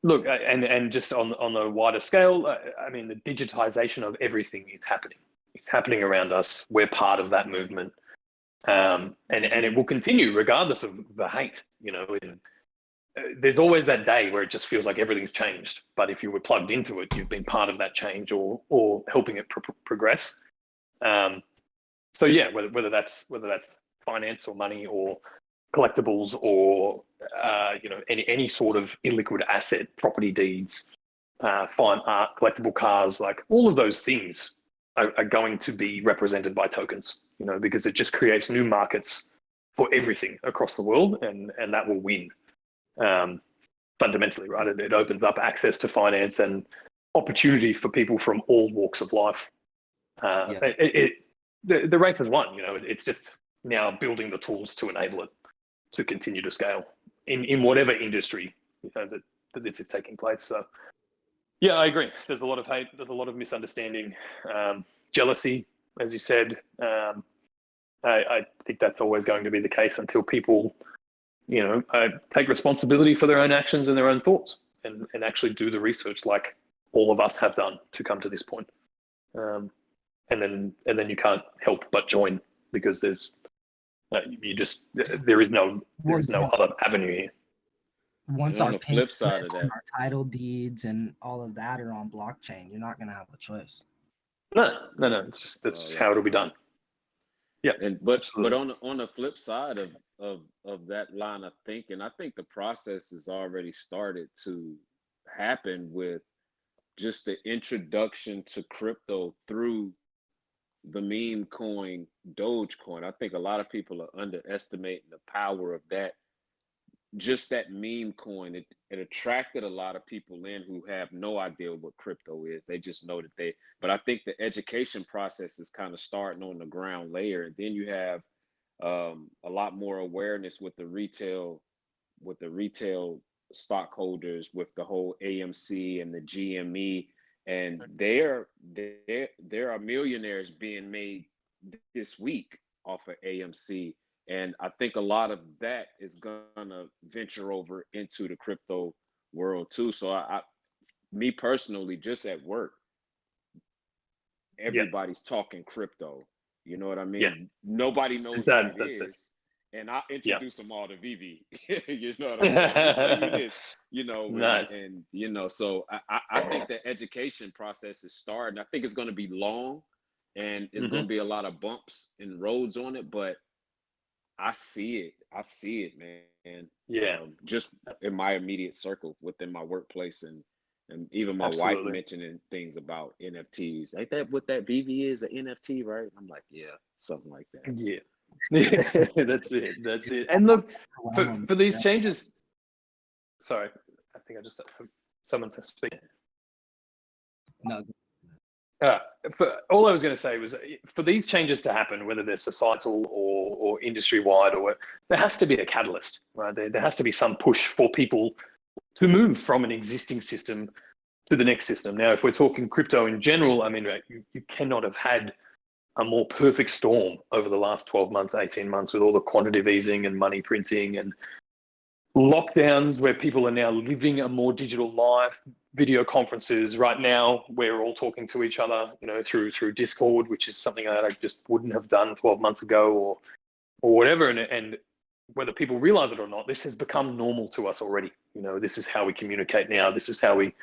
look, and just on the wider scale, I mean, the digitization of everything is happening. It's happening around us. We're part of that movement, and it will continue regardless of the hate. You know, there's always that day where it just feels like everything's changed. But if you were plugged into it, you've been part of that change or helping it progress. So yeah, whether that's finance or money or collectibles or any sort of illiquid asset, property deeds, fine art, collectible cars, like all of those things are going to be represented by tokens, because it just creates new markets for everything across the world, and that will win fundamentally, right? It opens up access to finance and opportunity for people from all walks of life. The race has won, it's just now building the tools to enable it to continue to scale in whatever industry that this is taking place. So yeah, I agree. There's a lot of hate, there's a lot of misunderstanding, jealousy, as you said. I think that's always going to be the case until people, take responsibility for their own actions and their own thoughts, and actually do the research like all of us have done to come to this point. And then you can't help but join, because there is no other avenue here. Once And on our the pink flip side of slips that, and our title deeds and all of that are on blockchain, you're not going to have a choice. No. It's just how it'll be done. Yeah. But on the flip side of that line of thinking, I think the process has already started to happen with just the introduction to crypto through the meme coin Dogecoin. I think a lot of people are underestimating the power of that. Just that meme coin, it attracted a lot of people in who have no idea what crypto is. They just know that but I think the education process is kind of starting on the ground layer. And then you have a lot more awareness with the retail stockholders, with the whole AMC and the GME. And there are millionaires being made this week off of AMC. And I think a lot of that is gonna venture over into the crypto world too. So me personally, just at work, everybody's talking crypto. You know what I mean? Yeah. Nobody knows what it is. And I introduce them all to VeVe. You know what I'm saying? Let me tell you this, Nice. and so I think the education process is starting. I think it's gonna be long, and it's gonna be a lot of bumps and roads on it, but I see it, man. Yeah. Just in my immediate circle within my workplace, and even my wife mentioning things about NFTs. Ain't that what that VeVe is, an NFT, right? I'm like, yeah, something like that. Yeah. That's it. And look, for these changes, sorry, I think I just someone to speak. No. All I was going to say was, for these changes to happen, whether they're societal or industry-wide, there has to be a catalyst, right? There has to be some push for people to move from an existing system to the next system. Now, if we're talking crypto in general, I mean, you cannot have had a more perfect storm over the last 12 months, 18 months, with all the quantitative easing and money printing and lockdowns, where people are now living a more digital life, video conferences. Right now, we're all talking to each other, through Discord, which is something that I just wouldn't have done 12 months ago or whatever. And whether people realize it or not, this has become normal to us already. This is how we communicate now. This is how we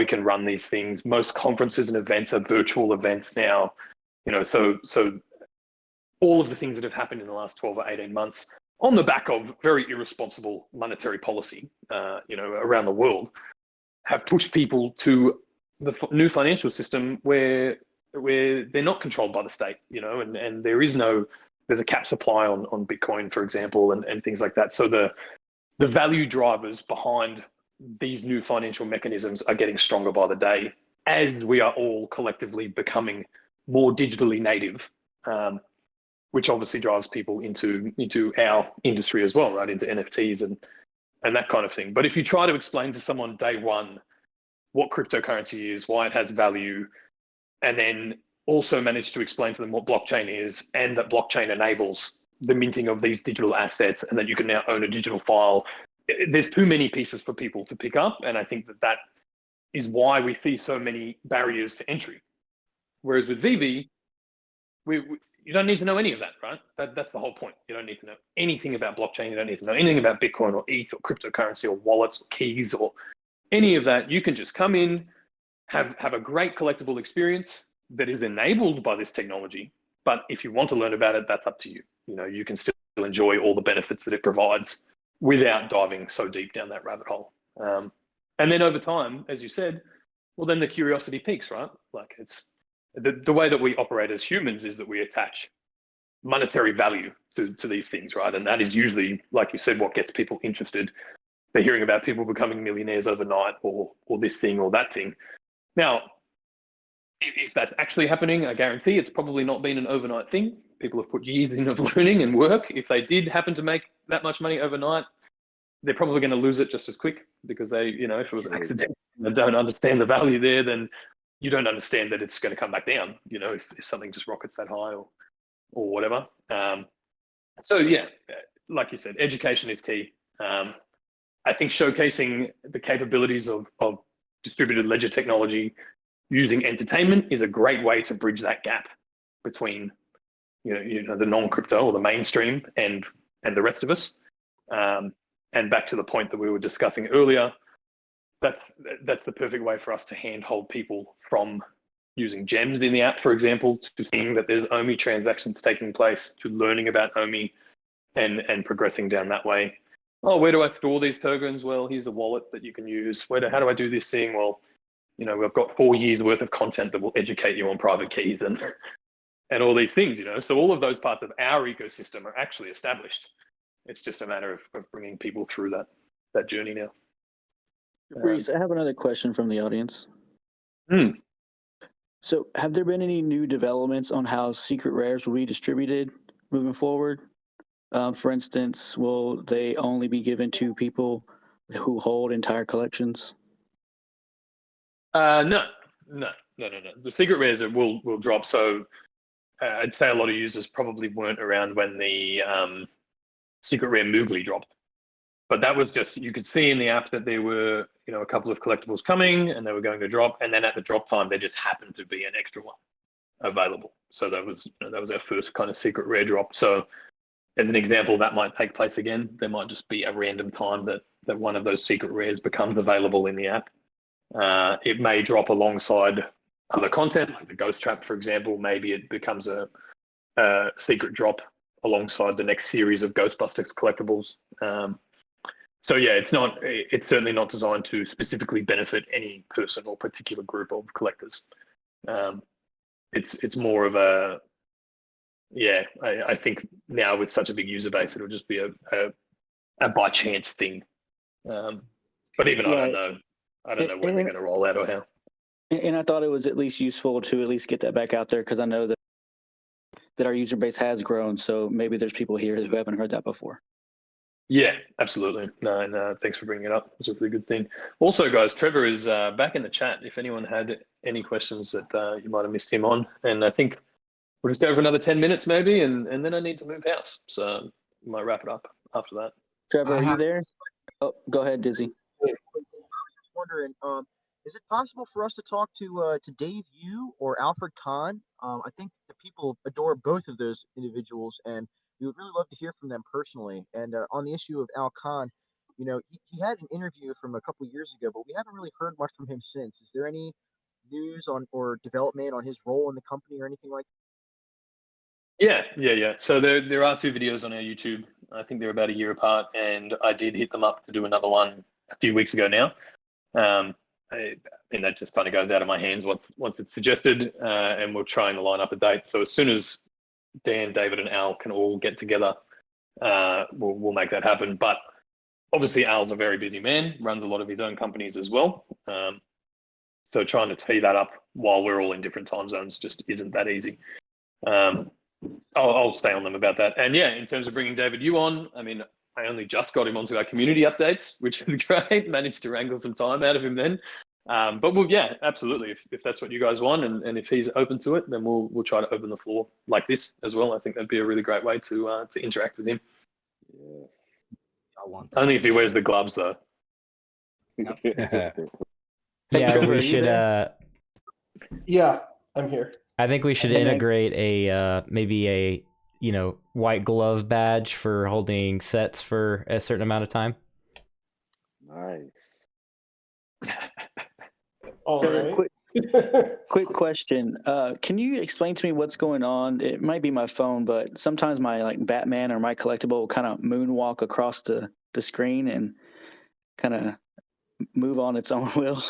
can run these things. Most conferences and events are virtual events now. So all of the things that have happened in the last 12 or 18 months, on the back of very irresponsible monetary policy, around the world, have pushed people to the new financial system where they're not controlled by the state, and there's a cap supply on Bitcoin, for example, and things like that. So the value drivers behind these new financial mechanisms are getting stronger by the day, as we are all collectively becoming more digitally native, which obviously drives people into our industry as well, right? Into NFTs and that kind of thing. But if you try to explain to someone day one what cryptocurrency is, why it has value, and then also manage to explain to them what blockchain is, and that blockchain enables the minting of these digital assets, and that you can now own a digital file, there's too many pieces for people to pick up. And I think that is why we see so many barriers to entry. Whereas with VeVe, you don't need to know any of that, right? That's the whole point. You don't need to know anything about blockchain. You don't need to know anything about Bitcoin or ETH or cryptocurrency or wallets or keys or any of that. You can just come in, have a great collectible experience that is enabled by this technology. But if you want to learn about it, that's up to you. You can still enjoy all the benefits that it provides without diving so deep down that rabbit hole. And then over time, as you said, well, then the curiosity peaks, right? Like it's the way that we operate as humans is that we attach monetary value to these things, right? And that is usually, like you said, what gets people interested. They're hearing about people becoming millionaires overnight, or this thing or that thing. Now, if that's actually happening, I guarantee it's probably not been an overnight thing. People have put years in of learning and work. If they did happen to make that much money overnight, they're probably going to lose it just as quick, because they, if it was accidental and they don't understand the value there, then you don't understand that it's going to come back down, if something just rockets that high or whatever. So yeah, like you said, education is key. I think showcasing the capabilities of distributed ledger technology using entertainment is a great way to bridge that gap between the non-crypto or the mainstream and the rest of us. And back to the point that we were discussing earlier, that's the perfect way for us to handhold people from using gems in the app, for example, to seeing that there's OMI transactions taking place, to learning about OMI and progressing down that way. Oh, where do I store these tokens? Well, here's a wallet that you can use. How do I do this thing? Well, we've got 4 years worth of content that will educate you on private keys and all these things, So all of those parts of our ecosystem are actually established. It's just a matter of bringing people through that journey now. Rhys, I have another question from the audience. So have there been any new developments on how secret rares will be distributed moving forward? For instance, will they only be given to people who hold entire collections? No. The secret rares will drop. So I'd say a lot of users probably weren't around when the secret rare Moogly dropped. But that was just, you could see in the app that there were, a couple of collectibles coming and they were going to drop. And then at the drop time, there just happened to be an extra one available. So that was our first kind of secret rare drop. So as an example, that might take place again. There might just be a random time that one of those secret rares becomes available in the app. It may drop alongside other content, like the Ghost Trap, for example. Maybe it becomes a secret drop alongside the next series of Ghostbusters collectibles. So yeah, it's certainly not designed to specifically benefit any person or particular group of collectors. It's more of a, I think now with such a big user base, it'll just be a by chance thing. But even I don't know when they're going to roll out or how. And I thought it was at least useful to at least get that back out there, because I know that our user base has grown. So maybe there's people here who haven't heard that before. Yeah, absolutely. No, thanks for bringing it up. It's a really good thing. Also, guys, Trevor is back in the chat. If anyone had any questions that you might have missed him on, and I think we'll just go for another 10 minutes maybe, and then I need to move house. So we might wrap it up after that. Trevor, are you there? Oh, go ahead, Dizzy. I was just wondering, is it possible for us to talk to Dave Yu or Alfred Kahn? I think the people adore both of those individuals, and we would really love to hear from them personally. And on the issue of Al Kahn, he had an interview from a couple years ago, but we haven't really heard much from him since. Is there any news on or development on his role in the company or anything like that? Yeah. So there are 2 videos on our YouTube. I think they're about a year apart, and I did hit them up to do another one a few weeks ago now. I think that just kind of goes out of my hands once it's suggested, and we're trying to line up a date. So as soon as Dan, David, and Al can all get together, we'll make that happen. But obviously, Al's a very busy man, runs a lot of his own companies as well. So trying to tee that up while we're all in different time zones just isn't that easy. I'll stay on them about that. And yeah, in terms of bringing David Yu on, I mean, I only just got him onto our community updates, which is great. Managed to wrangle some time out of him then. But absolutely. If that's what you guys want, and if he's open to it, then we'll try to open the floor like this as well. I think that'd be a really great way to interact with him. Yes. I want that. Only if he wears the gloves though. Yeah, we should. Yeah, I'm here. I think we should integrate maybe a white glove badge for holding sets for a certain amount of time. Nice. Trevor, Quick question. Can you explain to me what's going on? It might be my phone, but sometimes my like Batman or my collectible will kind of moonwalk across the screen and kind of move on its own will.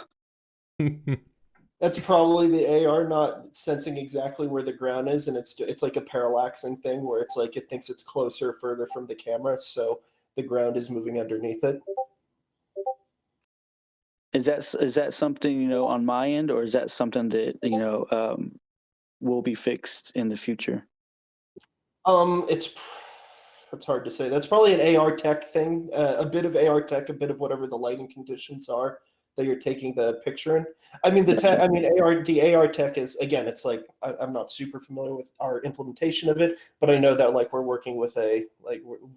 That's probably the AR not sensing exactly where the ground is, and it's like a parallaxing thing where it's like it thinks it's closer or further from the camera, so the ground is moving underneath it. Is that something on my end, or is that something that will be fixed in the future? It's hard to say. That's probably an AR tech thing, a bit of AR tech, a bit of whatever the lighting conditions are that you're taking the picture in. I mean, the AR tech is, again, it's like I'm not super familiar with our implementation of it, but I know that like we're working with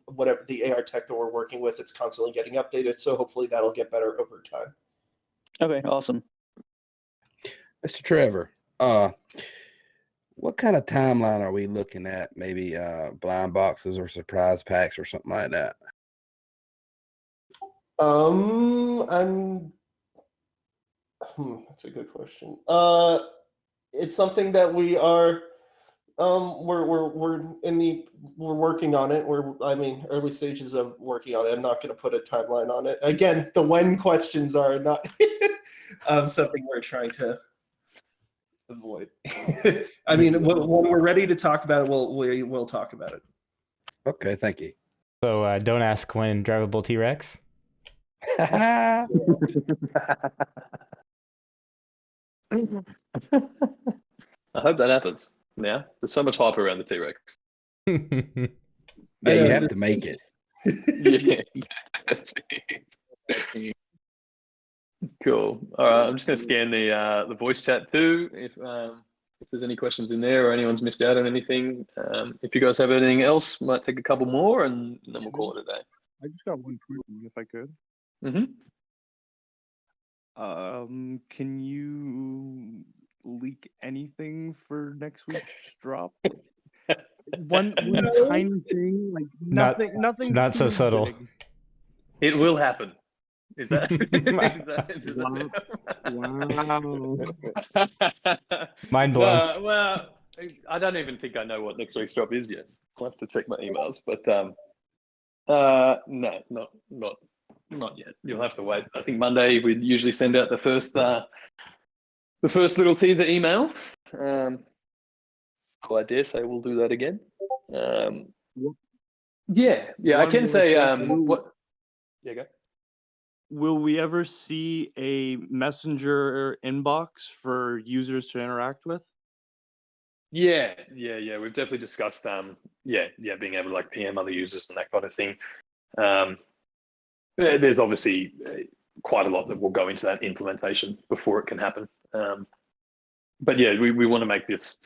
whatever the AR tech that we're working with, it's constantly getting updated. So hopefully that'll get better over time. Okay, awesome. Mr. Trevor, what kind of timeline are we looking at? Maybe blind boxes or surprise packs or something like that? That's a good question. It's something that we are we're working on it. Early stages of working on it. I'm not going to put a timeline on it. Again, the when questions are not something we're trying to avoid. I mean, when we're ready to talk about it, we'll talk about it. Okay, thank you. So don't ask when drivable T-Rex. I hope that happens. Yeah, there's so much hype around the T-Rex. Yeah, you have to make it. Yeah, that's it. Cool. All right, I'm just going to scan the voice chat too. If there's any questions in there or anyone's missed out on anything, if you guys have anything else, might take a couple more and then we'll call it a day. I just got one question, if I could. Can you leak anything for next week's drop? one tiny thing, like nothing. Not so subtle. Big. It will happen. Is that? Wow. Mind blown. Well, I don't even think I know what next week's drop is yet. I'll have to check my emails, but no, not yet. You'll have to wait. I think Monday we usually send out the first little teaser email. I dare say we'll do that again. Yeah, I can say what. Yeah, go. Will we ever see a messenger inbox for users to interact with? Yeah. We've definitely discussed being able to like PM other users and that kind of thing. There's obviously quite a lot that will go into that implementation before it can happen. But yeah, we want to make this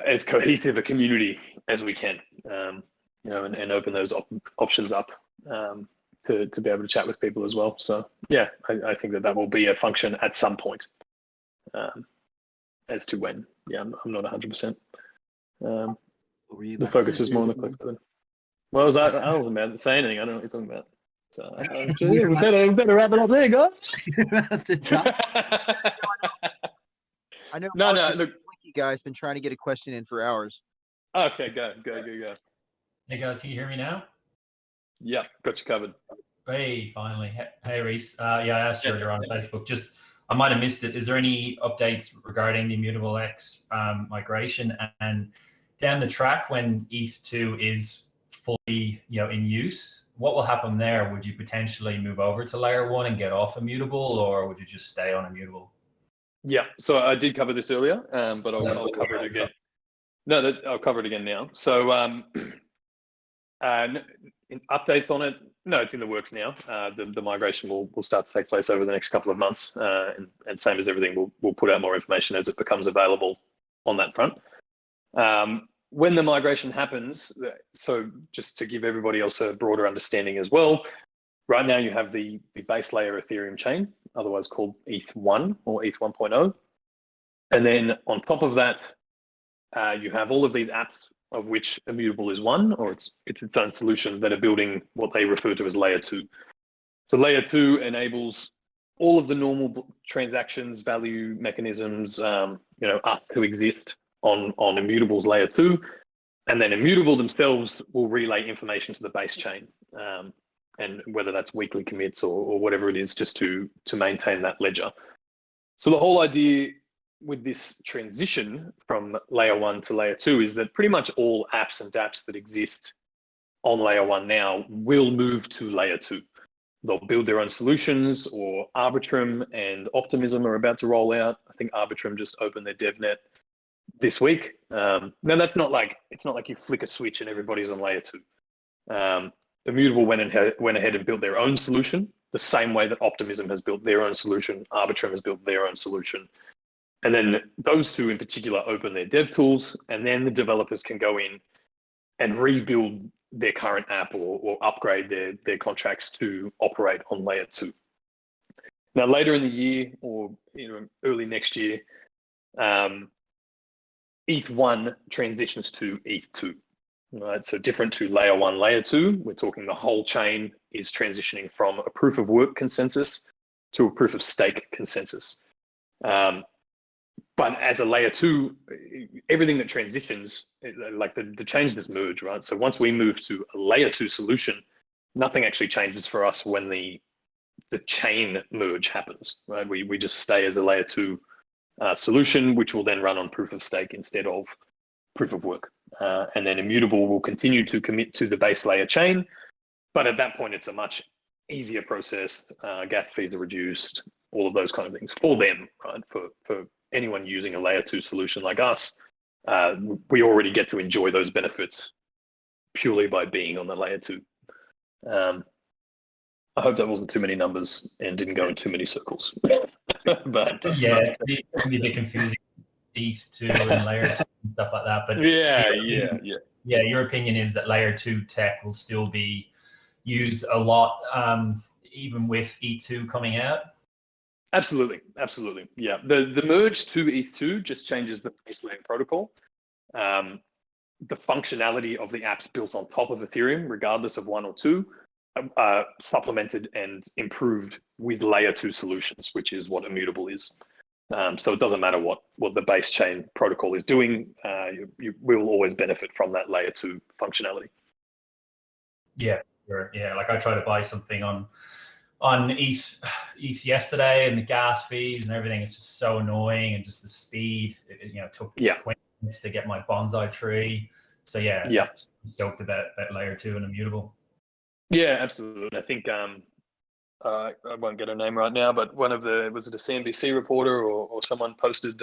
as cohesive a community as we can, and open those options up to be able to chat with people as well. So yeah, I think that will be a function at some point. As to when, yeah, I'm not 100%. The focus is more on the collectible. Well, I wasn't about to say anything. I don't know what you're talking about. So we better wrap it up there, guys. I know. No, look, you guys been trying to get a question in for hours. Okay, go. Hey guys, can you hear me now? Yeah, got you covered. Hey, finally. Hey, Rhys. I asked you earlier on Facebook. Just I might have missed it. Is there any updates regarding the Immutable X migration, and down the track when ETH2 is fully in use? What will happen there? Would you potentially move over to layer 1 and get off Immutable, or would you just stay on Immutable? Yeah, so I did cover this earlier, but I'll cover it again. No, I'll cover it again now. So updates on it. No, it's in the works now. The migration will start to take place over the next couple of months, and same as everything, we'll put out more information as it becomes available on that front. When the migration happens, so just to give everybody else a broader understanding as well, right now you have the base layer Ethereum chain, otherwise called ETH1 or ETH 1.0. And then on top of that, you have all of these apps, of which Immutable is one, or it's its own solution, that are building what they refer to as layer 2. So layer 2 enables all of the normal transactions, value mechanisms, are to exist on immutables layer 2, and then immutable themselves will relay information to the base chain, and whether that's weekly commits or whatever it is, just to maintain that ledger. So the whole idea with this transition from layer 1 to layer 2 is that pretty much all apps and dApps that exist on layer 1 now will move to layer 2. They'll build their own solutions, or Arbitrum and Optimism are about to roll out. I think Arbitrum just opened their DevNet this week. Now it's not like you flick a switch and everybody's on layer 2. Immutable went ahead and built their own solution, the same way that Optimism has built their own solution, Arbitrum has built their own solution. And then those two in particular open their dev tools, and then the developers can go in and rebuild their current app or upgrade their contracts to operate on layer 2. Now, later in the year, or early next year, ETH1 transitions to ETH2. Right, so different to layer 1, layer 2, we're talking the whole chain is transitioning from a proof of work consensus to a proof of stake consensus. But as a layer 2, everything that transitions, like the chains just merge, right? So once we move to a layer 2 solution, nothing actually changes for us when the chain merge happens, right? We just stay as a layer 2 solution, which will then run on proof of stake instead of proof of work. And then immutable will continue to commit to the base layer chain, but at that point, it's a much easier process. Gas fees are reduced, all of those kind of things for them, right? For anyone using a layer 2 solution like us, we already get to enjoy those benefits purely by being on the layer 2. I hope that wasn't too many numbers and didn't go in too many circles. But yeah, it can be a bit confusing. ETH2 and layer 2 and stuff like that. But yeah. Your opinion is that layer 2 tech will still be used a lot, even with ETH2 coming out. Absolutely. Yeah, the merge to ETH2 just changes the base layer protocol. The functionality of the apps built on top of Ethereum, regardless of 1 or 2, supplemented and improved with layer 2 solutions, which is what immutable is. So it doesn't matter what the base chain protocol is doing, you will always benefit from that layer 2 functionality. Yeah, sure. Yeah, like I tried to buy something on ETH yesterday, and the gas fees and everything is just so annoying, and just the speed. It took 20 minutes to get my bonsai tree. So I'm stoked about layer 2 and immutable. Yeah, absolutely. I think I won't get her name right now, but was it a CNBC reporter or someone posted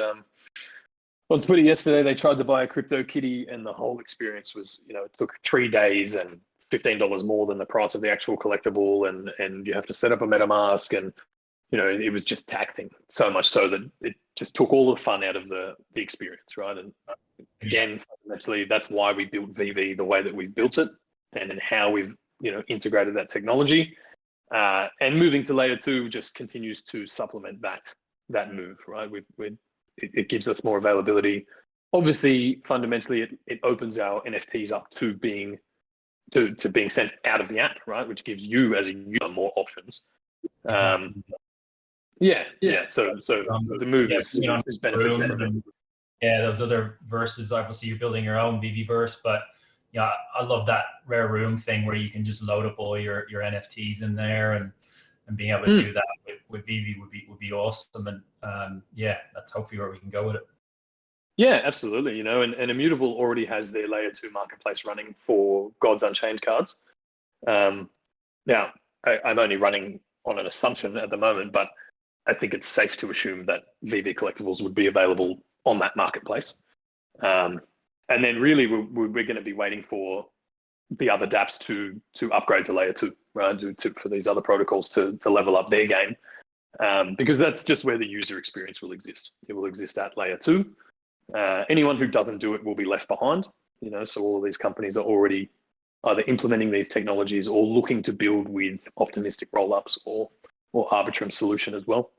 on Twitter yesterday, they tried to buy a crypto kitty, and the whole experience was, it took 3 days and $15 more than the price of the actual collectible, and you have to set up a MetaMask, and it was just taxing so much so that it just took all the fun out of the experience, right? And again, fundamentally, that's why we built VeVe the way that we've built it, and then how we've integrated that technology. And moving to layer 2 just continues to supplement that move, right? It gives us more availability. Obviously, fundamentally, it opens our NFTs up to being sent out of the app, right? Which gives you as a user more options. Exactly. So the move is beneficial. Those other verses, obviously, you're building your own VeVe verse, but I love that rare room thing where you can just load up all your NFTs in there, and being able to do that with VeVe would be awesome. And that's hopefully where we can go with it. Yeah, absolutely. And Immutable already has their layer 2 marketplace running for Gods Unchained cards. Now, I'm only running on an assumption at the moment, but I think it's safe to assume that VeVe Collectibles would be available on that marketplace. And then really we're going to be waiting for the other dApps to upgrade to layer 2, right? For these other protocols to level up their game, because that's just where the user experience will exist. It will exist at layer 2. Anyone who doesn't do it will be left behind. So all of these companies are already either implementing these technologies or looking to build with optimistic rollups or Arbitrum solution as well.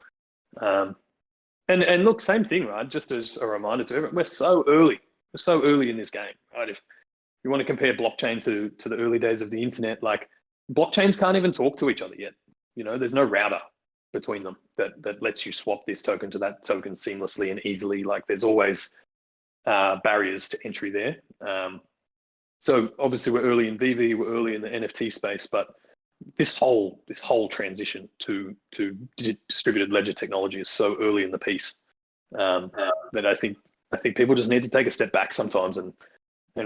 And look, same thing, right? Just as a reminder to everyone, we're so early. We're so early in this game, right? If you want to compare blockchain to the early days of the internet, like blockchains can't even talk to each other yet. There's no router between them that lets you swap this token to that token seamlessly and easily. Like there's always barriers to entry there. So obviously we're early in VeVe, we're early in the NFT space, but this whole transition to distributed ledger technology is so early in the piece that I think people just need to take a step back sometimes and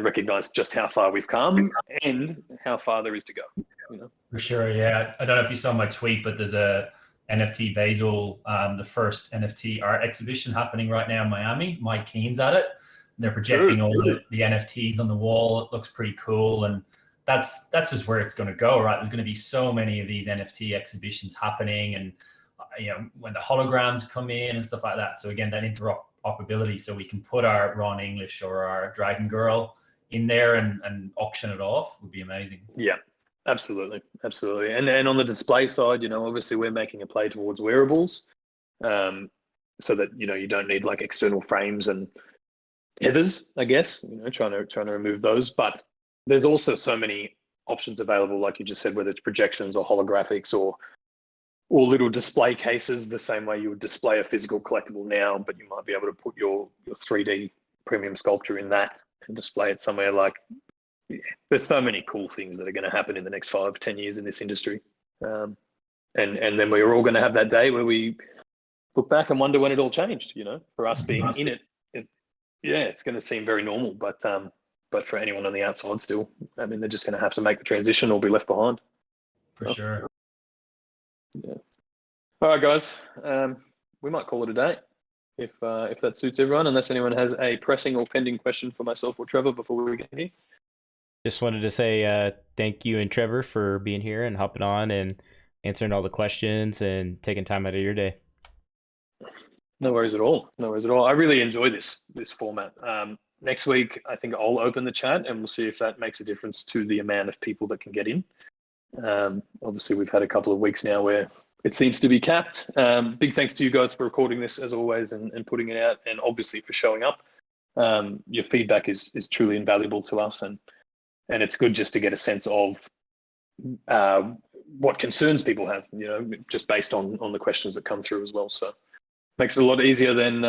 recognize just how far we've come and how far there is to go. You know? For sure, yeah. I don't know if you saw my tweet, but there's a NFT Basel, the first NFT art exhibition happening right now in Miami. Mike Keen's at it. They're projecting all the NFTs on the wall. It looks pretty cool, and that's just where it's going to go, right? There's going to be so many of these NFT exhibitions happening, and when the holograms come in and stuff like that. So again, that interoperability, so we can put our Ron English or our Dragon Girl in there and auction it off would be amazing. Yeah, absolutely. And on the display side, obviously we're making a play towards wearables, so that you don't need like external frames and tethers, I guess. Trying to remove those, but there's also so many options available, like you just said, whether it's projections or holographics or little display cases, the same way you would display a physical collectible now, but you might be able to put your 3D premium sculpture in that and display it somewhere. Like, there's so many cool things that are going to happen in the next 5-10 years in this industry, and then we're all going to have that day where we look back and wonder when it all changed. For us being in it, it's going to seem very normal, but for anyone on the outside, still, I mean, they're just going to have to make the transition or be left behind. For sure. Yeah. All right, guys. We might call it a day if that suits everyone, unless anyone has a pressing or pending question for myself or Trevor before we get here. Just wanted to say thank you and Trevor for being here and hopping on and answering all the questions and taking time out of your day. No worries at all. I really enjoy this format. Next week, I think I'll open the chat and we'll see if that makes a difference to the amount of people that can get in. Obviously, we've had a couple of weeks now where it seems to be capped. Big thanks to you guys for recording this as always and putting it out, and obviously for showing up. Your feedback is truly invaluable to us, and it's good just to get a sense of what concerns people have, just based on the questions that come through as well. So makes it a lot easier than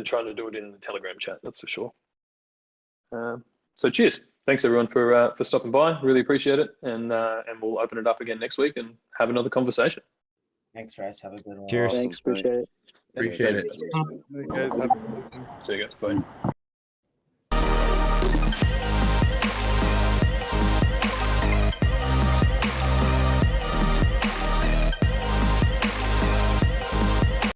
trying to do it in the Telegram chat, that's for sure. So cheers. Thanks everyone for stopping by. Really appreciate it, and we'll open it up again next week and have another conversation. Thanks, Rhys. Have a good one. Cheers. Thanks, appreciate it. Appreciate it. See you guys. Bye.